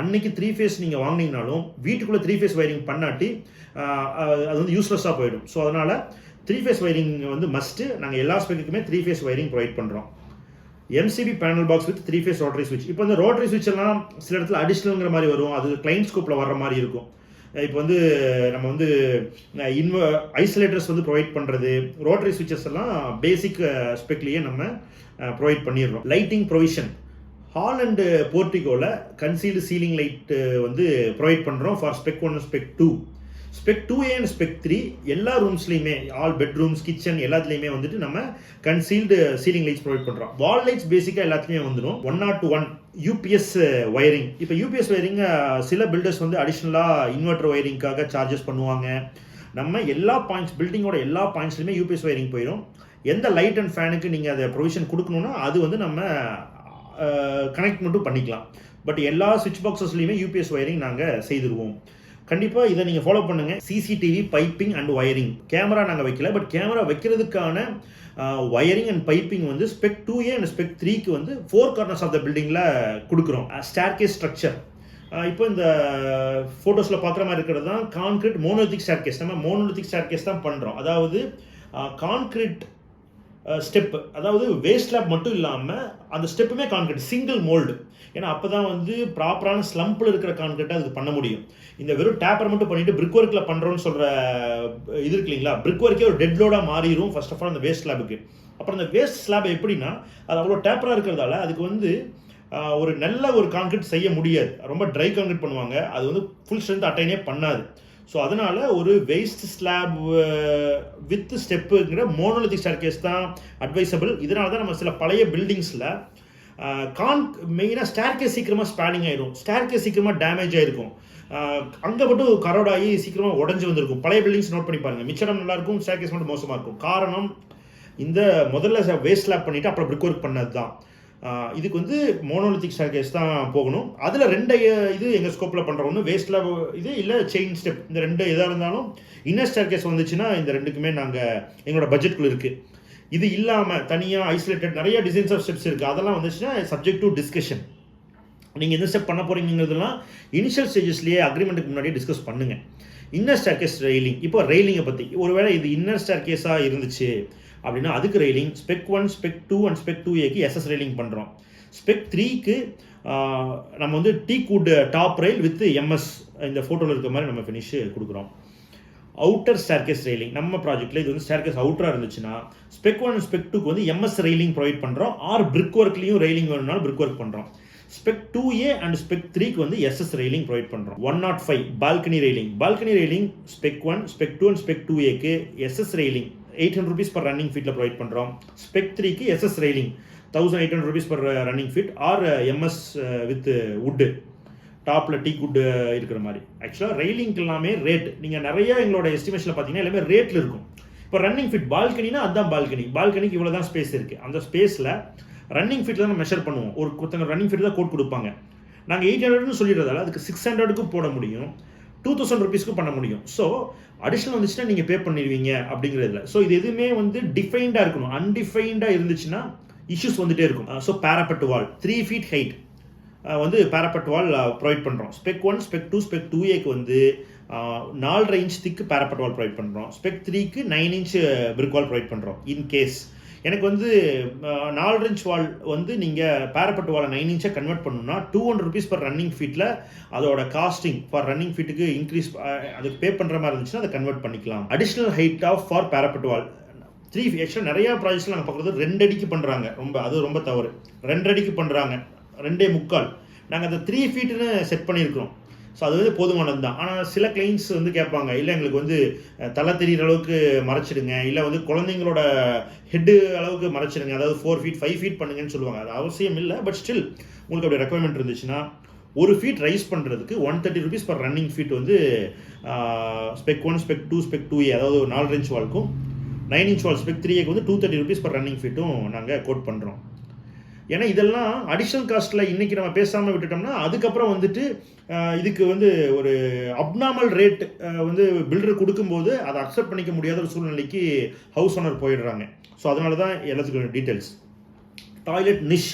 அன்னைக்கு 3 ஃபேஸ் நீங்கள் வாங்கினீங்கனாலும் வீட்டுக்குள்ளே 3 ஃபேஸ் வயரிங் பண்ணாட்டி அது வந்து யூஸ்லெஸ்ஸாக போயிடும். ஸோ அதனால் 3 ஃபேஸ் வயரிங் வந்து மஸ்ட்டு. நாங்கள் எல்லா ஸ்பெக்குமே 3 ஃபேஸ் வயரிங் ப்ரொவைட் பண்ணுறோம். MCB panel box with 3 phase rotary ஸ்விட்ச். இப்போ இந்த ரோட்டரி ஸ்விட்ச் எல்லாம் சில இடத்துல அடிஷ்னல்ங்கிற மாதிரி வரும், அது கிளைண்ட் ஸ்கோப்பில் வர்ற மாதிரி இருக்கும். இப்போ வந்து நம்ம வந்து ஐசோலேட்டர்ஸ் வந்து ப்ரொவைட் பண்ணுறது, ரோட்டரி ஸ்விட்சஸ் எல்லாம் பேசிக் ஸ்பெக்லேயே நம்ம ப்ரொவைட் பண்ணிடுறோம். லைட்டிங் ப்ரொவிஷன் ஹால் அண்ட் போர்ட்டிகோவில் கன்சீல்டு சீலிங் லைட் வந்து ப்ரொவைட் பண்ணுறோம் for spec 1 spec 2. Spec 2A and spec 3 எல்லா ரூம்ஸ்லையுமே ஆல் பெட்ரூம்ஸ் கிச்சன் எல்லாத்துலேயுமே வந்துட்டு நம்ம கன்சீல்டு சீலிங் லைட்ஸ் ப்ரொவைட் பண்ணுறோம். வால் லைட்ஸ் பேசிக்காக எல்லாத்துலேயுமே வந்துடும். 101 யூபிஎஸ் வயரிங். இப்போ யூபிஎஸ் வயரிங் சில பில்டர்ஸ் வந்து அடிஷ்னலாக இன்வெர்டர் வயரிங்காக சார்ஜஸ் பண்ணுவாங்க. நம்ம எல்லா பாயிண்ட்ஸ் பில்டிங்கோட எல்லா பாயிண்ட்ஸ்லையுமே யூபிஎஸ் வயரிங் போயிடும். எந்த லைட் அண்ட் ஃபேனுக்கு நீங்கள் அதை ப்ரொவிஷன் கொடுக்கணுன்னா அது வந்து நம்ம கனெக்ட் மட்டும் பண்ணிக்கலாம். பட் எல்லா சுவிட்ச் பாக்ஸஸ்லையுமே யூபிஎஸ் வயரிங் நாங்கள் செய்திருவோம். கண்டிப்பாக இதை நீங்கள் ஃபாலோ பண்ணுங்கள். CCTV piping and wiring. Camera நாங்கள் வைக்கல, பட் கேமரா வைக்கிறதுக்கான வயரிங் அண்ட் பைப்பிங் வந்து ஸ்பெக் 2A அண்ட் ஸ்பெக் 3க்கு வந்து 4 கார்னர்ஸ் ஆஃப் த பில்டிங்கில் கொடுக்குறோம். ஸ்டேர்கேஸ் ஸ்ட்ரக்சர் இப்போ இந்த ஃபோட்டோஸில் பார்க்குற மாதிரி இருக்கிறது தான் கான்கிரீட் மோனோலித்திக் ஸ்டேர்கேஸ். நம்ம மோனோலித்திக் ஸ்டேர்கேஸ் தான் பண்ணுறோம். அதாவது கான்கிரீட் ஸ்டெப்பு, அதாவது வேஸ்ட் ஸ்லாப் மட்டும் இல்லாமல் அந்த ஸ்டெப்புமே கான்கிரீட் சிங்கிள் மோல்டு. ஏன்னா அப்போ தான் வந்து ப்ராப்பரான ஸ்லம்பில் இருக்கிற கான்கிரீட்டை அதுக்கு பண்ண முடியும். இந்த வெறும் டேப்பர் மட்டும் பண்ணிவிட்டு பிரிக் ஒர்க்கில் பண்ணுறோன்னு சொல்கிற இது இருக்கு இல்லைங்களா, பிரிக் ஒர்க்கே ஒரு டெட் லோடாக மாறிடும் ஃபர்ஸ்ட் ஆஃப் ஆல் அந்த வேஸ்ட் ஸ்லாபுக்கு. அப்புறம் அந்த வேஸ்ட் ஸ்லாப் எப்படின்னா அது அவ்வளோ டேப்பராக இருக்கிறதால அதுக்கு வந்து ஒரு நல்ல ஒரு கான்கிரீட் செய்ய முடியாது. ரொம்ப ட்ரை கான்கிரீட் பண்ணுவாங்க, அது வந்து ஃபுல் ஸ்ட்ரென்த் அட்டைனே பண்ணாது. ஸோ அதனால் ஒரு வேஸ்ட் ஸ்லாப் வித் ஸ்டெப்புங்கிற மோனோலித்திக் ஸ்டேர்கேஸ் தான் அட்வைசபிள். இதனால தான் நம்ம சில பழைய பில்டிங்ஸில் மெயினாக ஸ்டேர்கேஸ் சீக்கிரமாக ஸ்பேனிங் ஆகிடும், ஸ்டேர்கேஸ் சீக்கிரமாக டேமேஜ் ஆகிருக்கும், அங்கே மட்டும் கரோடாகி சீக்கிரமாக உடஞ்சி வந்திருக்கும். பழைய பில்டிங்ஸ் நோட் பண்ணி பாருங்கள், மிச்சம் நல்லாயிருக்கும், ஸ்டேர்கேஸ் மட்டும் மோசமாக இருக்கும். காரணம் இந்த முதல்ல வேஸ்ட் ஸ்லாப் பண்ணிவிட்டு அப்புறம் பிரிக் ஒர்க் பண்ணது தான். இதுக்கு வந்து மோனோலித்திக் ஸ்டேர்கேஸ் தான் போகணும். அதில் 2 இது எங்கள் ஸ்கோப்பில் பண்ணுற ஒன்று வேஸ்ட் ஸ்லாப் இது இல்லை செயின் ஸ்டெப். இந்த 2 எதாக இருந்தாலும் இன்னர் ஸ்டேர்கேஸ் வந்துச்சுன்னா இந்த 2க்குமே நாங்கள் எங்களோட பட்ஜெட்டுக்குள்ள இருக்குது. இது இல்லாமல் தனியாக ஐசோலேட்டட் நிறைய டிசைன்ஸ் ஆஃப் ஸ்டெப்ஸ் இருக்குது. அதெல்லாம் வந்துச்சுன்னா சப்ஜெக்ட் டு டிஸ்கஷன். நீங்கள் எந்த ஸ்டெப் பண்ண போகிறீங்கிறதுலாம் இனிஷியல் ஸ்டேஜஸ்லேயே அக்ரிமெண்ட்டுக்கு முன்னாடியே டிஸ்கஸ் பண்ணுங்கள். Inner staircase railing. இப்போ ரெயிலிங்கை பற்றி ஒருவேளை இது இன்னர் ஸ்டேர்கேஸாக இருந்துச்சு அப்படின்னா அதுக்கு railing spec 1 spec 2 and spec 2Aக்கு எஸ்எஸ் ரெயிலிங் பண்ணுறோம். ஸ்பெக் 3க்கு நம்ம வந்து teakwood top rail with MS இந்த ஃபோட்டோவில் இருக்கிற மாதிரி நம்ம ஃபினிஷ் கொடுக்குறோம். அவுட்டர் ஸ்டேர்கேஸ் ரெயிலிங் நம்ம ப்ராஜெக்ட்டில் இது வந்து ஸ்டேர்கேஸ் அவுட்டராக இருந்துச்சுன்னா ஸ்பெக் 1 அண்ட் ஸ்பெக் 2க்கு வந்து எம்எஸ் ரெயிலிங் ப்ரொவைட் பண்ணுறோம். ஆர் பிரிக் ஒர்க்லேயும் ரெயிலிங் வேணும்னாலும் பிரிக் ஒர்க் பண்ணுறோம். ஸ்பெக் 2A அண்ட் ஸ்பெக் 3க்கு வந்து எஸ்எஸ் ரெயிலிங் ப்ரொவைட் பண்ணுறோம். 105 balcony railing. Balcony railing spec 1 spec 2 and spec 2Aக்கு SS railing 800 rupees per running feet provide பண்ணுறோம். ஸ்பெக் 3க்கு SS railing 1800 rupees per running feet or MS with wood டாப்பில் teakwood இருக்கிற மாதிரி. ஆக்சுவலாக ரெயிலிங்க்கு எல்லாமே ரேட் நீங்கள் நிறைய எங்களோட எஸ்டிமேஷனில் பார்த்தீங்கன்னா எல்லாமே ரேட்டில் இருக்கும். இப்போ ரன்னிங் ஃபிட் பால்கனினா அதுதான் பால்கனிக்கு இவ்வளோ தான் ஸ்பேஸ் இருக்குது. அந்த ஸ்பேஸில் ரன்னிங் ஃபிட்டில் தான் மெஷர் பண்ணுவோம். ஒருத்தங்க ரன்னிங் ஃபிட் தான் கோட் கொடுப்பாங்க. நாங்கள் 800ன்னு சொல்லிடுறதால அதுக்கு 600க்கும் போட முடியும், 2000 rupeesக்கு பண்ண முடியும். ஸோ அடிஷனல் வந்துச்சுன்னா நீங்கள் பே பண்ணிடுவீங்க அப்படிங்கிறதுல. ஸோ இது எதுவுமே வந்து டிஃபைன்டாக இருக்கணும். அன்டிஃபைன்டாக இருந்துச்சுன்னா இஷ்யூஸ் வந்துகிட்டே இருக்கும். ஸோ பேராபெட் வால் 3 feet ஹைட் வந்து பேராபெட் வால் ப்ரொவைட் பண்ணுறோம். ஸ்பெக் 1 ஸ்பெக் 2 ஸ்பெக் 2Aக்கு வந்து 4.5 inch திக்கு பேராபெட் வால் ப்ரொவைட் பண்ணுறோம். ஸ்பெக் 3க்கு 9 inch பிரிக் வால் ப்ரொவைட் பண்ணுறோம். இன்கேஸ் எனக்கு வந்து 4 inch வால் வந்து நீங்கள் பேராபெட் வாலை 9 inch கன்வெர்ட் பண்ணணும்னா 200 rupees per ரன்னிங் ஃபீட்டில் அதோட காஸ்டிங் ஃபார் ரன்னிங் ஃபீட்டுக்கு இன்க்ரீஸ் அதுக்கு பே பண்ணுற மாதிரி இருந்துச்சுன்னா அதை கன்வெர்ட் பண்ணிக்கலாம். Additional height of for parapet wall 3 feet. ஆக்சுவலாக நிறையா ப்ராஜெக்ட்ஸில் நாங்கள் பார்க்குறது 2 அடிக்கு பண்ணுறாங்க. அது ரொம்ப தவறு. 2 அடிக்கு பண்ணுறாங்க, 2.25. நாங்கள் அதை 3 feetன்னு செட் பண்ணியிருக்கிறோம். ஸோ அது வந்து போதுமானது தான். ஆனால் சில கிளைண்ட்ஸ் வந்து கேட்பாங்க, இல்லை எங்களுக்கு வந்து தலை தெரிகிற அளவுக்கு மறைச்சிடுங்க, இல்லை வந்து குழந்தைங்களோட ஹெட்டு அளவுக்கு மறைச்சிடுங்க, அதாவது 4 ஃபீட் 5 ஃபீட் பண்ணுங்கன்னு சொல்லுவாங்க. அது அவசியம் இல்லை, பட் ஸ்டில் உங்களுக்கு அப்படி ரெக்குவயர்மெண்ட் இருந்துச்சுன்னா ஒரு ஃபீட் ரைஸ் பண்ணுறதுக்கு 130 rupees per ரன்னிங் ஃபீட் வந்து ஸ்பெக் 1, ஸ்பெக் 2, ஸ்பெக் 2A, அதாவது 4 inch வால்க்கும் 9 inch வால் ஸ்பெக் 3Aக்கு வந்து 230 rupees per ரன்னிங் ஃபீட்டும் நாங்கள் கோட் பண்ணுறோம். ஏன்னா இதெல்லாம் அடிஷ்னல் காஸ்ட்டில் இன்றைக்கி நம்ம பேசாமல் விட்டுட்டோம்னா அதுக்கப்புறம் வந்துட்டு இதுக்கு வந்து ஒரு அப்நார்மல் ரேட் வந்து பில்டர் கொடுக்கும்போது அதை அக்செப்ட் பண்ணிக்க முடியாத ஒரு சூழ்நிலைக்கு ஹவுஸ் ஓனர் போயிடுறாங்க. ஸோ அதனால தான் எல்லாத்துக்கும் டீட்டெயில்ஸ். டாய்லெட் நிஷ்.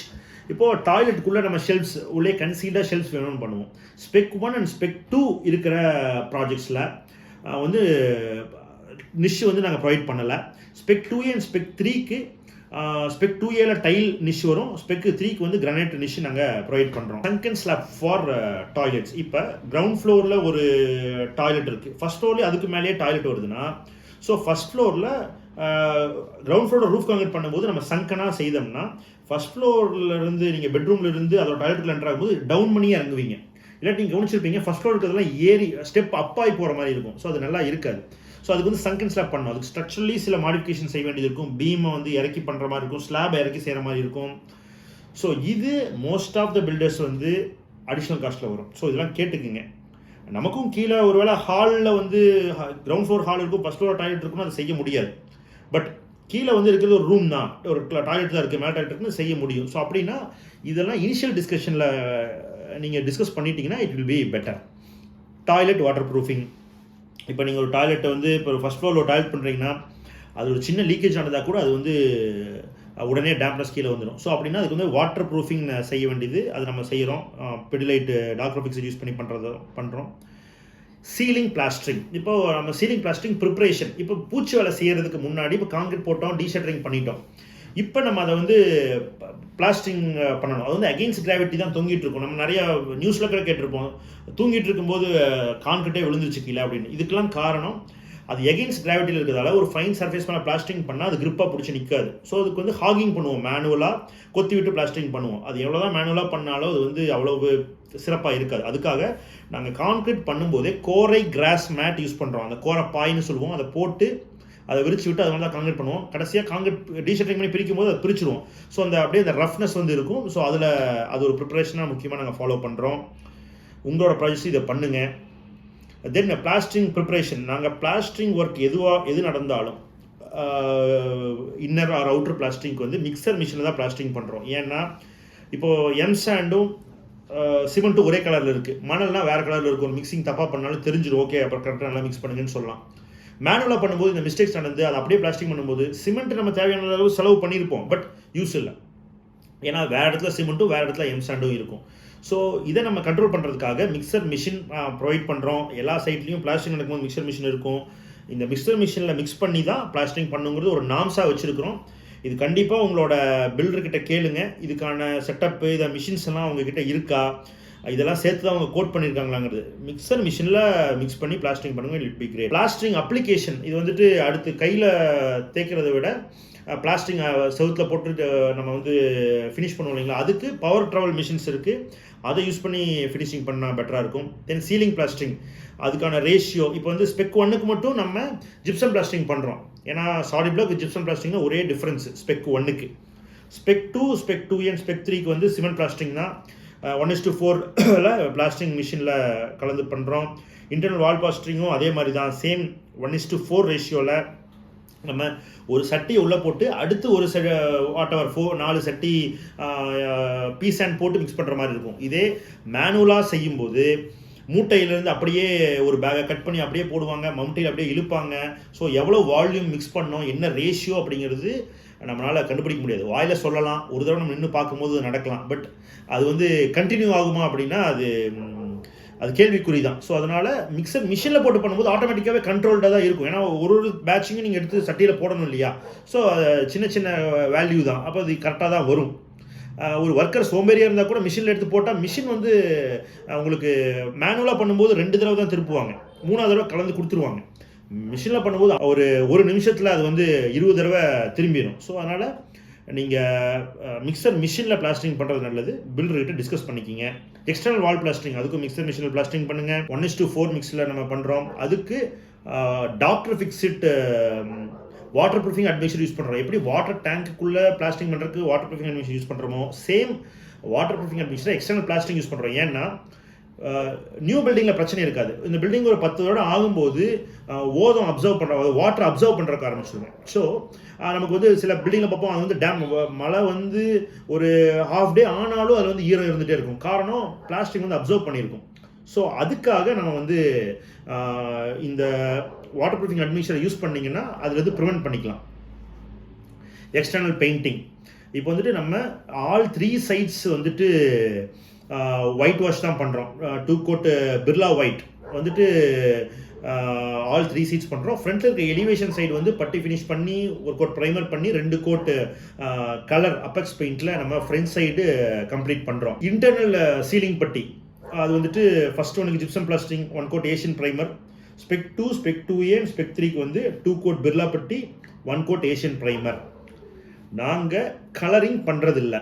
இப்போது டாய்லெட்டுக்குள்ளே நம்ம ஷெல்ஃப்ஸ் உள்ளே கன்சீல்டாக ஷெல்ஃப்ஸ் வேணும்னு பண்ணுவோம். ஸ்பெக் 1 அண்ட் ஸ்பெக் 2 இருக்கிற ப்ராஜெக்ட்ஸில் வந்து நிஷ் வந்து நாங்கள் ப்ரொவைட் பண்ணலை. ஸ்பெக் 2A அண்ட் ஸ்பெக் 3க்கு ஸ்பெக் 2Aல டைல் நிஷ் வரும், ஸ்பெக் 3க்கு வந்து கிரானைட் நிஷ் நாங்கள் ப்ரொவைட் பண்ணுறோம். Sunken slab for toilets. இப்போ கிரவுண்ட் ஃப்ளோரில் ஒரு டாய்லெட் இருக்குது, ஃபஸ்ட் ஃப்ளோர்லேயே அதுக்கு மேலேயே டாய்லெட் வருதுன்னா, ஸோ ஃபஸ்ட் ஃப்ளோரில் கிரவுண்ட் ஃப்ளோரில் ரூஃப் கான்கிரீட் பண்ணும்போது நம்ம சங்கனாக செய்தோம்னா ஃபஸ்ட் ஃப்ளோர்லேருந்து நீங்கள் பெட்ரூம்லேருந்து அதோட டாய்லெட்டில் என்ட்ரு ஆகும்போது டவுன் பண்ணியே இறங்குவீங்க. இல்லாட்டி நீங்கள் கவனிச்சிருப்பீங்க ஃபஸ்ட் ஃப்ளோர் இருக்கிறதெல்லாம் ஏறி ஸ்டெப் அப்பாகி போகிற மாதிரி இருக்கும். ஸோ அது நல்லா இருக்காது. ஸோ அதுக்கு வந்து சங்கன் ஸ்லாப் பண்ணணும். அதுக்கு ஸ்ட்ரக்சரலி சில மாடிஃபிகேஷன் செய்ய வேண்டியது இருக்கும். பீமை வந்து இறக்கி பண்ணுற மாதிரி இருக்கும், ஸ்லாப் இறக்கி செய்கிற மாதிரி இருக்கும். ஸோ இது மோஸ்ட் ஆஃப் த பில்டர்ஸ் வந்து அடிஷ்னல் காஸ்ட்டில் வரும். ஸோ இதெல்லாம் கேட்டுக்குங்க. நமக்கும் கீழே ஒருவேளை ஹாலில் வந்து கிரவுண்ட் ஃப்ளோர் ஹால் இருக்கும், ஃபஸ்ட் ஃப்ளோர் டாய்லெட் இருக்குன்னு அதை செய்ய முடியாது. பட் கீழே வந்து இருக்கிறது ஒரு ரூம் தான், ஒரு டாய்லெட் தான் இருக்குது, மேலே டாய்லெட் இருக்குன்னு செய்ய முடியும். ஸோ அப்படின்னா இதெல்லாம் இனிஷியல் டிஸ்கஷனில் நீங்கள் டிஸ்கஸ் பண்ணிட்டீங்கன்னா it will be better. Toilet water proofing. இப்போ நீங்கள் ஒரு டாய்லெட்டை வந்து இப்போ ஒரு ஃபஸ்ட் ஃப்ளோரில் ஒரு டாய்லெட் பண்ணுறீங்கன்னா அது ஒரு சின்ன லீக்கேஜ் ஆனதாக கூட அது வந்து உடனே டேம்ப்னஸ் கீழே வந்துடும். ஸோ அப்படின்னா அதுக்கு வந்து வாட்டர் ப்ரூஃபிங் செய்ய வேண்டியது, அது நம்ம செய்கிறோம். பெடிலைட் டாக்ரோபிக்ஸ் யூஸ் பண்ணி பண்ணுறோம். Ceiling plastering. இப்போ நம்ம சீலிங் பிளாஸ்டரிங் ப்ரிப்பரேஷன். இப்போ பூச்சி வேலை செய்கிறதுக்கு முன்னாடி இப்போ கான்கிரீட் போட்டோம், டீஷட்டரிங் பண்ணிட்டோம். இப்போ நம்ம அதை வந்து பிளாஸ்டிங் பண்ணணும். அது வந்து அகெயின்ஸ்ட் கிராவிட்டி தான் தொங்கிட்டு இருக்கும். நம்ம நிறையா நியூஸில் கூட கேட்டிருப்போம், தூங்கிட்டு இருக்கும்போது கான்கிரீட்டே விழுந்துருச்சு கீழே அப்படின்னு. இதுக்கெல்லாம் காரணம் அது எகெயின்ஸ்ட் கிராவிட்டியில் இருக்கிறதால ஒரு ஃபைன் சர்ஃபேஸ் மேலே பிளாஸ்டிங் பண்ணால் அது கிரிப்பாக பிடிச்சி நிற்காது. ஸோ அதுக்கு வந்து ஹாகிங் பண்ணுவோம், மேனுவலாக கொத்தி விட்டு பிளாஸ்டிங் பண்ணுவோம். அது எவ்வளோ தான் மேனுவலாக பண்ணாலும் அது வந்து அவ்வளவு சிறப்பாக இருக்காது. அதுக்காக நாங்கள் கான்கிரீட் பண்ணும்போதே கோரை கிராஸ் மேட் யூஸ் பண்ணுறோம். அந்த கோரை பாயின்னு சொல்லுவோம், அதை போட்டு அதை விரிச்சு விட்டு அதனால தான் கான்கிரீட் பண்ணுவோம். கடைசியாக கான்கிரீட் டீஷட்டரிங் பண்ணி பிரிக்கும் போது அதை பிரிச்சுருவோம். ஸோ அந்த அப்படியே அந்த ரஃப்னஸ் வந்து இருக்கும். ஸோ அதில் அது ஒரு ப்ரிப்பரேஷனாக முக்கியமாக நாங்கள் ஃபாலோ பண்ணுறோம். உங்களோட ப்ராஜெக்ட்ஸ் இதை பண்ணுங்கள். தென் பிளாஸ்டரிங் ப்ரிப்பரேஷன். நாங்கள் பிளாஸ்டரிங் ஒர்க் எது நடந்தாலும் இன்னர் ஆர் அவுட்டர் பிளாஸ்டரிங்க்கு வந்து மிக்சர் மிஷினில் தான் பிளாஸ்டரிங் பண்ணுறோம். ஏன்னா இப்போது எம்சாண்டும் சிமெண்ட்டும் ஒரே கலரில் இருக்குது, மணல்னால் வேறு கலரில் இருக்கும். மிக்சிங் தப்பாக பண்ணாலும் தெரிஞ்சிடும், ஓகே அப்புறம் கரெக்டாக நல்லா மிக்ஸ் பண்ணுங்கன்னு சொல்லலாம். மேனுவலாக பண்ணும்போது இந்த மிஸ்டேக்ஸ் நடந்து அதை அப்படியே பிளாஸ்டிங் பண்ணும்போது சிமெண்ட் நம்ம தேவையான அளவு செலவு பண்ணியிருப்போம், பட் யூஸ் இல்லை. ஏன்னா வேறு இடத்துல சிமெண்ட்டும் வேறு இடத்துல எம்சாண்டும் இருக்கும். ஸோ இதை நம்ம கண்ட்ரோல் பண்ணுறதுக்காக மிக்சர் மிஷின் ப்ரொவைட் பண்ணுறோம். எல்லா சைட்லேயும் பிளாஸ்டிங் நடக்கும்போது மிக்சர் மிஷின் இருக்கும். இந்த மிக்சர் மிஷினில் மிக்ஸ் பண்ணி தான் பிளாஸ்டிங் பண்ணுங்கிறது ஒரு நாம்ஸாக வச்சுருக்கிறோம். இது கண்டிப்பாக உங்களோட பில்டர்கிட்ட கேளுங்க, இதுக்கான செட்டப்பு இதை மிஷின்ஸ் எல்லாம் அவங்கக்கிட்ட இருக்கா, இதெல்லாம் சேர்த்து தான் அவங்க கோட் பண்ணியிருக்காங்களாங்கிறது. மிக்சர் மிஷினில் மிக்ஸ் பண்ணி பிளாஸ்டிங் பண்ணுங்க, it be great. Plastering application. இது வந்துட்டு அடுத்து கையில் தேய்க்கிறத விட பிளாஸ்டிங் செவுத்தில் போட்டு நம்ம வந்து ஃபினிஷ் பண்ணுவோம் இல்லைங்களா, அதுக்கு பவர் ட்ராவல் மிஷின்ஸ் இருக்குது, அதை யூஸ் பண்ணி ஃபினிஷிங் பண்ணால் பெட்டராக இருக்கும். தென் சீலிங் பிளாஸ்டிங், அதுக்கான ரேஷியோ இப்போ வந்து ஸ்பெக் 1க்கு மட்டும் நம்ம ஜிப்சம் பிளாஸ்டிங் பண்ணுறோம். ஏன்னா சாலிட் பிளாக் ஜிப்சம் பிளாஸ்டிங்னா ஒரே டிஃப்ரென்ஸ் ஸ்பெக் 1க்கு. Spec 2, spec 2A and spec 3க்கு வந்து சிமெண்ட் பிளாஸ்டிங் தான் 1:4 பிளாஸ்டிங் மிஷினில் கலந்து பண்ணுறோம். இன்டர்னல் வால் பிளாஸ்டரிங்கும் அதே மாதிரி தான், சேம் 1:4 ரேஷியோவில் நம்ம ஒரு சட்டியை உள்ளே போட்டு அடுத்து ஒரு வாட்டவர் 4 சட்டி பீஸ் அண்ட் போட்டு மிக்ஸ் பண்ணுற மாதிரி இருக்கும். இதே மேனுவலாக செய்யும்போது மூட்டையிலேருந்து அப்படியே ஒரு பேக்கை கட் பண்ணி அப்படியே போடுவாங்க, மம்டையில் அப்படியே இழுப்பாங்க. ஸோ எவ்வளோ வால்யூம் மிக்ஸ் பண்ணோம், என்ன ரேஷியோ அப்படிங்கிறது நம்மளால் கண்டுபிடிக்க முடியாது. வாயில் சொல்லலாம், ஒரு தடவை நம்ம நின்று பார்க்கும்போது நடக்கலாம், பட் அது வந்து கண்டினியூ ஆகுமா அப்படின்னா அது கேள்விக்குறி தான். ஸோ அதனால் மிக்சர் மிஷினில் போட்டு பண்ணும்போது ஆட்டோமேட்டிக்காகவே கண்ட்ரோல்டாக தான் இருக்கும். ஏன்னா ஒரு பேட்சிங்கும் நீங்கள் எடுத்து சட்டியில் போடணும் இல்லையா, ஸோ சின்ன சின்ன வேல்யூ தான், அப்போ அது கரெக்டாக தான் வரும். ஒரு ஒர்க்கர் சோம்பேறியாக இருந்தால் கூட மிஷினில் எடுத்து போட்டால் மிஷின் வந்து உங்களுக்கு மேனுவலாக பண்ணும்போது 2 தடவை தான் திருப்புவாங்க, 3ஆவது தடவை கலந்து கொடுத்துருவாங்க. மிஷினில் பண்ணும்போது ஒரு நிமிஷத்தில் அது வந்து 20 தடவை திரும்பிடும். ஸோ அதனால் நீங்கள் மிக்சர் மிஷினில் பிளாஸ்டரிங் பண்ணுறது நல்லது. பில்டர்கிட்ட டிஸ்கஸ் பண்ணிக்கிங்க. எக்ஸ்டர்னல் வால் பிளாஸ்டரிங் அதுக்கும் மிக்சர் மிஷினில் பிளாஸ்டரிங் பண்ணுங்கள். 1:4 மிக்ஸில் நம்ம பண்ணுறோம். அதுக்கு doctor Fixit water proofing admixture use பண்ணுறோம். எப்படி வாட்டர் டேங்க்குள்ளே பிளாஸ்டிங் பண்ணுறதுக்கு வாட்டர் ப்ரூஃபிங் அட்மிக்சர் யூஸ் பண்ணுறோமோ same water proofing admixture external plastering use பண்ணுறோம். ஏன்னா நியூ பில்டிங்கில் பிரச்சனை இருக்காது. இந்த பில்டிங் ஒரு 10 வருடம் ஆகும்போது ஓதம் அப்சர்வ் பண்ணுற வாட்டர் அப்சர்வ் பண்ணுறதுக்கு ஆரம்பிச்சிருவேன். ஸோ நமக்கு வந்து சில பில்டிங்கில் பார்ப்போம், அது வந்து டேம் மழை வந்து ஒரு ஹாஃப் டே ஆனாலும் அது வந்து ஈரம் இருந்துகிட்டே இருக்கும். காரணம் பிளாஸ்டிக் வந்து அப்சர்வ் பண்ணியிருக்கும். ஸோ அதுக்காக நம்ம வந்து இந்த வாட்டர் ப்ரூஃபிங் அட்மிக்சரை யூஸ் பண்ணிங்கன்னா அதில் வந்து ப்ரிவென்ட் பண்ணிக்கலாம். எக்ஸ்டர்னல் பெயிண்டிங் இப்போ வந்துட்டு நம்ம ஆல் 3 சைட்ஸ் வந்துட்டு ஒயிட் வாஷ் தான் பண்ணுறோம். 2 கோட் பிர்லா ஒயிட் வந்துட்டு ஆல் 3 சீட்ஸ் பண்ணுறோம். ஃப்ரண்ட்டில் இருக்க எலிவேஷன் சைடு வந்து பட்டி ஃபினிஷ் பண்ணி ஒரு கோட் ப்ரைமர் பண்ணி 2 கோட் கலர் அப்பெக்ஸ் பெயிண்டில் நம்ம ஃப்ரண்ட் சைடு கம்ப்ளீட் பண்ணுறோம். இன்டர்னல் சீலிங் பட்டி அது வந்துட்டு ஃபர்ஸ்ட் ஒனுக்கு gypsum plastering 1 coat Asian primer, spec 2 spec 2A and spec 3க்கு வந்து 2 coat Birla putty 1 coat Asian primer. நாங்கள் கலரிங் பண்ணுறதில்ல.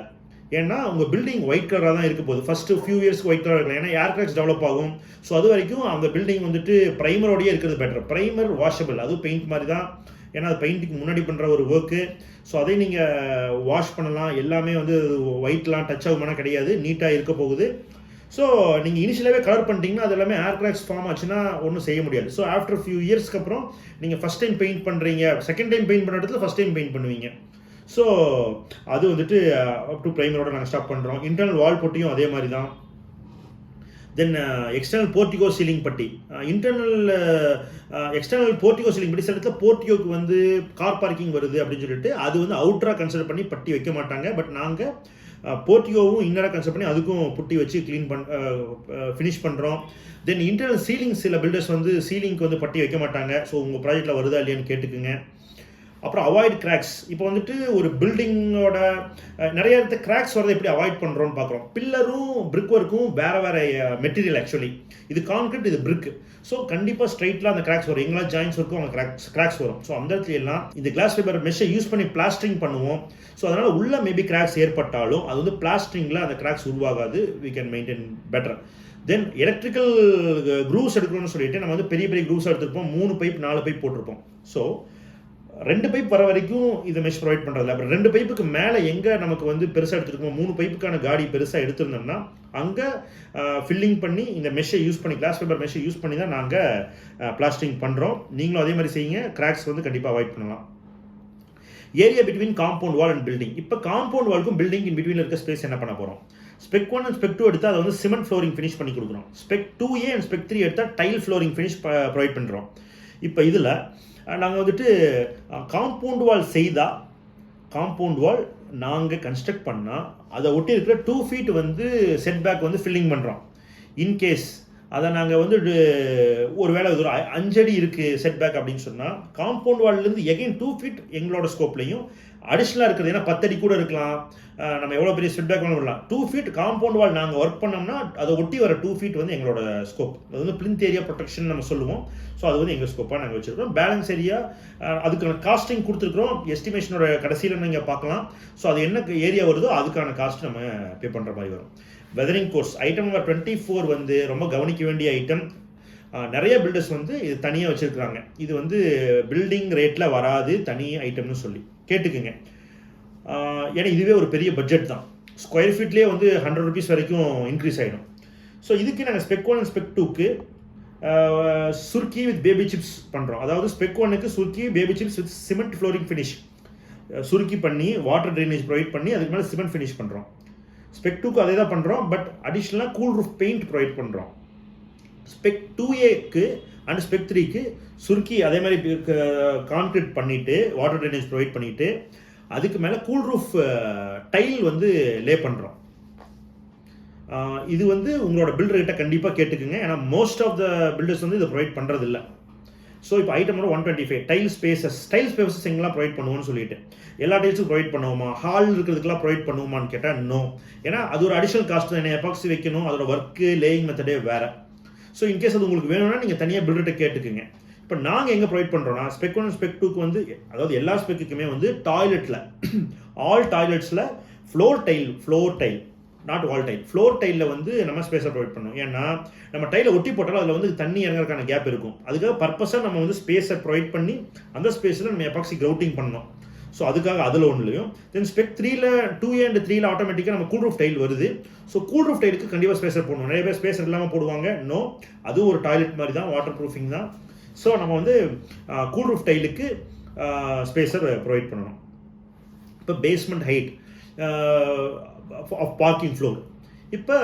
ஏன்னா உங்கள் பில்டிங் ஒயிட் கலராக தான் இருக்க போகுது. ஃபஸ்ட்டு ஃபியூ இயர்ஸ்க்கு ஒயிட் கலர் இருக்கலாம். ஏன்னா ஏர் கிராக்ஸ் டெவலப் ஆகும். ஸோ அது வரைக்கும் அந்த பில்டிங் வந்துட்டு ப்ரைமரோடையே இருக்கிறது பெட்டர். ப்ரைமர் வாஷபிள், அதுவும் பெயிண்ட் மாதிரி தான். ஏன்னா அது பெயிண்ட்டுக்கு முன்னாடி பண்ணுற ஒரு ஒர்க்கு. ஸோ அதை நீங்கள் வாஷ் பண்ணலாம். எல்லாமே வந்து ஒயிட்லாம் டச் ஆகுமானா கிடையாது, நீட்டாக இருக்க போகுது. ஸோ நீங்கள் இனிஷியலாகவே கலர் பண்ணிட்டீங்கன்னா அது எல்லாமே ஏர் கிராக்ஸ் ஃபார்ம் ஆச்சுன்னா ஒன்றும் செய்ய முடியாது. ஸோ ஆஃப்டர் ஃபியூ இயர்ஸ்க்கு அப்புறம் நீங்கள் ஃபஸ்ட் டைம் பெயிண்ட் பண்ணுறீங்க, செகண்ட் டைம் பெயிண்ட் பண்ணுற இடத்துல ஃபஸ்ட் டைம் பெயிண்ட் பண்ணுவீங்க. ஸோ அது வந்துட்டு அப் டு ப்ரைமரோட நாங்கள் ஸ்டாப் பண்ணுறோம். இன்டர்னல் வால் பொட்டியும் அதே மாதிரி தான். தென் எக்ஸ்டர்னல் போர்ட்டிகோ சீலிங் பட்டி, எக்ஸ்டர்னல் போர்ட்டிகோ சீலிங் பட்டி சில இடத்துல போர்ட்டிகோக்கு வந்து கார் பார்க்கிங் வருது அப்படின்னு சொல்லிட்டு அது வந்து அவுட்டராக கன்சிடர் பண்ணி பட்டி வைக்க மாட்டாங்க. பட் நாங்கள் போர்ட்டிகோவும் இன்னராக கன்சிடர் பண்ணி அதுக்கும் புட்டி வச்சு க்ளீன் ஃபினிஷ் பண்ணுறோம். தென் இன்டர்னல் சீலிங் சில பில்டர்ஸ் வந்து சீலிங்க்கு வந்து பட்டி வைக்க மாட்டாங்க. ஸோ உங்கள் ப்ராஜெக்டில் வருதா இல்லையான்னு கேட்டுக்குங்க. அப்புறம் அவாய்ட் கிராக்ஸ். இப்போ வந்துட்டு ஒரு பில்டிங்கோட நிறைய இடத்துல கிராக்ஸ் வரதை எப்படி அவாய்ட் பண்ணுறோன்னு பார்க்குறோம். பில்லரும் பிரிக் ஒர்க்கும் வேறு வேறு மெட்டீரியல். ஆக்சுவலி இது கான்கிரீட், இது பிரிக். ஸோ கண்டிப்பாக ஸ்ட்ரைட்டில் அந்த கிராக்ஸ் வரும். எங்கெல்லாம் ஜாயின்ஸ் இருக்கும் அங்கே கிராக்ஸ் வரும். ஸோ அந்த இடத்துல எல்லாம் இந்த கிளாஸ் ஃபைபர் மெஷ்ஷை யூஸ் பண்ணி பிளாஸ்டரிங் பண்ணுவோம். ஸோ அதனால் உள்ள மேபி கிராக்ஸ் ஏற்பட்டாலும் அது வந்து பிளாஸ்டரிங்கில் அந்த கிராக்ஸ் உருவாகாது. We can maintain better. Then electrical grooves எடுக்கணும்னு சொல்லிட்டு நம்ம வந்து பெரிய பெரிய க்ரூவ்ஸ் எடுத்துருப்போம். 3 பைப் 4 பைப் போட்டிருப்போம். ஸோ 2 பைப் வர வரைக்கும் இதை மெஷ் ப்ரொவைட் பண்ணுறதில்ல. அப்புறம் 2 பைப்புக்கு மேலே எங்கே நமக்கு வந்து பெருசாக எடுத்துருக்கோம், 3 பைப்புக்கான காடி பெருசாக எடுத்திருந்தோம்னா அங்கே ஃபில்லிங் பண்ணி இந்த மெஷ்ஷை யூஸ் பண்ணி கிளாஸ் ஃபைபர் மெஷ்ஷை யூஸ் பண்ணி தான் நாங்கள் பிளாஸ்டரிங் பண்ணுறோம். நீங்களும் அதே மாதிரி செய்யுங்க. கிராக்ஸ் வந்து கண்டிப்பாக அவாய்ட் பண்ணலாம். Area between compound wall and building. இப்போ காம்பவுண்ட் வால்க்கும் பில்டிங் இன் பிட்வீனில் இருக்க ஸ்பேஸ் என்ன பண்ண போகிறோம்? ஸ்பெக் 1 அண்ட் ஸ்பெக் 2 எடுத்தால் அதை வந்து சிமெண்ட் ஃப்ளோரிங் ஃபினிஷ் பண்ணி கொடுக்குறோம். ஸ்பெக் 2A அண்ட் ஸ்பெக் 3 எடுத்தால் டைல் ஃப்ளோரிங் ஃபினிஷ் ப்ரொவைட் பண்ணுறோம். இப்போ இதில் நாங்கள் வந்துட்டு காம்பவுண்ட் வால் செய்தால், காம்பவுண்ட் வால் நாங்கள் கன்ஸ்ட்ரக்ட் பண்ணால் அதை ஒட்டி இருக்கிற 2 feet வந்து செட்பேக் வந்து ஃபில்லிங் பண்ணுறோம். இன்கேஸ் அதை நாங்கள் வந்து ஒரு வேளை ஒரு 5 அடி இருக்குது செட்பேக் அப்படின்னு சொன்னால் காம்பவுண்ட் வால்லேருந்து எகைன் 2 feet எங்களோட ஸ்கோப்லையும் அடிஷ்னலாக இருக்குது. ஏன்னா 10 அடி கூட இருக்கலாம், நம்ம எவ்வளோ பெரிய செட்பேக் வேணும் வரலாம். 2 feet காம்பவுண்ட் வால் நாங்கள் ஒர்க் பண்ணோம்னா அதை ஒட்டி வர 2 feet வந்து எங்களோட ஸ்கோப். அது வந்து பிளிந்த் ஏரியா ப்ரொடெக்ஷன் நம்ம சொல்லுவோம். ஸோ அது வந்து எங்கள் ஸ்கோப்பாக நாங்கள் வச்சுருக்கோம். பேலன்ஸ் ஏரியா அதுக்கான காஸ்டிங் கொடுத்துருக்குறோம். எஸ்டிமேஷனோட கடைசியில் நீங்கள் பார்க்கலாம். ஸோ அது என்ன ஏரியா வருதோ அதுக்கான காஸ்ட் நம்ம பே பண்ணுற மாதிரி வரும். வெதரிங் கோர்ஸ் ஐட்டம் நம்பர் 24 வந்து ரொம்ப கவனிக்க வேண்டிய ஐட்டம். நிறைய பில்டர்ஸ் வந்து இது தனியாக வச்சுருக்குறாங்க. இது வந்து பில்டிங் ரேட்டில் வராது, தனி ஐட்டம்னு சொல்லி கேட்டுக்குங்க. ஏன்னா இதுவே ஒரு பெரிய பட்ஜெட் தான். ஸ்கொயர் ஃபீட்லேயே வந்து 100 rupees வரைக்கும் இன்க்ரீஸ் ஆகிடும். ஸோ இதுக்கு நாங்கள் ஸ்பெக் 1 அண்ட் ஸ்பெக் 2க்கு சுர்க்கி வித் பேபி சிப்ஸ் பண்ணுறோம். அதாவது ஸ்பெக் 1க்கு surkhi baby chips with cement flooring finish சுருக்கி பண்ணி வாட்டர் ட்ரைனேஜ் ப்ரொவைட் பண்ணி அதுக்கு மேலே சிமெண்ட் ஃபினிஷ் பண்ணுறோம். ஸ்பெக் 2க்கு அதே தான் பண்ணுறோம். பட் அடிஷ்னலாக கூல் ரூஃப் பெயிண்ட் ப்ரொவைட் பண்ணுறோம். ஸ்பெக் 2Aக்கு அண்ட் ஸ்பெக் 3க்கு சுருக்கி அதே மாதிரி கான்கிரீட் பண்ணிவிட்டு வாட்டர் ட்ரைனேஜ் ப்ரொவைட் பண்ணிவிட்டு அதுக்கு மேலே கூல் ரூஃப் டைல் வந்து லே பண்ணுறோம். இது வந்து உங்களோட பில்டர்கிட்ட கண்டிப்பாக கேட்டுக்குங்க. ஏன்னா மோஸ்ட் ஆஃப் த பில்டர்ஸ் வந்து இதை ப்ரொவைட் பண்ணுறதில்ல. ஸோ இப்போ ஐட்டம் நம்பர் 125 டைல் ஸ்பேசஸ் எங்கெல்லாம் ப்ரொவைட் பண்ணுவோம்னு சொல்லிட்டு எல்லா டைல்ஸும் ப்ரொவைட் பண்ணுவோமா, ஹால் இருக்கிறதுக்கெல்லாம் ப்ரொவைட் பண்ணுவோமான்னு கேட்டால் நோ. ஏன்னா அது ஒரு அடிஷனல் காஸ்ட் தான். என்ன எபாக்சி வைக்கணும், அதோட ஒர்க்கு லேயிங் மெத்தடே வேறு. ஸோ இன்கேஸ் அது உங்களுக்கு வேணும்னா நீங்கள் தனியாக பில்டர்கிட்ட கேட்டுக்குங்க. இப்போ நாங்கள் எங்கே ப்ரொவைட் பண்ணுறோம்னா ஸ்பெக் 1 ஸ்பெக் 2க்கு வந்து அதாவது எல்லா ஸ்பெக்குக்குமே வந்து டாய்லெட்டில் ஆல் டாய்லெட்ஸில் floor tile not wall tile floor டைலில் வந்து நம்ம ஸ்பேஸை ப்ரொவைட் பண்ணோம். ஏன்னா நம்ம டைலை ஒட்டி போட்டாலும் அதில் வந்து தண்ணி இறங்குறதுக்கான கேப் இருக்கும். அதுக்காக பர்பஸாக நம்ம வந்து ஸ்பேஸை ப்ரொவைட் பண்ணி அந்த ஸ்பேஸில் நம்ம எபாக்சி கிரவுட்டிங் பண்ணோம். ஸோ அதுக்காக அதில் ஒன்றுலையும் தென் ஸ்பெக் 3ல 2A and 3ல ஆட்டோமேட்டிக்காக நம்ம கூல் ரூஃப் டைல் வருது. ஸோ கூல் ரூஃப் டைலுக்கு கண்டிப்பாக ஸ்பேஸர் போடணும். நிறைய பேர் ஸ்பேஸர் இல்லாமல் போடுவாங்க. நோ, அதுவும் ஒரு டாய்லெட் மாதிரி தான், வாட்டர் ப்ரூஃபிங் தான். ஸோ நம்ம வந்து கூல் ரூஃப் டைலுக்கு ஸ்பேஸர் ப்ரொவைட் பண்ணணும். இப்போ basement height of parking floor, இப்போ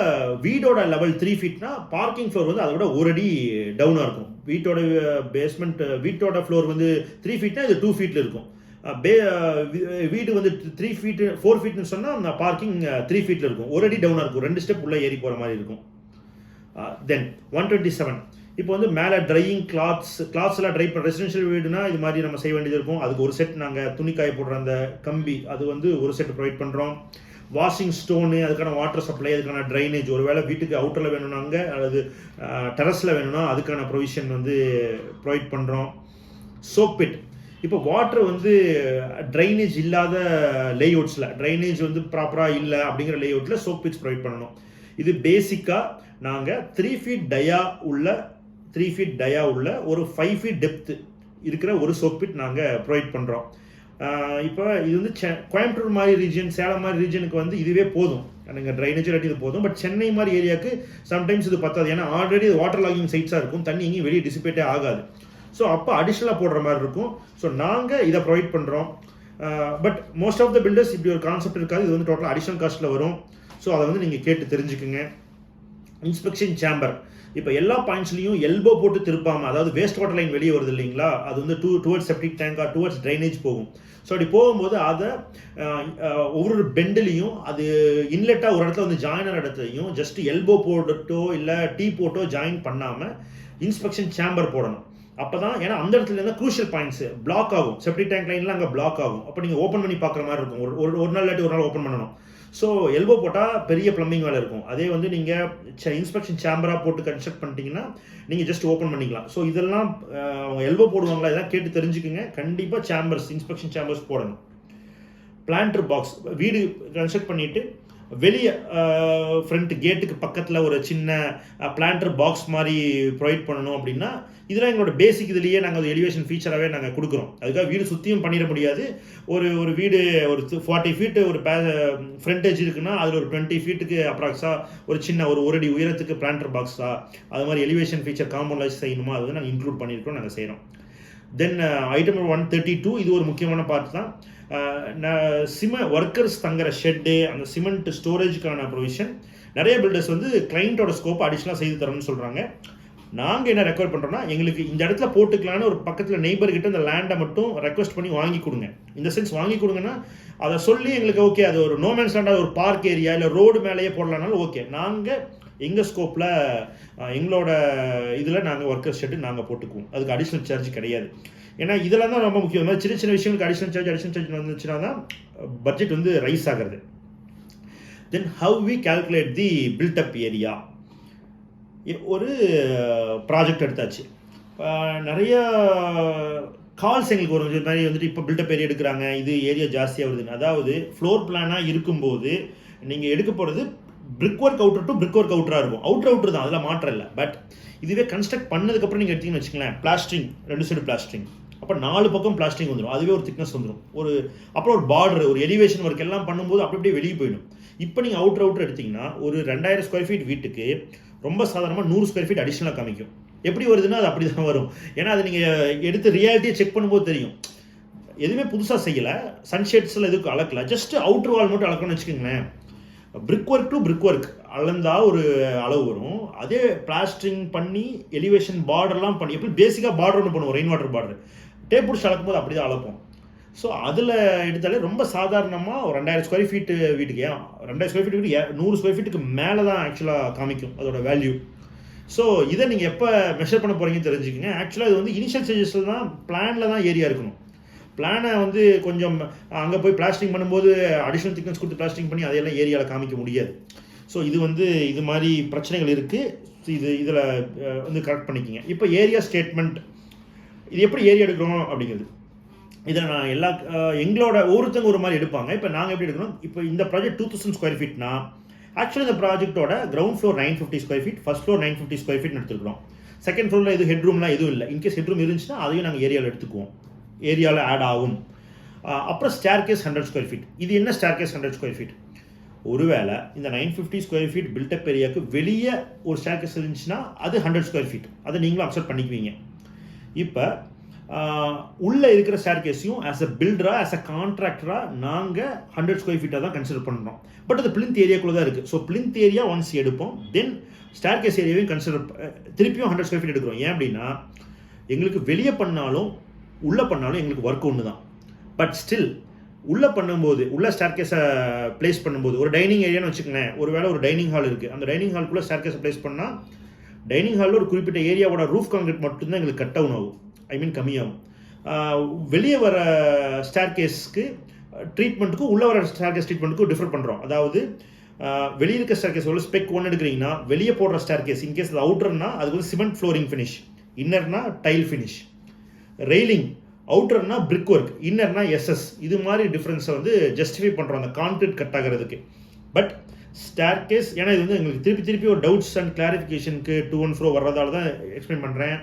வீடோட லெவல் 3 ஃபீட்னா பார்க்கிங் ஃப்ளோர் வந்து அதை விட ஒரு அடி டவுனாக இருக்கும். வீட்டோட ஃப்ளோர் வந்து 3 ஃபீட்னா இது 2 ஃபீட்டில் இருக்கும். வீடு வந்து 3 ஃபீட் 4 ஃபீட்னு சொன்னால் அந்த பார்க்கிங் 3 ஃபீட்டில் இருக்கும். ஒரு அடி டவுனாக இருக்கும், 2 ஸ்டெப் உள்ளே ஏறி போகிற மாதிரி இருக்கும். தென் 127 இப்போ வந்து மேலே ட்ரையிங் கிளாத்ஸ்லாம் ட்ரை பண்ண ரெசிடென்ஷியல் வீடுனா இது மாதிரி நம்ம செய்ய வேண்டியது இருக்கும். அதுக்கு ஒரு செட் நாங்கள் துணிக்காய போடுற அந்த கம்பி அது வந்து ஒரு செட் ப்ரொவைட் பண்ணுறோம். வாஷிங் ஸ்டோனு, அதுக்கான வாட்டர் சப்ளை, அதுக்கான ட்ரைனேஜ், ஒரு வேளை வீட்டுக்கு அவுட்டரில் வேணும்னாங்க அல்லது டெரஸில் வேணும்னா அதுக்கான ப்ரொவிஷன் வந்து ப்ரொவைட் பண்ணுறோம். சோப் பிட், இப்போ வாட்டர் வந்து ட்ரைனேஜ் இல்லாத லேஅவுட்ஸில், ட்ரைனேஜ் வந்து ப்ராப்பராக இல்லை அப்படிங்கிற லேஅவுட்டில் சோப் பிட்ஸ் ப்ரொவைட் பண்ணணும். இது பேசிக்காக நாங்கள் 3 ஃபீட் டயா உள்ள ஒரு 5 ஃபீட் டெப்த்து இருக்கிற ஒரு சோப் பிட் நாங்கள் ப்ரொவைட் பண்ணுறோம். இப்போ இது வந்து கோயம்புத்தூர் மாதிரி ரீஜன், சேலம் மாதிரி ரீஜனுக்கு வந்து இதுவே போதும், எனக்கு ட்ரைனேஜ் இல்லாட்டி இது போதும். பட் சென்னை மாதிரி ஏரியாவுக்கு சம்டைம்ஸ் இது பத்தாது. ஏன்னா ஆல்ரெடி வாட்டர் லாகிங் சைட்ஸாக இருக்கும், தண்ணி எங்கேயும் வெளியே டிசிபேட்டே ஆகாது. ஸோ அப்போ அடிஷ்னலாக போடுற மாதிரி இருக்கும். ஸோ நாங்கள் இதை ப்ரொவைட் பண்ணுறோம். But most of the builders இப்படி ஒரு கான்செப்ட் இருக்காது. இது வந்து டோட்டல் அடிஷ்னல் காஸ்ட்டில் வரும். ஸோ அதை வந்து நீங்கள் கேட்டு தெரிஞ்சுக்குங்க. இன்ஸ்பெக்ஷன் சேம்பர், இப்போ எல்லா பாயிண்ட்ஸ்லையும் எல்போ போட்டு திருப்பாமல், அதாவது வேஸ்ட் வாட்டர் லைன் வெளியே வருது இல்லைங்களா, அது வந்து towards septic tank or towards drainage போகும். ஸோ அப்படி போகும்போது அதை ஒவ்வொரு பெண்டுலையும் அது இன்லெட்டாக ஒரு இடத்துல வந்து ஜாயின் ஆன இடத்துலையும் ஜஸ்ட் எல்போ போட்டோ இல்லை டீ போட்டோ ஜாயின் பண்ணாமல் இன்ஸ்பெக்ஷன் சேம்பர் போடணும். அப்போ தான், ஏன்னா அந்த இடத்துல இருந்தால் க்ரூஷியல் பாயிண்ட்ஸ் பிளாக் ஆகும், செப்டிக் டேங்க் லைன்லாம் அங்கே பிளாக் ஆகும். அப்போ நீங்கள் ஓப்பன் பண்ணி பார்க்குற மாதிரி இருக்கும். ஒரு நாள் இல்லாட்டி ஒரு நாள் ஓப்பன் பண்ணணும். ஸோ எல்போ போட்டால் பெரிய ப்ளம்பிங் வேலை இருக்கும். அதே வந்து நீங்கள் இன்ஸ்பெக்ஷன் சேம்பராக போட்டு கன்ஸ்ட்ரக்ட் பண்ணிட்டீங்கன்னா நீங்கள் ஜஸ்ட் ஓப்பன் பண்ணிக்கலாம். ஸோ இதெல்லாம் அவங்க எல்போ போடுவாங்களா, இதெல்லாம் கேட்டு தெரிஞ்சுக்குங்க. கண்டிப்பாக இன்ஸ்பெக்ஷன் சேம்பர்ஸ் போடணும். பிளான்டர் பாக்ஸ், வீடு கன்ஸ்ட்ரக்ட் பண்ணிவிட்டு வெளியே ஃப்ரண்ட் கேட்டுக்கு பக்கத்தில் ஒரு சின்ன பிளான்டர் பாக்ஸ் மாதிரி ப்ரொவைட் பண்ணணும் அப்படின்னா இதெல்லாம் எங்களோட பேசிக் இதுலேயே நாங்கள் எலிவேஷன் ஃபீச்சராகவே நாங்கள் கொடுக்குறோம். அதுக்காக வீடு சுற்றியும் பண்ணிட முடியாது. ஒரு வீடு ஒரு 40 ஃபீட்டு ஒரு ஃப்ரண்டேஜ் இருக்குன்னா அதில் ஒரு 20 ஃபீட்டுக்கு அப்ராக்ஸாக ஒரு சின்ன ஒரு அடி உயரத்துக்கு பிளான்டர் பாக்ஸாக அது மாதிரி எலிவேஷன் ஃபீச்சர் காம்பவுண்ட் செய்யணுமா, அது வந்து நாங்கள் இன்க்ளூட் பண்ணியிருக்கோம், நாங்கள் செய்கிறோம். தென் ஐட்டம் நம்பர் 132, இது ஒரு முக்கியமான பார்ட் தான். ஒர்க்கர்ஸ் தங்குற ஷெட்டு, அந்த சிமெண்ட் ஸ்டோரேஜுக்கான ப்ரொவிஷன் நிறைய பில்டர்ஸ் வந்து கிளைண்ட்டோட ஸ்கோப் அடிஷ்னலாக செய்து தரணும்னு சொல்கிறாங்க. நாங்கள் என்ன ரெக்வயர் பண்ணுறோன்னா, எங்களுக்கு இந்த இடத்துல போட்டுக்கலான்னு ஒரு பக்கத்தில் நெய்பர்கிட்ட இந்த லேண்டை மட்டும் ரெக்வஸ்ட் பண்ணி வாங்கி கொடுங்க. இந்த சென்ஸ் வாங்கி கொடுங்கன்னா அதை சொல்லி எங்களுக்கு ஓகே, அது ஒரு நோமேன்ஸ் லேண்டாக ஒரு பார்க் ஏரியா இல்லை ரோடு மேலேயே போடலானாலும் ஓகே, நாங்கள் எங்கள் ஸ்கோப்பில் எங்களோட இதில் நாங்கள் ஒர்க்கர் ஷெட்டு நாங்கள் போட்டுக்குவோம். அதுக்கு அடிஷ்னல் சார்ஜ் கிடையாது. ஏன்னா இதெல்லாம் தான் ரொம்ப முக்கியம். சின்ன சின்ன விஷயங்களுக்கு அடிஷ்னல் சார்ஜ் வந்துச்சுன்னா தான் பட்ஜெட் வந்து ரைஸ் ஆகிறது. Then how we calculate the built up area. ஒரு ப்ராஜெக்ட் எடுத்தாச்சு, நிறைய கால்ஸ் எங்களுக்கு ஒரு மாதிரி வந்துட்டு இப்போ பில்டப் ஏரியா எடுக்கிறாங்க, இது ஏரியா ஜாஸ்தியாக வருதுன்னு. அதாவது ஃப்ளோர் பிளானாக இருக்கும்போது நீங்கள் எடுக்க போகிறது brick work outer to brick work அவுட்டராக இருக்கும். அவுட்டர் தான், அதில் மாற்றம் இல்லை. பட் இதுவே கன்ஸ்ட்ரக்ட் பண்ணதுக்கப்புறம் நீங்கள் எடுத்தீங்கன்னு வச்சுங்களேன், பிளாஸ்டரிங் 2 சைடு பிளாஸ்டரிங், அப்போ 4 பக்கம் பிளாஸ்டரிங் வந்துடும். அதுவே ஒரு திக்னஸ் வந்துடும். அப்புறம் ஒரு பார்டர், ஒரு எலிவேஷன் ஒர்க் எல்லாம் பண்ணும்போது அப்படியே வெளியே போயிடும். இப்போ நீங்கள் அவுட்டர் எடுத்திங்கன்னா ஒரு 2000 ஸ்கொயர் ஃபீட் வீட்டுக்கு ரொம்ப சாதாரணமாக 100 ஸ்கொயர் ஃபீட் அடிஷ்னலாக காமிக்கும். எப்படி வருதுன்னா அது அப்படி தான் வரும். ஏன்னா அது நீங்கள் எடுத்து ரியாலிட்டியை செக் பண்ணும்போது தெரியும். எதுவுமே புதுசாக செய்யலை, சன்ஷேட்ஸில் எதுக்கு அளக்கல, ஜஸ்ட் அவுட்டர் வால் மட்டும் அளக்கணும்னு வச்சுக்கோங்களேன். Brick work to brick work அளந்தா ஒரு அளவு வரும். அதே பிளாஸ்டரிங் பண்ணி எலிவேஷன் பார்டர்லாம் பண்ணி எப்படி பேசிக்காக பார்டர் ஒன்று பண்ணுவோம், ரெயின் வாட்டர் பார்டர் டேப் பிடிச்சி அளக்கும்போது அப்படி தான் அளப்போம். ஸோ அதில் எடுத்தாலே ரொம்ப சாதாரணமாக ஒரு 2000 ஸ்கொயர் ஃபீட்டு வீட்டுக்கு, 2000 ஸ்கொயர் ஃபீட் வீட்டுக்கு 100 ஸ்கொயர் ஃபீட்டுக்கு மேலே தான் ஆக்சுவலாக காமிக்கும் அதோட வேல்யூ. ஸோ இதை நீங்கள் எப்போ மெஷர் பண்ண போகிறீங்கன்னு தெரிஞ்சுக்கங்க. ஆக்சுவலாக இது வந்து இனிஷியல் ஸ்டேஜஸில் தான் பிளானில் தான் ஏரியா இருக்கணும். பிளானை வந்து கொஞ்சம் அங்கே போய் பிளாஸ்டிங் பண்ணும்போது அடிஷ்னல் திக்னஸ் கொடுத்து பிளாஸ்டிங் பண்ணி அதையெல்லாம் ஏரியாவில் காமிக்க முடியாது. ஸோ இது வந்து இது மாதிரி பிரச்சனைகள் இருக்குது. இதில் வந்து கரெக்ட் பண்ணிக்கிங்க. இப்போ ஏரியா ஸ்டேட்மெண்ட் இது எப்படி ஏரியா எடுக்கிறோம் அப்படிங்கிறது இதை நான் எங்களோட ஒருத்தங்க ஒரு மாதிரி எடுப்பாங்க. இப்போ நாங்கள் எப்படி எடுக்கிறோம், இப்போ இந்த ப்ராஜெக்ட் 2000 ஸ்கொயர் ஃபீட்னா ஆக்சுவலி இந்த ப்ராஜெக்ட்டோட ground floor 950 square feet, first floor 950 square feet எடுத்துக்கிறோம். செகண்ட் ஃப்ளோரில் எதுவும் ஹெட்ரூம்லாம் எதுவும் இல்லை. இன்கேஸ் ஹெட்ரூம் இருந்துச்சுன்னா அதையும் நாங்கள் ஏரியாவில் எடுத்துக்குவோம், ஏரியாவில் ஆட் ஆகும். அப்புறம் ஸ்டேர் கேஸ் 100 ஸ்கொயர் ஃபீட். இது என்ன ஸ்டேர் கேஸ் 100 ஸ்கொயர் ஃபீட்? ஒருவேளை இந்த 950 ஸ்கொயர் ஃபீட் பில்டப் ஏரியாவுக்கு வெளியே ஒரு ஸ்டேர் கேஸ் இருந்துச்சுன்னா அது 100 ஸ்கொயர் ஃபீட். அதை நீங்களும் அக்செப்ட் பண்ணிக்குவீங்க. இப்போ உள்ளே இருக்கிற ஸ்டேர் கேஸையும் ஆஸ் அ பில்டராக ஆஸ் அ கான்ட்ராக்டராக நாங்கள் 100 ஸ்கொயர் ஃபீட்டாக தான் கன்சிடர் பண்ணுறோம். பட் அது பிளிந்த் ஏரியாக்குள்ளே தான் இருக்குது. ஸோ பிளிந்த் ஏரியா ஒன்ஸ் எடுப்போம், தென் ஸ்டேர் கேஸ் ஏரியாவையும் கன்சிடர் திருப்பியும் 100 ஸ்கொயர் ஃபீட் எடுக்கிறோம். ஏன் அப்படின்னா எங்களுக்கு வெளியே பண்ணாலும் உள்ளே பண்ணாலும் எங்களுக்கு ஒர்க் ஒன்று தான். பட் ஸ்டில் உள்ளே பண்ணும்போது உள்ள ஸ்டேர் கேஸை பிளேஸ் பண்ணும்போது ஒரு டைனிங் ஏரியான்னு வச்சுக்கோங்களேன், ஒரு வேளை ஒரு டைனிங் ஹால் இருக்குது, அந்த டைனிங் ஹால்குள்ளே ஸ்டேர் கேஸை பிளேஸ் பண்ணால் டைனிங் ஹாலில் ஒரு குறிப்பிட்ட ஏரியாவோட ரூஃப் கான்கிரீட் மட்டும்தான் எங்களுக்கு கட் டவுன் ஆகும், கம்மியாகும். வெளியே வர ஸ்டேர் கேஸ்க்கு ட்ரீட்மெண்ட்டுக்கும் உள்ளே வர ஸ்டேர் கேஸ் ட்ரீட்மெண்ட்டுக்கும் டிஃபர் பண்ணுறோம். அதாவது வெளியே இருக்க ஸ்டேர் கேஸ் ஒரு ஸ்பெக் 1 எடுக்கிறீங்கன்னா வெளியே போடுற ஸ்டேர் கேஸ் இன்கேஸ் அது அவுட்டர்னா அதுக்கு வந்து சிமெண்ட் ஃப்ளோரிங் ஃபினிஷ், இன்னர்னா டைல் ஃபினிஷ், ரெயிலிங் அவுட்டர்னா பிரிக் ஒர்க், இன்னர்னா எஸ்எஸ். இது மாதிரி டிஃப்ரென்ஸை வந்து ஜஸ்டிஃபை பண்ணுறோம் அந்த கான்கிரீட் கட் ஆகிறதுக்கு. பட் ஸ்டேர் கேஸ் ஏன்னா இது வந்து எங்களுக்கு திருப்பி ஒரு டவுட்ஸ் அண்ட் கிளாரிஃபிகேஷனுக்கு 214 வர்றதால தான் எக்ஸ்பிளைன் பண்ணுறேன்.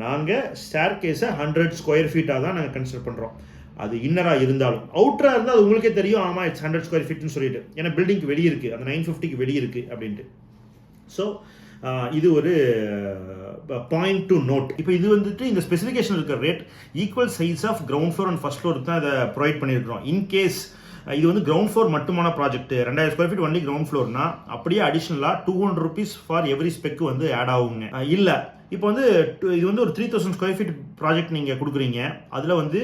நாங்கள் ஸ்டேர் கேஸை 100 ஸ்கொயர் ஃபீட்டாக தான் நாங்கள் கன்சிடர் பண்ணுறோம். அது இன்னராக இருந்தாலும் அவுட்டராக இருந்தால் அது உங்களுக்கே தெரியும், ஆமாம் இட்ஸ் 100 ஸ்கொயர் ஃபீட்னு சொல்லிட்டு, ஏன்னா பில்டிங்க்கு வெளியே இருக்குது, அந்த 950க்கு வெளியே இருக்குது அப்படின்ட்டு. ஸோ இது ஒரு பாயிண்ட் டு நோட். இப்போ இது வந்துட்டு இந்த ஸ்பெசிஃபிகேஷன் இருக்கிற rate equal size of ground floor and first ஃப்ளோருக்கு தான் இதை ப்ரொவைட் பண்ணியிருக்கிறோம். இன்கேஸ் இது வந்து கிரவுண்ட் ஃப்ளோர் மட்டுமான project 2000 square feet only ground ஃப்ளோர்னா அப்படியே அடிஷ்னலாக 200 rupees ஃபார் எவ்ரி ஸ்பெக்கு வந்து ஆட் ஆகுங்க. இல்லை இப்போ வந்து இது வந்து ஒரு 3000 ஸ்கொயர் ஃபீட் ப்ராஜெக்ட் நீங்கள் கொடுக்குறீங்க, அதில் வந்து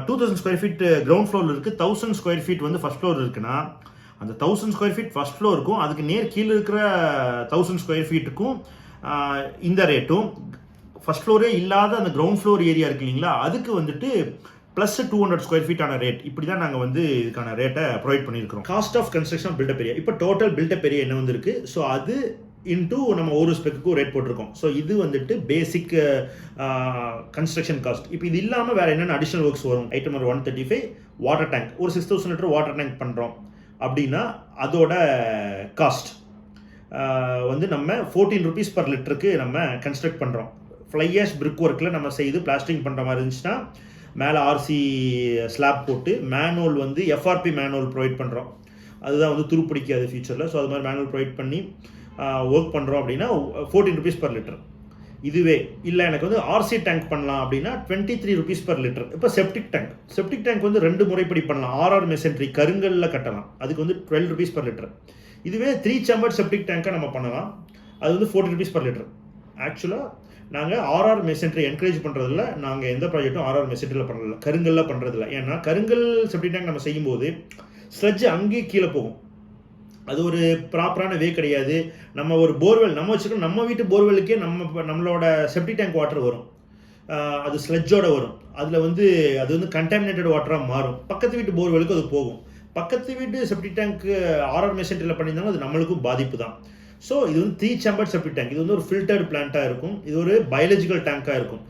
2000 ஸ்கொயர் ஃபீட் கிரவுண்ட் ஃப்ளோர் இருக்குது, 1000 ஸ்கொயர் ஃபீட் வந்து ஃபர்ஸ்ட் ஃப்ளோர் இருக்குன்னா அந்த 1000 ஸ்கொயர் ஃபீட் ஃபர்ஸ்ட் ஃப்ளோருக்கும் அதுக்கு நேர் கீழே இருக்கிற 1000 ஸ்கொயர் ஃபீட்டுக்கும் இந்த ரேட்டும், ஃபர்ஸ்ட் ஃப்ளோரே இல்லாத அந்த கிரவுண்ட் ஃப்ளோர் ஏரியா இருக்கு இல்லைங்களா அதுக்கு வந்துட்டு ப்ளஸ் 200 ஸ்கொயர் ஃபீட்டான ரேட். இப்படி தான் நாங்கள் வந்து இதுக்கான ரேட்டை ப்ரொவைட் பண்ணியிருக்கிறோம். Cost of construction built up area, இப்போ டோட்டல் பில்டப் ஏரியா என்ன வந்துருக்கு, ஸோ அது இன்டூ நம்ம ஒரு ஸ்பெக்குக்கும் ரேட் போட்டிருக்கோம். ஸோ இது வந்துட்டு பேசிக் கன்ஸ்ட்ரக்ஷன் காஸ்ட். இப்போ இது இல்லாமல் வேறு என்னென்ன அடிஷனல் ஒர்க்ஸ் வரும், ஐட்டம் நம்பர் 135 வாட்டர் டேங்க், ஒரு 6000 லிட்டர் வாட்டர் டேங்க் பண்ணுறோம் அப்படின்னா அதோட காஸ்ட் வந்து நம்ம 14 rupees per லிட்டருக்கு நம்ம கன்ஸ்ட்ரக்ட் பண்ணுறோம். ஃப்ளை ஆஷ் பிரிக் ஒர்க்கில் நம்ம செய்து பிளாஸ்டிங் பண்ணுற மாதிரி இருந்துச்சுன்னா மேலே ஆர்சி ஸ்லாப் போட்டு மேனுவல் வந்து எஃப்ஆர்பி மேனுவல் ப்ரொவைட் பண்ணுறோம். அதுதான் வந்து துருப்பிடிக்காது ஃபியூச்சரில். ஸோ அது மாதிரி மேனுவல் ப்ரொவைட் பண்ணி ஒர்க் பண்ணுறோம் அப்படின்னா 14 rupees per லிட்டர். இதுவே இல்லை எனக்கு வந்து ஆர்சி டேங்க் பண்ணலாம் அப்படின்னா 23 rupees per லிட்டர். இப்போ செப்டிக் டேங்க் வந்து 2 முறைப்படி பண்ணலாம். ஆர்ஆர் மெசன்ட்ரி கருங்கல்ல கட்டலாம், அதுக்கு வந்து 12 rupees per லிட்டர். இதுவே 3 chambered செப்டிக் டேங்காக நம்ம பண்ணலாம், அது வந்து 40 rupees per லிட்டர். ஆக்சுவலாக நாங்கள் ஆர்ஆர் மெசன்ட்ரி என்கரேஜ் பண்ணுறதில்ல, நாங்கள் எந்த ப்ராஜெக்ட்டும் ஆர்ஆர் மெசன்ட்ரியில் பண்ணுறதில்ல, கருங்கல்ல பண்ணுறதில்ல. ஏன்னா கருங்கல் செப்டிக் டேங்க் நம்ம செய்யும்போது ஸ்லட்ஜ் அங்கேயே கீழே போகும், அது ஒரு ப்ராப்பரான வே கிடையாது. நம்ம ஒரு போர்வெல் நம்ம வச்சுக்கணும், நம்ம வீட்டு போர்வெலுக்கே நம்மளோட செப்டிக் டேங்க் வாட்டர் வரும், அது ஸ்லட்ஜோட வரும், அதில் வந்து அது வந்து கண்டாமினேட்டட் வாட்டராக மாறும். பக்கத்து வீட்டு போர்வெலுக்கு அது போகும். பக்கத்து வீட்டு செப்டிக் டேங்க்கு ஆர்ஆர் மெசன்ட்ரியில் பண்ணியிருந்தாலும் அது நம்மளுக்கும் பாதிப்பு தான். ஸோ இது வந்து 3 chambered செப்டிக் டேங்க். இது வந்து ஒரு ஃபில்டர்டு பிளான்ட்டாக இருக்கும், இது ஒரு பயாலஜிக்கல் டேங்காக இருக்கும்.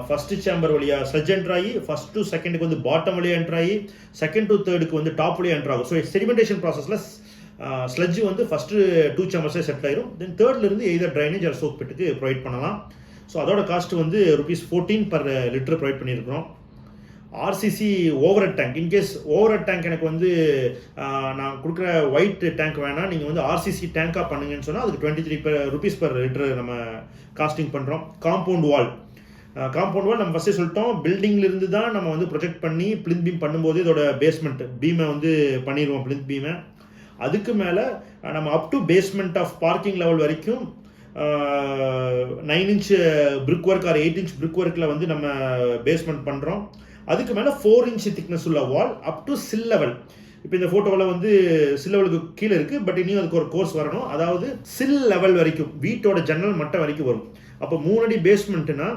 ஃபஸ்ட்டு சேம்பர் வழியாக ஸ்லட்ஜ் என்ட்ரு ஆகி ஃபஸ்ட் டு செகண்டுக்கு வந்து பாட்டம் வழியாக என்ட்ரு ஆகி செகண்ட் டு தேர்டுக்கு வந்து டாப் வழியாக என்ட்ரு ஆகும். ஸோ செடிமெண்டேஷன் ப்ராசஸில் ஸ்லட்ஜ் வந்து ஃபஸ்ட்டு 2 chambers செட்டில் ஆயிரும், தென் தேர்ட்லேருந்து எய்தர் ட்ரைனேஜ் ஆர் சோக் பிட்டுக்கு ப்ரொவைட் பண்ணலாம். ஸோ அதோட காஸ்ட் வந்து ₹14 per லிட்டர் ப்ரொவைட் பண்ணியிருக்கிறோம். RCC over head tank, in case over head tank எனக்கு வந்து நான் கொடுக்குற ஒயிட் டேங்க் வேணால் நீங்கள் வந்து ஆர்சிசி டேங்காக பண்ணுங்கன்னு சொன்னால் அதுக்கு 23 rupees per லிட்டர் நம்ம காஸ்டிங் பண்ணுறோம். காம்பவுண்ட் வால் நம்ம ஃபஸ்ட்டே சொல்லிட்டோம், பில்டிங்லேருந்து தான் நம்ம வந்து ப்ரொஜெக்ட் பண்ணி பிளிந்த் பீம் பண்ணும்போது இதோட பேஸ்மெண்ட் பீமை வந்து பண்ணிடுவோம் பிளிந்த் பீமை. அதுக்கு மேலே நம்ம up to basement of parking level வரைக்கும் 9 inch brick work or 8 inch brick ஒர்க்கில் வந்து நம்ம பேஸ்மெண்ட் பண்ணுறோம். அதுக்கு மேலே 4 inch திக்னஸ் உள்ள வால் அப் டு சில் லெவல். இப்போ இந்த ஃபோட்டோவில் வந்து சில் லெவலுக்கு கீழே இருக்குது, பட் இனியும் அதுக்கு ஒரு கோர்ஸ் வரணும். அதாவது சில் லெவல் வரைக்கும் வீட்டோட ஜன்னல் மட்டம் வரைக்கும் வரும். அப்போ 3 அடி பேஸ்மெண்ட்டுனா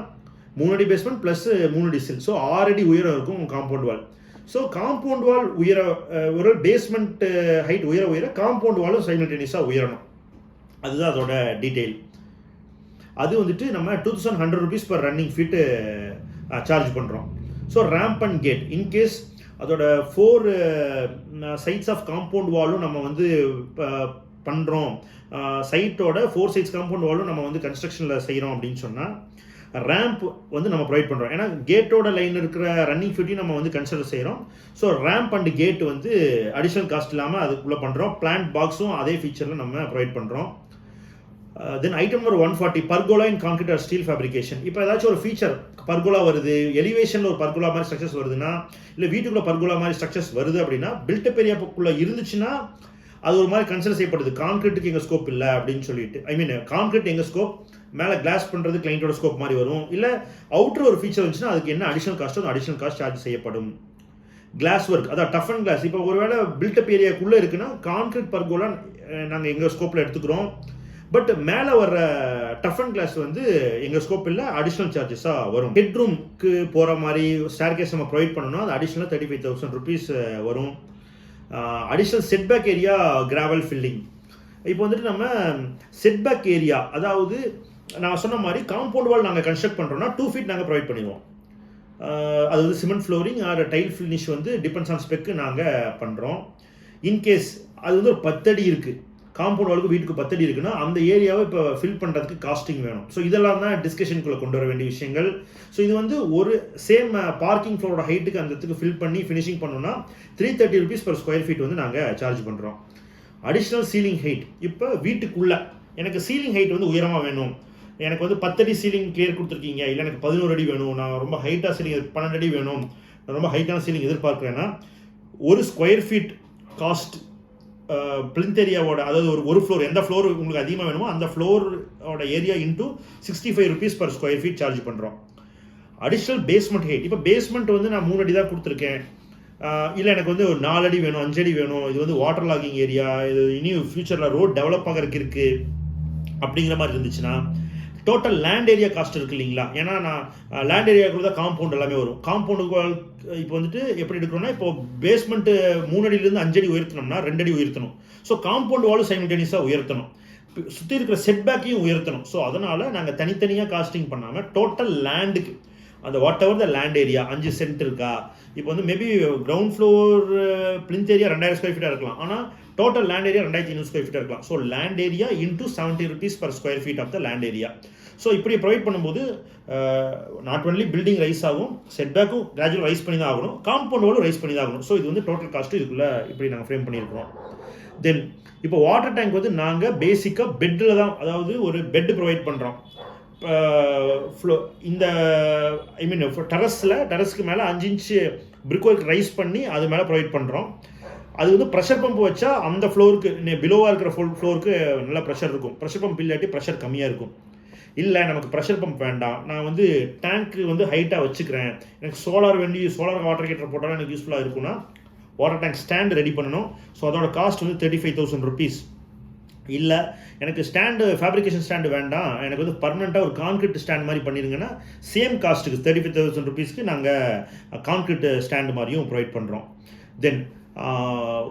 3 அடி பேஸ்மெண்ட் ப்ளஸ் 3 அடி சில், ஸோ 6 அடி உயரம் இருக்கும் compound wall. So compound wall ஒரு பேஸ்மெண்ட் ஹைட் உயர காம்பவுண்ட் வாலும் சைமல்டேனியஸாக உயரணும். அதுதான் அதோட டீட்டெயில். அது வந்துட்டு நம்ம 2100 rupees per running feet charge பண்ணுறோம். So ramp and gate in case அதோட 4 சைட்ஸ் ஆஃப் காம்பவுண்ட் வாலும் நம்ம வந்து பண்ணுறோம், சைட்டோட 4 சைட்ஸ் காம்பவுண்ட் வாலும் நம்ம வந்து கன்ஸ்ட்ரக்ஷனில் செய்கிறோம் அப்படின்னு சொன்னால் ரேம்ப் வந்து நம்ம ப்ரொவைட் பண்ணுறோம். ஏன்னா கேட்டோட லைன் இருக்கிற ரன்னிங் ஃபியூட்டையும் நம்ம வந்து கன்சிடர் செய்கிறோம். ஸோ ரேம்ப் அண்ட் கேட் வந்து அடிஷ்னல் காஸ்ட் இல்லாமல் அதுக்குள்ளே பண்ணுறோம். பிளான்ட் பாக்ஸும் அதே ஃபீச்சரில் நம்ம ப்ரொவைட் பண்ணுறோம். தென் ஐட்டம் நம்பர் 140 பர்கோலா இன் கான்கிரீட் ஆர் ஸ்டீல் ஃபேப்ரிகேஷன். இப்போ ஏதாச்சும் ஒரு ஃபீச்சர் பர்கோலா வருது, எலிவேஷனில் ஒரு பர்கோலா மாதிரி ஸ்ட்ரக்சர்ஸ் வருதுன்னா, இல்லை வீட்டுக்குள்ளே பர்கோலா மாதிரி ஸ்ட்ரக்சர்ஸ் வருது அப்படின்னா, பில்டப் ஏரியாக்குள்ளே இருந்துச்சுன்னா அது ஒரு மாதிரி கன்சிடர் செய்யப்படுது. கான்கிரீட்டுக்கு எங்கள் ஸ்கோப் இல்லை அப்படின்னு சொல்லிட்டு, ஐ மீன் கான்கிரீட் எங்கள் ஸ்கோப், மேலே கிளாஸ் பண்ணுறது கிளைண்டோட ஸ்கோப் மாதிரி வரும். இல்லை அவுட்டர் ஒரு ஃபீச்சர் வந்துச்சுன்னா அதுக்கு என்ன அடிஷனல் காஸ்ட்டோ அந்த அடிஷனல் காஸ்ட் சார்ஜ் செய்யப்படும். கிளாஸ் ஒர்க், அதான் டஃப் அண்ட் கிளாஸ். இப்போ ஒருவேளை பில்டப் ஏரியாக்குள்ளே இருக்குன்னா கான்கிரீட் பர்கோலா நாங்கள் எங்கள் ஸ்கோப்பில் எடுத்துக்கிறோம். பட் மேலே வர்ற டஃப் அண்ட் கிளாஸ் வந்து எங்கள் ஸ்கோப் இல்லை, அடிஷ்னல் சார்ஜஸாக வரும். பெட்ரூம்க்கு போகிற மாதிரி ஸ்டேர்கேஸ் நம்ம ப்ரொவைட் பண்ணணும்னா அது அடிஷ்னலாக 35,000 rupees வரும். Additional setback area gravel filling. இப்போ வந்துட்டு நம்ம செட்பேக் ஏரியா, அதாவது நான் சொன்ன மாதிரி காம்பவுண்ட் வால் நாங்கள் கன்ஸ்ட்ரக்ட் பண்ணுறோம்னா 2 feet நாங்கள் ப்ரொவைட் பண்ணிடுவோம். அது வந்து cement flooring or tile finish வந்து டிபெண்ட்ஸ் ஆன் ஸ்பெக்கு நாங்கள் பண்ணுறோம். இன்கேஸ் அது வந்து ஒரு 10 அடி இருக்குது, காம்பவுண்ட் வாலுக்கு வீட்டுக்கு 10 அடி இருக்குன்னா அந்த ஏரியாவை இப்போ ஃபில் பண்ணுறதுக்கு காஸ்டிங் வேணும். ஸோ இதெல்லாம் தான் டிஸ்கஷனுக்குள்ளே கொண்டு வர வேண்டிய விஷயங்கள். ஸோ இது வந்து ஒரு சேம் பார்க்கிங் ஃப்ளோரோட ஹைட்டுக்கு அந்த இடத்துக்கு ஃபில் பண்ணி ஃபினிஷிங் பண்ணோம்னா 330 rupees per square feet வந்து நாங்கள் சார்ஜ் பண்ணுறோம். Additional ceiling height. இப்போ வீட்டுக்குள்ளே எனக்கு சீலிங் ஹைட் வந்து உயரமாக வேணும், எனக்கு வந்து 10 அடி சீலிங் கிளியர் கொடுத்துருக்கீங்க, இல்லை எனக்கு 11 அடி வேணும், நான் ரொம்ப ஹைட்டாக சீலிங் 12 அடி வேணும், நான் ரொம்ப ஹைட்டான சீலிங் எதிர்பார்க்குறேன்னா 1 square feet காஸ்ட் பிளிந்த் ஏரியாவோட, அதாவது ஒரு ஃப்ளோர், எந்த ஃப்ளோர் உங்களுக்கு அதிகமாக வேணுமோ அந்த ஃப்ளோரோட area into 65 rupees per square feet charge பண்ணுறோம். Additional basement height. இப்போ பேஸ்மெண்ட் வந்து நான் 3 அடி தான் கொடுத்துருக்கேன், இல்லை எனக்கு வந்து ஒரு 4 அடி வேணும், 5 அடி வேணும், இது வந்து வாட்டர் லாகிங் ஏரியா, இது இனியும் ஃபியூச்சரில் ரோட் டெவலப் ஆகிறதுக்கு இருக்குது அப்படிங்கிற மாதிரி இருந்துச்சுன்னா டோட்டல் லேண்ட் ஏரியா காஸ்ட் இருக்குது இல்லைங்களா. ஏன்னா நான் லேண்ட் ஏரியாவுக்குள்ள தான் காம்பவுண்ட் எல்லாமே வரும். காம்பவுண்டுக்கு இப்போ வந்துட்டு எப்படி எடுக்கணும்னா, இப்போ பேஸ்மெண்ட்டு 3 அடியிலேருந்து 5 அடி உயர்த்தணும்னா 2 அடி உயர்த்தணும். ஸோ காம்பவுண்ட் வாலும் சைமல்டேனியஸாக உயர்த்தணும், சுற்றி இருக்கிற செட்பேக்கையும் உயர்த்தணும். ஸோ அதனால் நாங்கள் தனித்தனியாக காஸ்டிங் பண்ணாமல் டோட்டல் லேண்டுக்கு அந்த whatever the land area 5 cent இருக்கா, இப்போ வந்து maybe ground floor plinth area 2000 square feet இருக்கலாம், ஆனால் total land area 2500 square feet இருக்கலாம். So land area into 70 rupees per square feet of the land area. So இப்படி provide பண்ணும்போது not only building rise ஆகும், செட்பேக்கும் கிராஜுவல் ரைஸ் பண்ணி தான் ஆகணும், காம்பவுண்ட் வாலும் ரைஸ் பண்ணி தான் ஆகணும். ஸோ இது வந்து டோட்டல் காஸ்ட்டு இதுக்குள்ளே இப்படி நாங்கள் ஃப்ரேம் பண்ணியிருக்கிறோம். தென் இப்போ வாட்டர் டேங்க் வந்து நாங்கள் பேசிக்காக பெட்டில் தான், அதாவது ஒரு பெட்டு ப்ரொவைட் பண்ணுறோம். இந்த ஐ மீன் டெரஸ்க்கு மேலே 5 inch பிரிக் ஒர்க் ரைஸ் பண்ணி அது மேலே ப்ரொவைட் பண்ணுறோம். அது வந்து ப்ரெஷர் பம்ப் வச்சா அந்த ஃப்ளோருக்கு பிலோவாக இருக்கிற ஃப்ளோருக்கு நல்ல ப்ரெஷர் இருக்கும். ப்ரெஷர் பம்ப் இல்லாட்டி ப்ரெஷர் கம்மியாக இருக்கும். இல்லை நமக்கு ப்ரெஷர் பம்ப் வேண்டாம், நான் வந்து டேங்க்கு வந்து ஹைட்டாக வச்சுக்கிறேன், எனக்கு சோலார் வாட்டர் ஹீட்டர் போட்டாலும் எனக்கு யூஸ்ஃபுல்லாக இருக்குன்னா வாட்டர் டேங்க் ஸ்டாண்ட் ரெடி பண்ணணும். ஸோ அதோட காஸ்ட் வந்து 35,000 rupees. இல்லை எனக்கு ஃபேப்ரிகேஷன் ஸ்டாண்டு வேண்டாம், எனக்கு வந்து பர்மனெண்ட்டாக ஒரு கான்கிரீட் ஸ்டாண்ட் மாதிரி பண்ணிடுங்கன்னா சேம் காஸ்ட்டுக்கு 35,000 rupeesக்கு நாங்கள் கான்கிரீட் ஸ்டாண்டு மாதிரியும் ப்ரொவைட் பண்ணுறோம். தென்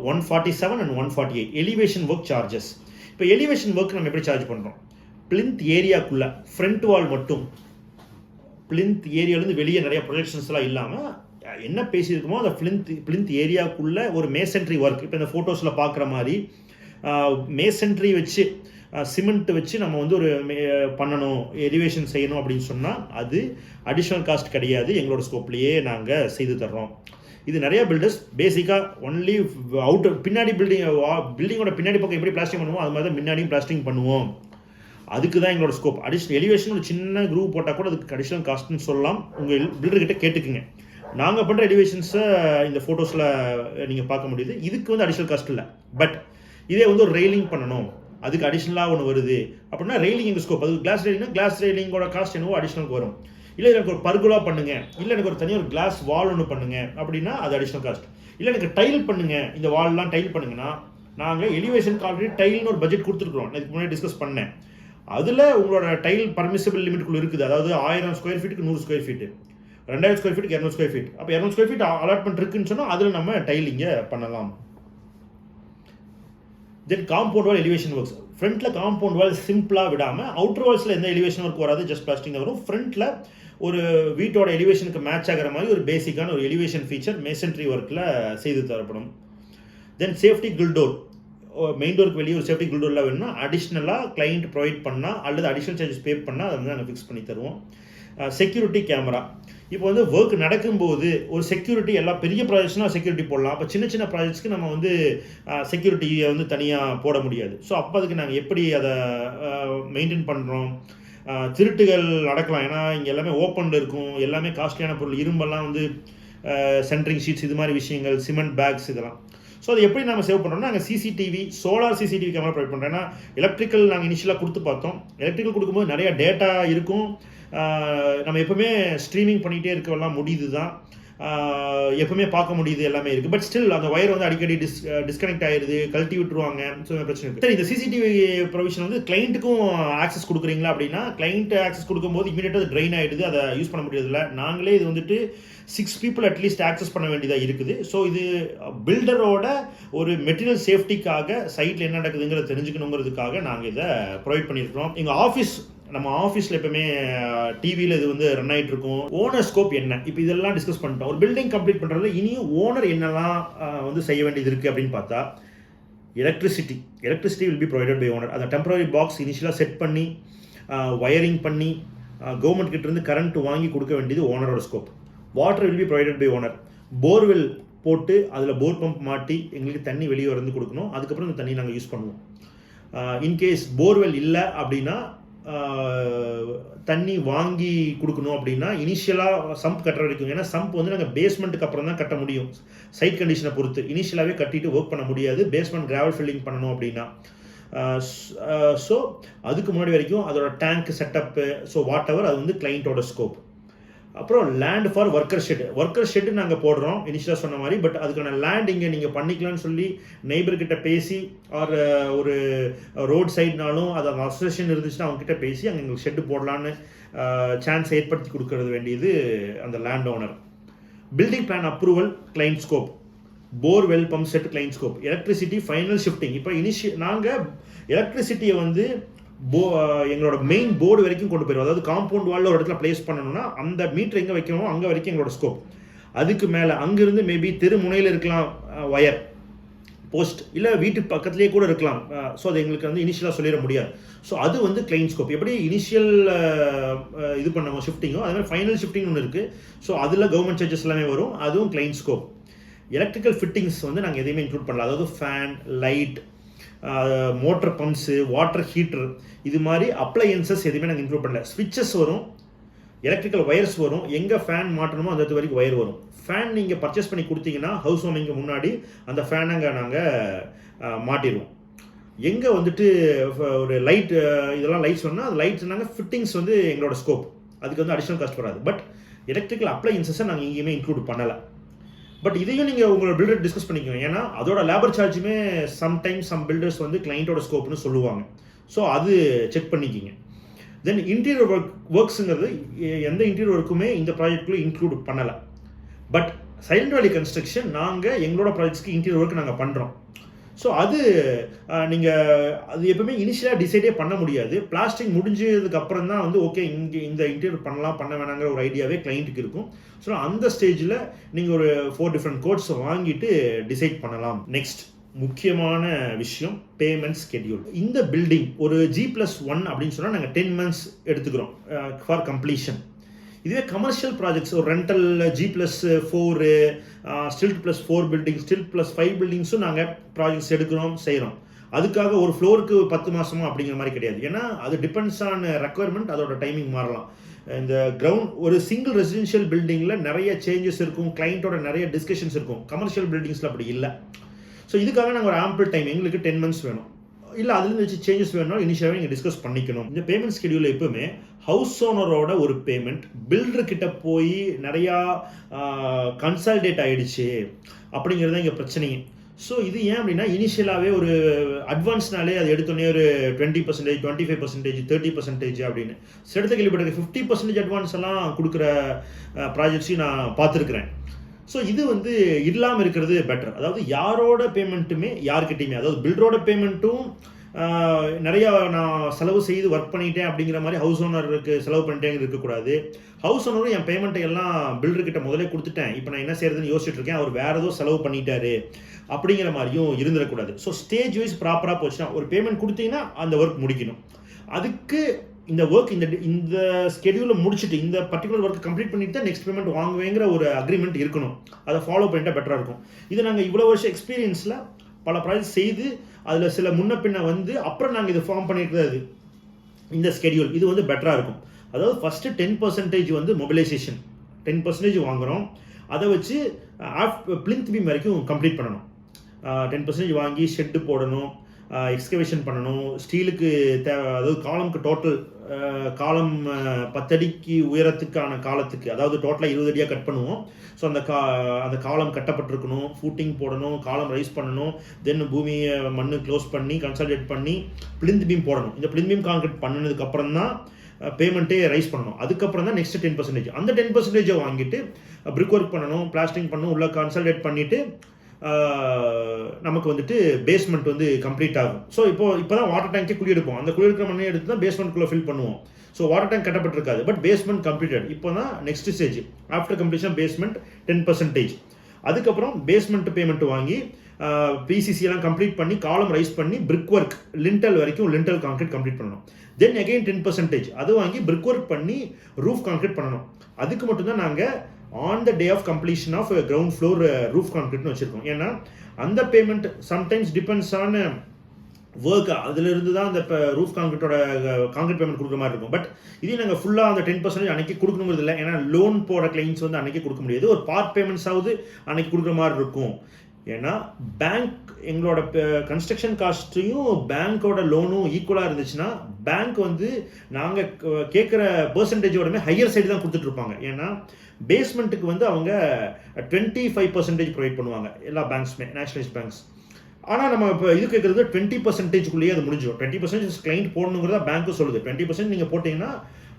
147 and 148 எலிவேஷன் ஒர்க் சார்ஜஸ். இப்போ எலிவேஷன் ஒர்க் நம்ம எப்படி சார்ஜ் பண்ணுறோம்? பிளிந்த் ஏரியாக்குள்ளே ஃப்ரண்ட் வால் மட்டும், பிளிந்த் ஏரியாவிலேருந்து வெளியே நிறைய ப்ரொஜெக்ஷன்ஸ்லாம் இல்லாமல் என்ன பேசியிருக்கோமோ அந்த பிளிந்த் ஏரியாவுக்குள்ளே ஒரு மேசன்ட்ரி ஒர்க், இப்போ இந்த ஃபோட்டோஸில் பார்க்குற மாதிரி மேசன்ட்ரி வச்சு சிமெண்ட் வச்சு நம்ம வந்து ஒரு பண்ணணும், எலிவேஷன் செய்யணும் அப்படின்னு சொன்னால் அது அடிஷ்னல் காஸ்ட் கிடையாது, எங்களோட ஸ்கோப்லேயே நாங்கள் செய்து தர்றோம். இது நிறைய பில்டர்ஸ் பேசிக்காக ஒன்லி அவுட்டர் பின்னாடி பில்டிங்கோட பின்னாடி பக்கம் எப்படி பிளாஸ்டிங் பண்ணுவோம் அது மாதிரி தான் முன்னாடியும் பிளாஸ்டிங் பண்ணுவோம். அதுக்கு தான் எங்களோட ஸ்கோப். அடிஷ்னல் எலிவேஷன் ஒரு சின்ன குரூப் போட்டால் கூட அதுக்கு அடிஷ்னல் காஸ்ட்னு சொல்லலாம். உங்கள் பில்டர்கிட்ட கேட்டுக்குங்க. நாங்கள் பண்ணுற எலிவேஷன்ஸை இந்த ஃபோட்டோஸில் நீங்கள் பார்க்க முடியுது. இதுக்கு வந்து அடிஷ்னல் காஸ்ட் இல்லை. பட் இதே வந்து ஒரு ரெயிலிங் பண்ணணும், அதுக்கு அடிஷ்னலாக ஒன்று வருது அப்படின்னா ரெயிலிங் எங்கள் ஸ்கோப். அது கிளாஸ் ரெயிலிங்கோட காஸ்ட் என்னவோ அடிஷ்னலுக்கு வரும். இல்லை எனக்கு ஒரு பர்குலா பண்ணுங்க, இல்லை எனக்கு ஒரு தனியாக ஒரு கிளாஸ் வால் ஒன்று பண்ணுங்க அப்படின்னா அது அடிஷ்னல் காஸ்ட். இல்லை எனக்கு டைல் பண்ணுங்க, இந்த வால்லாம் டைல் பண்ணுங்கன்னா நாங்கள் எலிவேஷனுக்கு ஆல்ரெடி டைல்னு ஒரு பட்ஜெட் கொடுத்துருக்குறோம். இதுக்கு முன்னாடி டிஸ்கஸ் பண்ணேன். அதில் உங்களோட டைல் பர்மிசிபிள் லிமிட்டுக்குள்ள இருக்குது. அதாவது 1000 square feet 100 square feet, 2000 square feet 200 square feet. அப்போ 200 square feet அலாட்மெண்ட் இருக்குன்னு சொன்னால் அதில் நம்ம டைல் இங்கே பண்ணலாம். தென் காம்பவுண்ட் வால் எலிவேஷன் ஒர்க்ஸ். ஃப்ரண்ட்டில் காம்பவுண்ட் வால் சிம்பிளாக விடாமல் அவுட்டர் வால்ஸில் எந்த எலிவேஷன் ஒர்க் வராது, ஜஸ்ட் பிளாஸ்டிங் வரும். ஃப்ரண்ட்டில் ஒரு வீட்டோட எலிவேஷனுக்கு மேட்ச் ஆகிற மாதிரி ஒரு பேசிக்கான ஒரு எலிவேஷன் ஃபீச்சர் மேசன்ட்ரி ஒர்க்கில் செய்து தரப்படும். Then safety grill door, main டோருக்கு வெளியே ஒரு சேஃப்டி கில் டோர்லாம் வேணும்னா அடிஷ்னலாக கிளைண்ட் ப்ரொவைட் பண்ணால் அல்லது அடிஷ்னல் சார்ஜஸ் பே பண்ணால் அதை வந்து நாங்கள் ஃபிக்ஸ் பண்ணி தருவோம். செக்யூரிட்டி கேமரா, இப்போ வந்து ஒர்க் நடக்கும்போது ஒரு செக்யூரிட்டி எல்லாம் பெரிய ப்ராஜெக்ட்ஸ்னால் செக்யூரிட்டி போடலாம். அப்போ சின்ன சின்ன ப்ராஜெக்ட்ஸ்க்கு நம்ம வந்து செக்யூரிட்டியை வந்து தனியாக போட முடியாது. ஸோ அப்போ அதுக்கு நாங்கள் எப்படி அதை மெயின்டைன் பண்ணுறோம். திருட்டுகள் நடக்கலாம், ஏன்னா இங்கே எல்லாமே ஓப்பனில் இருக்கும், எல்லாமே காஸ்ட்லியான பொருள், இரும்பெல்லாம் வந்து சென்ட்ரிங் ஷீட்ஸ், இது மாதிரி விஷயங்கள், சிமெண்ட் பேக்ஸ், இதெல்லாம். ஸோ அது எப்படி நம்ம சேவ் பண்ணுறோம்னா, நாங்கள் CCTV, solar CCTV camera provide பண்ணுறோம். ஏன்னா எலக்ட்ரிக்கல் நாங்கள் இனிஷியலாக கொடுத்து பார்த்தோம். எலக்ட்ரிக்கல் கொடுக்கும்போது நிறைய டேட்டா இருக்கும், நம்ம எப்பவுமே ஸ்ட்ரீமிங் பண்ணிகிட்டே இருக்கவெல்லாம் முடியுது தான், எப்பவுமே பார்க்க முடியுது, எல்லாமே இருக்குது. பட் ஸ்டில் அந்த ஒயர் வந்து அடிக்கடி டிஸ்கனெக்ட் ஆயிடுது, கழட்டி விட்டுருவாங்க. ஸோ பிரச்சனை இருக்குது. சரி, இந்த சிசிடிவி ப்ரொவிஷன் வந்து கிளைண்ட்டுக்கும் ஆக்சஸ் கொடுக்குறீங்களா அப்படின்னா, கிளைண்ட் ஆக்சஸ் கொடுக்கும்போது இமீடியட்டாக ட்ரெயின் ஆகிடுது, அதை யூஸ் பண்ண முடியறதில்ல. நாங்களே இது வந்துட்டு 6 people அட்லீஸ்ட் ஆக்சஸ் பண்ண வேண்டியதாக இருக்குது. ஸோ இது பில்டரோட ஒரு மெட்டீரியல் சேஃப்டிக்காக சைட்டில் என்ன நடக்குதுங்கிறத தெரிஞ்சுக்கணுங்கிறதுக்காக நாங்கள் இதை ப்ரொவைட் பண்ணியிருக்கிறோம். எங்கள் நம்ம ஆஃபீஸில் எப்பவுமே டிவியில் இது வந்து ரன் ஆகிட்டு இருக்கும். ஓனர் ஸ்கோப் என்ன, இப்போ இதெல்லாம் டிஸ்கஸ் பண்ணிட்டோம். ஒரு பில்டிங் கம்ப்ளீட் பண்ணுறது இனியும் ஓனர் என்னெல்லாம் வந்து செய்ய வேண்டியது இருக்குது அப்படின்னு பார்த்தா, electricity will be provided by owner. அந்த டெம்பரரி பாக்ஸ் இனிஷியலாக செட் பண்ணி வயரிங் பண்ணி கவர்மெண்ட் கிட்டேருந்து கரண்ட் வாங்கி கொடுக்க வேண்டியது ஓனரோட scope. Water will be provided by owner. Borewell போட்டு அதில் போர் பம்ப் மாட்டி எங்களுக்கு தண்ணி வெளியே வந்து கொடுக்கணும். அதுக்கப்புறம் இந்த தண்ணி நாங்கள் யூஸ் பண்ணுவோம். இன்கேஸ் போர்வெல் இல்லை அப்படின்னா தண்ணி வாங்கி கொடுக்கணும். அப்படின்னா இனிஷியலாக சம்ப் கட்டுற வரைக்கும், ஏன்னா சம்ப் வந்து நாங்கள் பேஸ்மெண்ட்டுக்கு அப்புறம் தான் கட்ட முடியும், சைட் கண்டிஷனை பொறுத்து. இனிஷியலாகவே கட்டிட்டு ஒர்க் பண்ண முடியாது, பேஸ்மெண்ட் கிராவல் ஃபில்லிங் பண்ணணும் அப்படின்னா. ஸோ அதுக்கு முன்னாடி வரைக்கும் அதோட tank setup, so what ever, அது வந்து கிளைண்ட்டோட ஸ்கோப். அப்புறம் லேண்ட் ஃபார் ஒர்க்கர் ஷெட்டு நாங்கள் போடுறோம் இனிஷியலாக சொன்ன மாதிரி. பட் அதுக்கான லேண்ட் இங்கே நீங்கள் பண்ணிக்கலாம்னு சொல்லி நெய்பர்கிட்ட பேசி, ஆர் ஒரு ரோட் சைட்னாலும் அது அந்த அசோசியேஷன் இருந்துச்சுன்னா அவங்ககிட்ட பேசி அங்கே எங்களுக்கு ஷெட்டு போடலான்னு சான்ஸ் ஏற்படுத்தி கொடுக்கறது வேண்டியது அந்த land owner. Building plan approval client scope, borewell pump set client scope. Electricity final shifting, இப்போ நாங்கள் எலக்ட்ரிசிட்டியை வந்து எங்களோட மெயின் போர்டு வரைக்கும் கொண்டு போயிடும். அதாவது காம்பவுண்ட் வாலில் ஒரு இடத்துல பிளேஸ் பண்ணணும்னா அந்த மீட்டர் எங்கே வைக்கணுமோ அங்கே வரைக்கும் எங்களோட ஸ்கோப். அதுக்கு மேலே அங்கிருந்து மேபி தெரு முனையில் இருக்கலாம் ஒயர் போஸ்ட், இல்லை வீட்டுக்கு பக்கத்துலேயே கூட இருக்கலாம். ஸோ அது எங்களுக்கு வந்து இனிஷியலாக சொல்லிட முடியாது. ஸோ அது வந்து கிளைண்ட் ஸ்கோப். எப்படி இனிஷியல் இது பண்ண ஷிஃப்டிங்கோ அதே மாதிரி ஃபைனல் ஷிஃப்டிங் ஒன்று இருக்குது. ஸோ அதில் கவர்மெண்ட் சார்ஜஸ் எல்லாமே வரும், அதுவும் கிளைண்ட் ஸ்கோப். எலக்ட்ரிக்கல் ஃபிட்டிங்ஸ் வந்து நாங்கள் எதையுமே இன்க்ளூட் பண்ணலாம். அதாவது fan, light, motor pumps, water heater, இது மாதிரி அப்ளையன்சஸ் எதுவுமே நாங்கள் இன்க்ளூட் பண்ணல. ஸ்விட்சஸ் வரும், எலக்ட்ரிக்கல் ஒயர்ஸ் வரும், எங்கே ஃபேன் மாட்டணுமோ அந்த வரைக்கும் ஒயர் வரும். ஃபேன் நீங்கள் பர்ச்சேஸ் பண்ணி கொடுத்தீங்கன்னா ஹவுஸ் வார்மிங்க்கு முன்னாடி அந்த ஃபேன் அங்கே நாங்கள் மாட்டிடுவோம். எங்கே வந்துட்டு ஒரு லைட், இதெல்லாம் லைட்ஸ் சொன்னால் அது லைட்ஸ் நாங்கள் ஃபிட்டிங்ஸ் வந்து எங்களோட ஸ்கோப், அதுக்கு வந்து அடிஷனல் காஸ்ட் வராது. பட் எலக்ட்ரிக்கல் அப்ளையன்சஸை நாங்கள் எங்கேயுமே இன்க்ளூட் பண்ணலை. பட் இதையும் நீங்கள் உங்களோட பில்டர் டிஸ்கஸ் பண்ணிக்கோங்க, ஏன்னா அதோட லேபர் சார்ஜுமே சம்டைம்ஸ் சம் பில்டர்ஸ் வந்து கிளைண்ட்டோட ஸ்கோப்னு சொல்லுவாங்க. ஸோ அது செக் பண்ணிக்கிங்க. தென் இன்டீரியர் ஒர்க்ஸுங்கிறது எந்த இன்டீரியர் ஒர்க்குமே இந்த ப்ராஜெக்ட்குள்ளே இன்க்ளூட் பண்ணலை. பட் சைலண்ட் வேலி கன்ஸ்ட்ரக்ஷன் நாங்கள் எங்களோட ப்ராஜெக்ட்ஸ்க்கு இன்டீரியர் ஒர்க் நாங்கள் பண்ணுறோம். ஸோ அது நீங்கள் அது எப்பவுமே இனிஷியலாக டிசைடே பண்ண முடியாது. பிளாஸ்டிக் முடிஞ்சதுக்கு அப்புறம் தான் வந்து ஓகே இங்கே இந்த இன்டீரியர் பண்ண வேணாங்கிற ஒரு ஐடியாவே கிளைண்ட்டுக்கு இருக்கும். ஸோ அந்த ஸ்டேஜில் நீங்கள் ஒரு 4 டிஃப்ரெண்ட் கோட்ஸ் வாங்கிட்டு டிசைட் பண்ணலாம். நெக்ஸ்ட் முக்கியமான விஷயம் பேமெண்ட் ஸ்கெடியூல். இந்த பில்டிங் ஒரு G+1 அப்படின்னு சொன்னால் நாங்கள் 10 months எடுத்துக்கிறோம் ஃபார் கம்ப்ளீஷன். இதுவே கமர்ஷியல் ப்ராஜெக்ட்ஸ் ஒரு rental G+4 stilt+4 building, stilt+5 பில்டிங்ஸும் நாங்கள் ப்ராஜெக்ட்ஸ் எடுக்கிறோம், செய்கிறோம். அதுக்காக ஒரு ஃப்ளோருக்கு 10 மாதமா அப்படிங்கிற மாதிரி கிடையாது. ஏன்னா அது டிபெண்ட்ஸ் ஆன் ரெக்குவயர்மெண்ட், அதோட டைமிங் மாறலாம். இந்த கிரவுண்ட் ஒரு சிங்கிள் ரெசிடென்ஷியல் பில்டிங்கில் நிறைய சேஞ்சஸ் இருக்கும், கிளைண்ட்டோட நிறைய டிஸ்கஷன்ஸ் இருக்கும். கமர்ஷியல் பில்டிங்ஸில் அப்படி இல்லை. ஸோ இதுக்காக நாங்கள் ஒரு ஆம்பிள் டைம், எங்களுக்கு 10 months வேணும், இல்லை அதுலேருந்து வச்சு சேஞ்சஸ் வேணும், இனிஷியலாகவே நீங்கள் டிஸ்கஸ் பண்ணிக்கணும். இந்த பேமெண்ட் ஸ்கெடியூல் எப்பவுமே ஹவுஸ் ஓனரோட ஒரு பேமெண்ட் பில்டர்கிட்ட போய் நிறையா கன்சால்டேட் ஆகிடுச்சு அப்படிங்கிறது தான் இங்கே பிரச்சனையே. ஸோ இது ஏன் அப்படின்னா இனிஷியலாகவே ஒரு அட்வான்ஸ்னாலே அது எடுத்தோடனே ஒரு 20%, 25%, 30% அப்படின்னு செடுத்த கேள்விப்பட்டிருக்க 50% அட்வான்ஸ் எல்லாம் கொடுக்குற ப்ராஜெக்ட்ஸையும் நான் பார்த்துருக்குறேன். ஸோ இது வந்து இல்லாமல் இருக்கிறது பெட்டர். அதாவது யாரோட பேமெண்ட்டுமே யார்கிட்டையுமே, அதாவது பில்டரோட பேமெண்ட்டும் நிறையா நான் செலவு செய்து ஒர்க் பண்ணிட்டேன் அப்படிங்கிற மாதிரி ஹவுஸ் ஓனருக்கு செலவு பண்ணிட்டேங்க இருக்கக்கூடாது. ஹவுஸ் ஓனரும் என் பேமெண்ட்டை எல்லாம் பில்டர்கிட்ட முதலே கொடுத்துட்டேன், இப்போ நான் என்ன செய்யறதுன்னு யோசிச்சுட்டு இருக்கேன், அவர் வேற ஏதோ செலவு பண்ணிட்டாரு அப்படிங்கிற மாதிரியும் இருந்துடக்கூடாது. ஸோ ஸ்டேஜ் வைஸ் ப்ராப்பராக போச்சுன்னா, ஒரு பேமெண்ட் கொடுத்தீங்கன்னா அந்த ஒர்க் முடிக்கணும். அதுக்கு இந்த ஒர்க் இந்த ஸ்கெடியூலில் முடிச்சுட்டு இந்த பர்டிகுலர் ஒர்க் கம்ப்ளீட் பண்ணிட்டு தான் நெக்ஸ்ட் பேமெண்ட் வாங்குவேங்கிற ஒரு அக்ரிமெண்ட் இருக்கணும். அதை ஃபாலோ பண்ணிட்டா பெட்டராக இருக்கும். இது நாங்கள் இவ்வளோ வருஷம் எக்ஸ்பீரியன்ஸில் பல ப்ராஜெக்ட் செய்து அதில் சில முன்ன பின்ன வந்து அப்புறம் நாங்கள் இதை ஃபார்ம் பண்ணியிருக்கிறது இந்த ஸ்கெடியூல். இது வந்து பெட்டராக இருக்கும். அதாவது ஃபஸ்ட்டு 10% வந்து மொபிலைசேஷன் 10% வாங்குகிறோம். அதை வச்சு பிளிந்த் பீம் வரைக்கும் கம்ப்ளீட் பண்ணணும். 10% வாங்கி ஷெட்டு போடணும், எக்ஸ்கவேஷன் பண்ணணும், ஸ்டீலுக்கு அதாவது காலம்க்கு டோட்டல் காலம் 10 அடிக்கு உயரத்துக்கான காலத்துக்கு, அதாவது டோட்டலாக 20 அடியாக கட் பண்ணுவோம். ஸோ அந்த காலம் கட்டப்பட்டிருக்கணும், ஃபூட்டிங் போடணும், காலம் ரைஸ் பண்ணணும், தென் பூமியை மண்ணு க்ளோஸ் பண்ணி கன்சாலிடேட் பண்ணி பிளிந்த் பீம் போடணும். இந்த பிளிந்த் பீம் கான்கிரீட் பண்ணினதுக்கப்புறம் தான் பேமெண்ட்டே ரைஸ் பண்ணணும். அதுக்கப்புறம் தான் நெக்ஸ்ட் 10%. அந்த 10% வாங்கிட்டு பிரிக் ஒர்க் பண்ணணும், பிளாஸ்டிங் பண்ணணும், உள்ள கன்சாலிடேட் பண்ணிவிட்டு நமக்கு வந்துட்டு பேஸ்மெண்ட் வந்து கம்ப்ளீட் ஆகும். ஸோ இப்போ தான் வாட்டர் டேங்கே குழி எடுப்போம். அந்த குழி எடுக்கிற மண்ணை எடுத்து தான் பேஸ்மெண்ட்குள்ளே ஃபில் பண்ணுவோம். ஸோ வாட்டர் டேங்க் கட்டப்பட்டிருக்காது, பட் பேஸ்மெண்ட் கம்ப்ளீட்டட். இப்போ தான் next stage after completion basement 10%. அதுக்கப்புறம் பேஸ்மெண்ட் பேமெண்ட் வாங்கி பிசிசி எல்லாம் கம்ப்ளீட் பண்ணி காலம் ரைஸ் பண்ணி பிரிக் ஒர்க் லிண்டல் வரைக்கும் லிண்டல் கான்கிரீட் கம்ப்ளீட் பண்ணணும். தென் அகெயின் 10% அது வாங்கி பிரிக் ஒர்க் பண்ணி ரூஃப் கான்கிரீட் பண்ணணும். அதுக்கு மட்டும்தான் நாங்கள் on the day of completion of ground floor roof கான்கிரீட்னு வச்சுருக்கோம். ஏன்னா அந்த payment sometimes depends on work. அதிலிருந்து தான் அந்த ரூஃப் கான்கிரீட்டோட கான்கிரீட் பேமெண்ட் கொடுக்குற மாதிரி இருக்கும். பட் இதே நாங்கள் ஃபுல்லாக அந்த 10% அன்னைக்கு கொடுக்கணுங்கிறது இல்லை. ஏன்னா லோன் போட கிளைண்ட்ஸ் வந்து அன்னைக்கு கொடுக்க முடியாது. ஒரு பார்ட் பேமெண்ட்ஸாவது அன்னைக்கு கொடுக்குற மாதிரி இருக்கும். ஏன்னா பேங்க் எங்களோட கன்ஸ்ட்ரக்ஷன் காஸ்ட்டையும் பேங்க்கோட லோனும் ஈக்குவலாக இருந்துச்சுன்னா பேங்க் வந்து நாங்கள் கேட்குற பெர்சன்டேஜோடமே ஹையர் சைடு தான் கொடுத்துட்டு இருப்பாங்க. ஏன்னா பேஸ்மெண்ட்டுக்கு வந்து அவங்க 25% ப்ரொவைட் பண்ணுவாங்க எல்லா பேங்க்ஸுமே, நேஷனலைஸ் பேங்க்ஸ். ஆனால் நம்ம இப்போ இது கேட்குறது 20%குள்ளேயே அது முடிஞ்சிடும். 20% கிளைண்ட் போடணுங்கிறதா பேங்க்கும் சொல்லுது. 20% நீங்கள் போட்டிங்கன்னா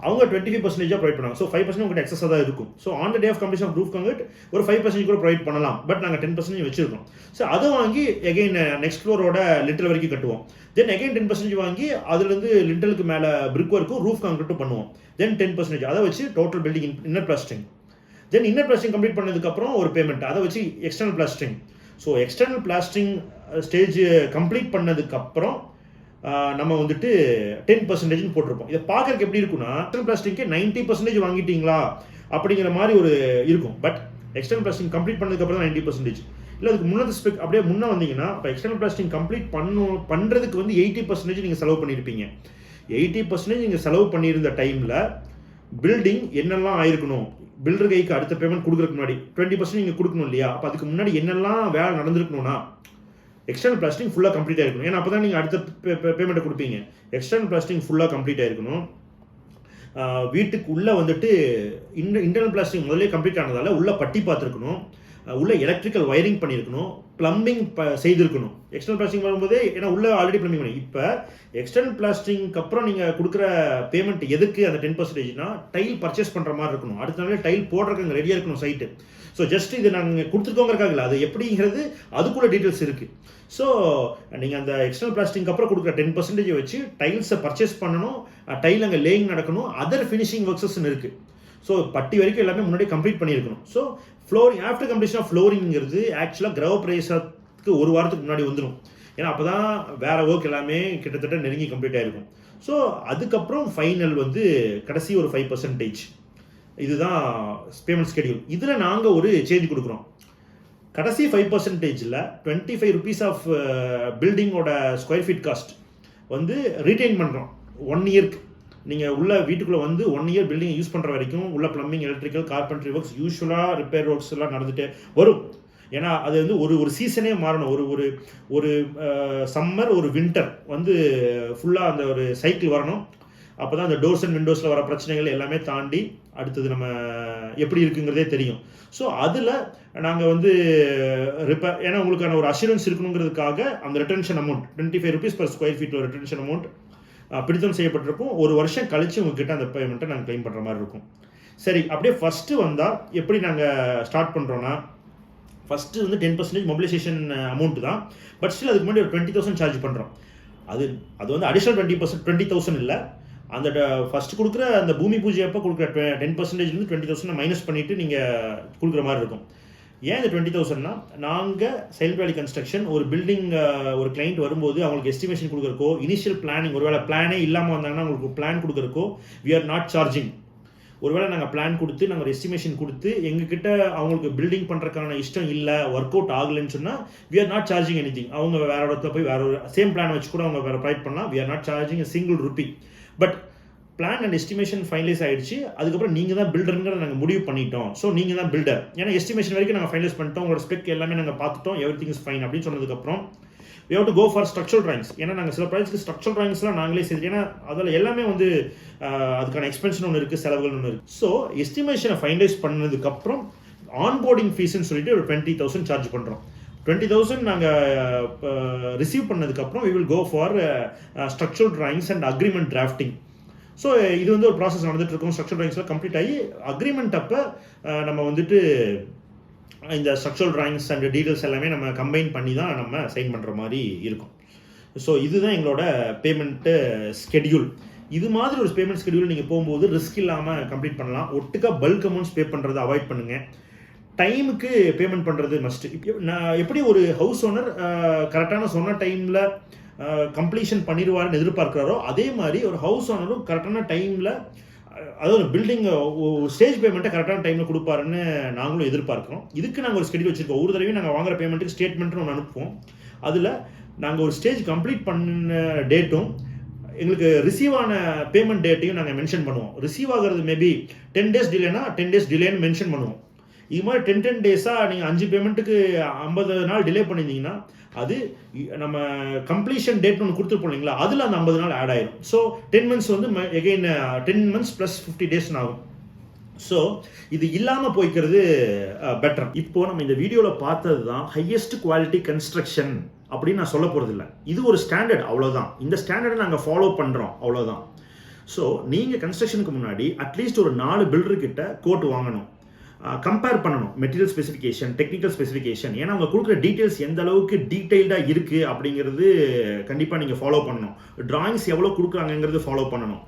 அவங்க 25% ப்ரொவைட் பண்ணுவாங்க. ஸோ 5% உங்கள்கிட்ட எக்ஸஸாக தான் இருக்கும். So on the day of completion of roof concrete ஒரு 5% கூட ப்ரொவைட் பண்ணலாம். பட் நாங்கள் 10% வச்சிருக்கோம். ஸோ அதை வாங்கி எகைன் நெக்ஸ்ட் ஃப்ளோரோட லிண்டல் வரைக்கும் கட்டுவோம். தென் எகைன் 10% வாங்கி அதுலேருந்து லிண்டலுக்கு மேலே பிரிக் ஒர்க்கும் ரூஃப் கான்கிரீட்டும் பண்ணுவோம். தென் 10% அதை வச்சு டோட்டல் பில்டிங் இன்னர் பிளாஸ்டரிங். தென் இன்னர் பிளாஸ்டரிங் கம்ப்ளீட் பண்ணதுக்கப்புறம் ஒரு பேமெண்ட், அதை வச்சு external plastering. So external plastering stage complete பண்ணதுக்கப்புறம் நம்ம வந்துட்டு 10% போட்டிருப்போம். இதை பார்க்கறதுக்கு எப்படி இருக்குன்னா எக்ஸ்டர்னல் பிளாஸ்டிங்க்கு 90% வாங்கிட்டீங்களா அப்படிங்கிற மாதிரி ஒரு இருக்கும். பட் எக்ஸ்டர்னல் பிளாஸ்டிங் கம்ப்ளீட் பண்ணதுக்கப்புறம் தான் 90%. இல்லை அதுக்கு முன்னே ஸ்பெக் அப்படியே முன்னே வந்தீங்கன்னா இப்போ எக்ஸ்டர்னல் பிளாஸ்டிங் கம்ப்ளீட் பண்ணுறதுக்கு வந்து 80% நீங்கள் செலவு பண்ணியிருப்பீங்க. 80% நீங்கள் செலவு பண்ணியிருந்த டைமில் பில்டிங் என்னெல்லாம் ஆயிருக்கணும், பில்டர் கைக்கு அடுத்த பேமெண்ட் கொடுக்குறதுக்கு முன்னாடி 20% நீங்கள் கொடுக்கணும் இல்லையா? அப்போ அதுக்கு முன்னாடி என்னெல்லாம் வேலை நடந்திருக்கணும்னா எக்ஸ்டர்னல் பிளாஸ்டிங் ஃபுல்லாக கம்ப்ளீட் ஆகிருக்கணும். ஏன்னா அப்போ தான் நீங்கள் அடுத்த பேமெண்ட்டை கொடுப்பீங்க. எக்ஸ்டர்னல் பிளாஸ்டிங் ஃபுல்லாக கம்ப்ளீட் ஆகிருக்கணும். வீட்டுக்கு உள்ளே வந்துட்டு இன்டர்னல் பிளாஸ்டிங் முதலே கம்ப்ளீட் ஆனதால் உள்ளே பட்டி பார்த்துருக்கணும், உள்ள எலக்ட்ரிக்கல் வயரிங் பண்ணியிருக்கணும், பிளம்பிங் செய்திருக்கணும். எக்ஸ்டர்னல் பிளாஸ்டிங் வரும்போதே ஏன்னா உள்ள ஆல்ரெடி பிளம்பிங் பண்ணி. இப்போ எக்ஸ்டர்னல் பிளாஸ்டிங்க்கு அப்புறம் நீங்கள் கொடுக்குற பேமெண்ட் எதுக்கு அந்த 10%னா டைல் பர்ச்சேஸ் பண்ணுற மாதிரி இருக்கணும். அடுத்த நாளே டைல் போடுறதுக்கு ரெடியாக இருக்கணும் சைட்டு. ஸோ ஜஸ்ட் இது நாங்கள் கொடுத்துருக்கோங்கிறக்காக இல்லை, அது எப்படிங்கிறது அதுக்குள்ள டீட்டெயில்ஸ் இருக்குது. ஸோ நீங்கள் அந்த எக்ஸ்டர்னல் பிளாஸ்டிங்க்கு அப்புறம் கொடுக்குற 10% வச்சு டைல்ஸை பர்ச்சேஸ் பண்ணணும், டைல் அங்கே லேயிங் நடக்கணும், அதர் ஃபினிஷிங் ஒர்க்ஸஸ்ன்னு இருக்குது. ஸோ பட்டி வரைக்கும் எல்லாமே முன்னாடி கம்ப்ளீட் பண்ணியிருக்கணும். So flooring after completion of ஃப்ளோரிங்கிறது ஆக்சுவலாக கிரவ பிரேசத்துக்கு ஒரு வாரத்துக்கு முன்னாடி வந்துடும். ஏன்னா அப்போ தான் வேறு ஒர்க் எல்லாமே கிட்டத்தட்ட நெருங்கி கம்ப்ளீட் ஆகிருக்கும். ஸோ அதுக்கப்புறம் ஃபைனல் வந்து கடைசி ஒரு 5%. இதுதான் பேமெண்ட் ஸ்கெடியூல். இதில் நாங்கள் ஒரு சேஞ்ச் கொடுக்குறோம். கடைசி 5%ல் 25 rupees ஆஃப் பில்டிங்கோட ஸ்கொயர் ஃபீட் காஸ்ட் வந்து ரீட்டைன் பண்ணுறோம் 1 இயர்க்கு. நீங்கள் உள்ள வீட்டுக்குள்ளே வந்து 1 இயர் பில்டிங் யூஸ் பண்ணுற வரைக்கும் உள்ள பிளம்பிங், எலக்ட்ரிக்கல், கார்பென்ட்ரி ஒர்க்ஸ் யூஸ்வலாக ரிப்பேர் ஒர்க்ஸ் எல்லாம் நடந்துகிட்டே வரும். ஏன்னா அது வந்து ஒரு சீசனே மாறணும். ஒரு சம்மர், ஒரு வின்டர் வந்து ஃபுல்லாக அந்த ஒரு சைக்கிள் வரணும். அப்போ தான் அந்த டோர்ஸ் அண்ட் விண்டோஸில் வர பிரச்சனைகள் எல்லாமே தாண்டி அடுத்தது நம்ம எப்படி இருக்குங்கிறதே தெரியும். ஸோ அதில் நாங்கள் வந்து ரிப்பேர், ஏன்னா உங்களுக்கான ஒரு அஷூரன்ஸ் இருக்கணுங்கிறதுக்காக அந்த retention amount 25 rupees per square feet ஒரு ரிட்டன்ஷன் அமௌண்ட் பிடித்தம் செய்யப்பட்டிருக்கும். ஒரு வருஷம் கழித்து உங்ககிட்ட அந்த பேமெண்ட்டை நாங்கள் கிளைம் பண்ணுற மாதிரி இருக்கும். சரி, அப்படியே ஃபஸ்ட்டு வந்தால் எப்படி நாங்கள் ஸ்டார்ட் பண்ணுறோன்னா, ஃபஸ்ட்டு வந்து 10% மொபிலைசேஷன் அமௌண்ட் தான். பட் ஸ்டில் அதுக்கு முன்னாடி ஒரு 20,000 சார்ஜ் பண்ணுறோம். அது அது வந்து அடிஷனல் 20%, 20,000 இல்லை, அந்த ஃபர்ஸ்ட் கொடுக்குற அந்த பூமி பூஜை அப்போ கொடுக்குற 10%லேருந்து 20,000 மைனஸ் பண்ணிவிட்டு நீங்கள் கொடுக்குற மாதிரி இருக்கும். ஏன் இந்த 20,000னா, நாங்கள் சைலண்ட் வேலி கன்ஸ்ட்ரக்ஷன் ஒரு பில்டிங் ஒரு கிளைண்ட் வரும்போது அவங்களுக்கு எஸ்டிமேஷன் கொடுக்குறக்கோ, இனிஷியல் பிளானிங், ஒருவேளை பிளானே இல்லாமல் வந்தாங்கன்னா அவங்களுக்கு plan கொடுக்குறக்கோ we are not charging. ஒருவேளை நாங்கள் பிளான் கொடுத்து நாங்கள் ஒரு எஸ்டிமேஷன் கொடுத்து எங்ககிட்ட அவங்களுக்கு பில்டிங் பண்ணுறதுக்கான இஷ்டம் இல்லை, ஒர்க் அவுட் ஆகலைன்னு சொன்னால் we are not charging anything. அவங்க வேற இடத்துல போய் வேற ஒரு சேம் பிளான் வச்சு கூட அவங்க வேறு ப்ரொவைட் பண்ணலாம். we are not charging a single rupee. But plan and estimation finalise ஆகிடுச்சு, அதுக்கப்புறம் நீங்கள் தான் பில்டருங்கிறத நாங்கள் முடிவு பண்ணிட்டோம். ஸோ நீங்கள் தான் பில்டர், ஏன்னா எஸ்டிமேஷன் வரைக்கும் நாங்கள் ஃபைனலைஸ் பண்ணிட்டோம், உங்களோட ஸ்பெக் எல்லாமே நாங்கள் பார்த்துட்டோம், எவ்ரிதிங் இஸ் ஃபைன் அப்படின்னு சொன்னதுக்கப்புறம் we have to go for structural drawings. ஏன்னா நாங்கள் சில ப்ராஜெக்ட்ஸ்க்கு ஸ்ட்ரக்சரல் ட்ராயிங்ஸ்லாம் நாங்களே செய்து, ஏன்னா அதில் எல்லாமே வந்து அதுக்கான எக்ஸ்பென்ஷன் ஒன்று இருக்குது, செலவுகள் ஒன்று இருக்குது. ஸோ எஸ்டிமேஷனை ஃபைனலைஸ் பண்ணதுக்கப்புறம் ஆன்போர்டிங் ஃபீஸ்ன்னு சொல்லிட்டு ஒரு 20,000 சார்ஜ் பண்ணுறோம். 20,000 நாங்கள் ரிசீவ் பண்ணதுக்கப்புறம் we will go for structural drawings and agreement drafting. So இது வந்து ஒரு ப்ராசஸ் நடந்துட்டு இருக்கும். ஸ்ட்ரக்சரல் ட்ராயிங்ஸ்லாம் கம்ப்ளீட் ஆகி அக்ரிமெண்ட் அப்போ நம்ம வந்துட்டு இந்த ஸ்ட்ரக்சரல் ட்ராயிங்ஸ் அண்ட் டீட்டெயில்ஸ் எல்லாமே நம்ம கம்பைன் பண்ணி தான் நம்ம சைன் பண்ணுற மாதிரி இருக்கும். ஸோ இதுதான் எங்களோட பேமெண்ட்டு ஸ்கெடியூல். இது மாதிரி ஒரு பேமெண்ட் ஸ்கெடியூல் நீங்கள் போகும்போது ரிஸ்க் இல்லாமல் கம்ப்ளீட் பண்ணலாம். ஒட்டுக்கா பல்க் அமௌண்ட்ஸ் பே பண்ணுறதை அவாய்ட் பண்ணுங்கள். டைமுக்கு பேமெண்ட் பண்ணுறது மஸ்ட்டு. நான் எப்படி ஒரு ஹவுஸ் ஓனர் கரெக்டான சொன்ன டைமில் கம்ப்ளீஷன் பண்ணிடுவாருன்னு எதிர்பார்க்குறாரோ, அதே மாதிரி ஒரு ஹவுஸ் ஓனரும் கரெக்டான டைமில், அதாவது பில்டிங் ஸ்டேஜ் பேமெண்ட்டை கரெக்டான டைமில் கொடுப்பாருன்னு நாங்களும் எதிர்பார்க்குறோம். இதுக்கு நாங்கள் ஒரு ஸ்கெடியூல் வச்சுருக்கோம். ஒரு தடவையும் நாங்கள் வாங்குற பேமெண்ட்டுக்கு ஸ்டேட்மெண்ட்னு ஒன்று அனுப்புவோம். அதில் நாங்கள் ஒரு ஸ்டேஜ் கம்ப்ளீட் பண்ண டேட்டும் எங்களுக்கு ரிசீவ் ஆன பேமெண்ட் டேட்டையும் நாங்கள் மென்ஷன் பண்ணுவோம். ரிசீவ் ஆகிறது மேபி 10 days டிலேனா 10 days டிலேன்னு மென்ஷன் பண்ணுவோம். இது மாதிரி 10 டேஸாக நீங்கள் 5 பேமெண்ட்டுக்கு 50 நாள் டிலே பண்ணியிருந்தீங்கன்னா அது நம்ம கம்ப்ளீஷன் டேட்னு ஒன்று கொடுத்துருப்போம் இல்லைங்களா, அதில் அந்த 50 நாள் ஆட் ஆயிரும். ஸோ 10 months வந்து எகெயின் 10 months + 50 days ஆகும். ஸோ இது இல்லாமல் போய்க்கிறது பெட்டர். இப்போ நம்ம இந்த வீடியோவில் பார்த்தது தான் ஹையஸ்ட் குவாலிட்டி கன்ஸ்ட்ரக்ஷன் அப்படின்னு நான் சொல்ல போகிறது இல்லை. இது ஒரு ஸ்டாண்டர்ட், அவ்வளோதான். இந்த ஸ்டாண்டர்டை நாங்கள் ஃபாலோ பண்ணுறோம், அவ்வளோதான். ஸோ நீங்கள் கன்ஸ்ட்ரக்ஷனுக்கு முன்னாடி அட்லீஸ்ட் ஒரு 4 பில்டர்கிட்ட கோட் வாங்கணும், கம்பேர் பண்ணணும், மெட்டீரியல் ஸ்பெசிஃபிகேஷன், டெக்னிக்கல் ஸ்பெசிஃபிகேஷன். ஏன்னா அவங்க கொடுக்குற டீட்டெயில்ஸ் எந்த அளவுக்கு டீட்டெயில்டாக இருக்குது அப்படிங்கிறது கண்டிப்பாக நீங்கள் ஃபாலோ பண்ணணும். டிராயிங்ஸ் எவ்வளோ கொடுக்குறாங்கிறது ஃபாலோ பண்ணணும்.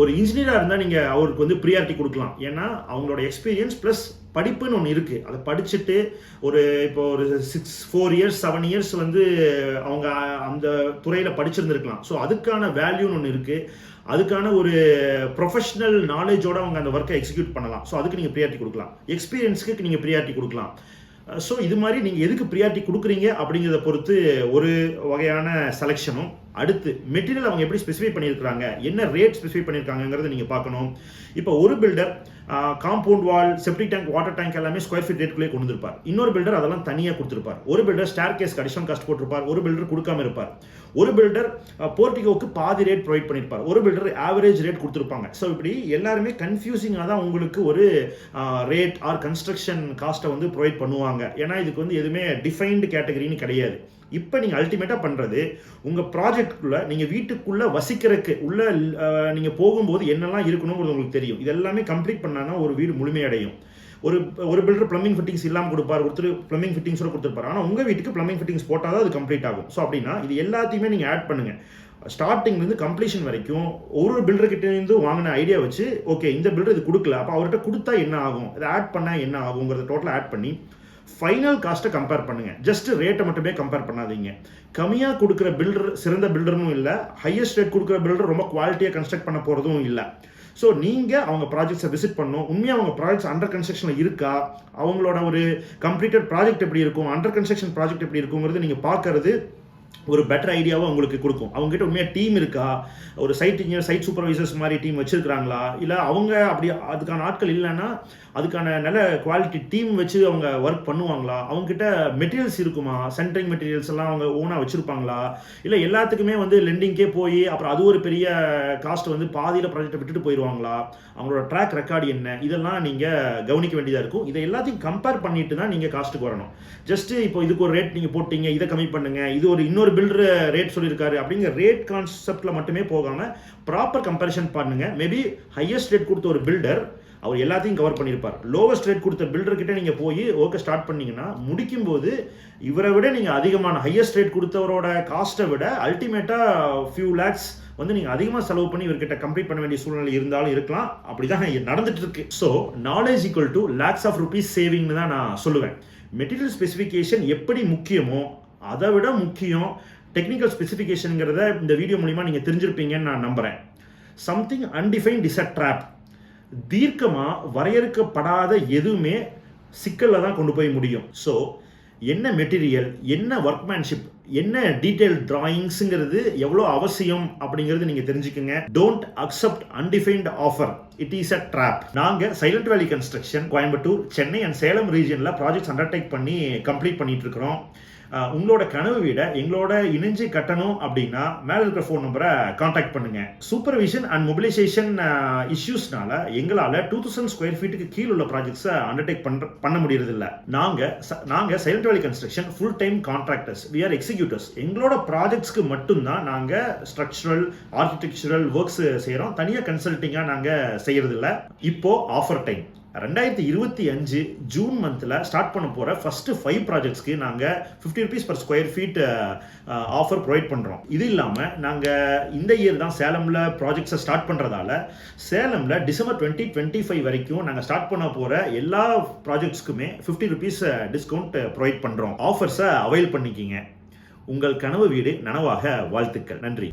ஒரு இன்ஜினியராக இருந்தால் நீங்கள் அவருக்கு வந்து ப்ரியாரிட்டி கொடுக்கலாம். ஏன்னா அவங்களோட எக்ஸ்பீரியன்ஸ் ப்ளஸ் படிப்புன்னு ஒன்று இருக்குது. அதை படிச்சுட்டு இப்போ ஒரு 4 years 7 years வந்து அவங்க அந்த துறையில் படிச்சிருந்துருக்கலாம். ஸோ அதுக்கான வேல்யூன்னு ஒன்று இருக்குது. அதுக்கான ஒரு ப்ரொஃபஷனல் நாலேஜோடு அவங்க அந்த ஒர்க்கை எக்ஸிக்யூட் பண்ணலாம். ஸோ அதுக்கு நீங்கள் ப்ரியாரிட்டி கொடுக்கலாம். எக்ஸ்பீரியன்ஸுக்கு நீங்கள் ப்ரியாரிட்டி கொடுக்கலாம். ஸோ இது மாதிரி நீங்கள் எதுக்கு ப்ரியாரிட்டி கொடுக்குறீங்க அப்படிங்கிறத பொறுத்து ஒரு வகையான செலெக்ஷனும். அடுத்து மெட்டீரியல் அவங்க எப்படி ஸ்பெசிஃபை பண்ணியிருக்காங்க, என்ன ரேட் ஸ்பெசிஃபை பண்ணியிருக்காங்கிறத நீங்கள் பார்க்கணும். இப்போ ஒரு builder compound wall, septic tank, water tank எல்லாமே ஸ்கொயர் ஃபீட் ரேட்குள்ளே கொண்டு வந்திருப்பார். இன்னொரு பில்டர் அதெல்லாம் தனியாக கொடுத்துருப்பார். ஒரு பில்டர் ஸ்டேர் கேஸ்க்கு அடிஷனல் காஸ்ட் போட்டிருப்பார். ஒரு பில்டர் கொடுக்காம இருப்பார். ஒரு பில்டர் போர்ட்டிகோக்கு பாதி ரேட் ப்ரொவைட் பண்ணியிருப்பார். ஒரு பில்டர் ஆவரேஜ் ரேட் கொடுத்துருப்பாங்க. ஸோ இப்படி எல்லாருமே கன்ஃபியூசிங்காக தான் உங்களுக்கு ஒரு ரேட் ஆர் கன்ஸ்ட்ரக்ஷன் காஸ்ட்டை வந்து ப்ரொவைட் பண்ணுவாங்க. ஏன்னா இதுக்கு வந்து எதுவுமே டிஃபைன்டு கேட்டகரின்னு கிடையாது. இப்போ நீங்கள் அல்டிமேட்டாக பண்ணுறது, உங்கள் ப்ராஜெக்டுக்குள்ளே நீங்கள் வீட்டுக்குள்ளே வசிக்கிறதுக்கு உள்ளே நீங்கள் போகும்போது என்னெல்லாம் இருக்கணுங்கிறது உங்களுக்கு தெரியும். இதெல்லாமே கம்ப்ளீட் பண்ணாங்கன்னா ஒரு வீடு முழுமையடையும். ஒரு பில்டர் ப்ளம்பிங் ஃபிட்டிங்ஸ் இல்லாமல் கொடுப்பார், ஒருத்தர் ப்ளம்பிங் ஃபிட்டிங்ஸோட கொடுத்துருப்பார். ஆனால் உங்கள் வீட்டுக்கு ப்ளம்பிங் ஃபிட்டிங்ஸ் போட்டால் தான் அது கம்ப்ளீட் ஆகும். ஸோ அப்படின்னா இது எல்லாத்தையுமே நீங்கள் ஆட் பண்ணுங்கள். ஸ்டார்டிங்லேருந்து கம்ப்ளீஷன் வரைக்கும் ஒரு பில்டர்கிட்டேருந்து வாங்கின ஐடியா வச்சு, ஓகே இந்த பில்டர் இது கொடுக்கல, அப்போ அவர்கிட்ட கொடுத்தா என்ன ஆகும், இதை ஆட் பண்ணால் என்ன ஆகுங்கிறத டோட்டலாக ஆட் பண்ணி ஃபைனல் காஸ்ட்டை கம்பேர் பண்ணுங்கள். ஜஸ்ட் ரேட்டை மட்டுமே கம்பேர் பண்ணாதீங்க. கம்மியாக கொடுக்குற பில்டர் சிறந்த பில்டரும் இல்லை, ஹையஸ்ட் ரேட் கொடுக்குற பில்டர் ரொம்ப குவாலிட்டியாக கன்ஸ்ட்ரக்ட் பண்ண போகிறதும் இல்லை. ஸோ நீங்கள் அவங்க ப்ராஜெக்ட்ஸை விசிட் பண்ணணும். உண்மையாக அவங்க ப்ராஜெக்ட்ஸ் அண்டர் கன்ஸ்ட்ரக்ஷனில் இருக்கா, அவங்களோட ஒரு கம்ப்ளீட்டட் ப்ராஜெக்ட் எப்படி இருக்கும், அண்டர் கன்ஸ்ட்ரக்ஷன் ப்ராஜெக்ட் எப்படி இருக்குங்கிறது நீங்கள் பார்க்கறது ஒரு பெட்டர் ஐடியாவை உங்களுக்கு கொடுக்கும். அவங்ககிட்ட உண்மையாக டீம் இருக்கா, ஒரு சைட் இன்ஜினியர், சைட் சூப்பர்வைசர்ஸ் மாதிரி டீம் வச்சுருக்கிறாங்களா, இல்லை அவங்க அப்படி அதுக்கான ஆட்கள் இல்லைன்னா அதுக்கான நல்ல குவாலிட்டி டீம் வச்சு அவங்க ஒர்க் பண்ணுவாங்களா, அவங்ககிட்ட மெட்டீரியல்ஸ் இருக்குமா, சென்ட்ரிங் மெட்டீரியல்ஸ் எல்லாம் அவங்க ஓனாக வச்சுருப்பாங்களா, இல்லை எல்லாத்துக்குமே வந்து லெண்டிங்கே போய் அப்புறம் அது ஒரு பெரிய காஸ்ட் வந்து பாதியில் ப்ராஜெக்டை விட்டுட்டு போயிடுவாங்களா, அவங்களோட ட்ராக் ரெக்கார்டு என்ன, இதெல்லாம் நீங்கள் கவனிக்க வேண்டியதாக இருக்கும். இதை எல்லாத்தையும் கம்பேர் பண்ணிட்டு தான் நீங்கள் காஸ்ட்டுக்கு வரணும். ஜஸ்ட்டு இப்போ இதுக்கு ஒரு ரேட் நீங்கள் போட்டீங்க, இதை கம்மி பண்ணுங்கள், இது ஒரு இன்னொரு பில்டர் ரேட் சொல்லியிருக்காரு அப்படிங்கிற ரேட் கான்செப்டில் மட்டுமே போகாமல் ப்ராப்பர் கம்பேரிஷன் பண்ணுங்கள். மேபி ஹையஸ்ட் ரேட் கொடுத்த ஒரு பில்டர் அவர் எல்லாத்தையும் கவர் பண்ணியிருப்பார். லோவஸ்ட் ரேட் கொடுத்த பில்டர் கிட்ட நீங்கள் போய் ஒர்க்கை ஸ்டார்ட் பண்ணீங்கன்னா முடிக்கும் போது இவரை விட நீங்கள் அதிகமான ஹையஸ்ட் ரேட் கொடுத்தவரோட காஸ்ட்டை விட அல்டிமேட்டாக ஃபியூ லேக்ஸ் வந்து நீங்கள் அதிகமாக செலவு பண்ணி இவர்கிட்ட கம்ப்ளீட் பண்ண வேண்டிய சூழ்நிலை இருந்தாலும் இருக்கலாம். அப்படி தான் நடந்துட்டு இருக்கு. So knowledge equal to lakhs of rupees சேவிங்னு தான் நான் சொல்லுவேன். மெட்டீரியல் ஸ்பெசிஃபிகேஷன் எப்படி முக்கியமோ அதை விட முக்கியம் டெக்னிக்கல் ஸ்பெசிஃபிகேஷனுங்கிறத இந்த வீடியோ மூலிமா நீங்கள் தெரிஞ்சிருப்பீங்கன்னு நான் நம்புகிறேன். Something undefined is a drop. தீர்க்கமாக வரையறுக்கப்படாத எதுவுமே சிக்கலில் தான் கொண்டு போய் முடியும். ஸோ என்ன மெட்டீரியல், என்ன ஒர்க்மேன்ஷிப், என்ன டீடைல் டிராயிங்ஸுங்கிறது எவ்வளோ அவசியம் அப்படிங்கிறது நீங்கள் தெரிஞ்சுக்கங்க. Don't accept undefined offer, it is a drop. நாங்கள் silent valley construction Coimbatore, Chennai and Salem ரீஜனில் ப்ராஜெக்ட்ஸ் அண்டர்டேக் பண்ணி கம்ப்ளீட் பண்ணிட்டு இருக்கிறோம். உங்களோட கனவு வீட எங்களோட இணைஞ்சு கட்டணும் அப்படின்னா மேலே இருக்கிற ஃபோன் நம்பரை கான்டாக்ட் பண்ணுங்க. சூப்பர்விஷன் அண்ட் மொபிலைசேஷன் இஷ்யூஸ்னால எங்களால் 2000 ஸ்கொயர் ஃபீட்டுக்கு கீழே உள்ள ப்ராஜெக்ட்ஸை அண்டர்டேக் பண்ண முடியறதில்ல. நாங்கள் silent valley construction full time contractors, we are executors. எங்களோட ப்ராஜெக்ட்ஸ்க்கு மட்டும்தான் நாங்கள் ஸ்ட்ரக்சரல் ஆர்கிடெக்சரல் ஒர்க்ஸ் செய்கிறோம். தனியாக கன்சல்டிங்காக நாங்கள் செய்யறதில்ல. இப்போ ஆஃபர் டைம் 2025 ஜூன் மந்தில் ஸ்டார்ட் பண்ண போகிற ஃபஸ்ட்டு 5 ப்ராஜெக்ட்ஸ்க்கு நாங்கள் 50 rupees per square feet offer provide பண்ணுறோம். இது இல்லாமல் நாங்கள் இந்த இயர் தான் சேலமில் ப்ராஜெக்ட்ஸை ஸ்டார்ட் பண்ணுறதால சேலமில் டிசம்பர் 2025 வரைக்கும் நாங்கள் ஸ்டார்ட் பண்ண போகிற எல்லா ப்ராஜெக்ட்ஸ்க்குமே 50 rupees டிஸ்கவுண்ட் ப்ரொவைட் பண்ணுறோம். ஆஃபர்ஸை அவைல் பண்ணிக்கிங்க. உங்கள் கனவு வீடு நனவாக வாழ்த்துக்கள். நன்றி.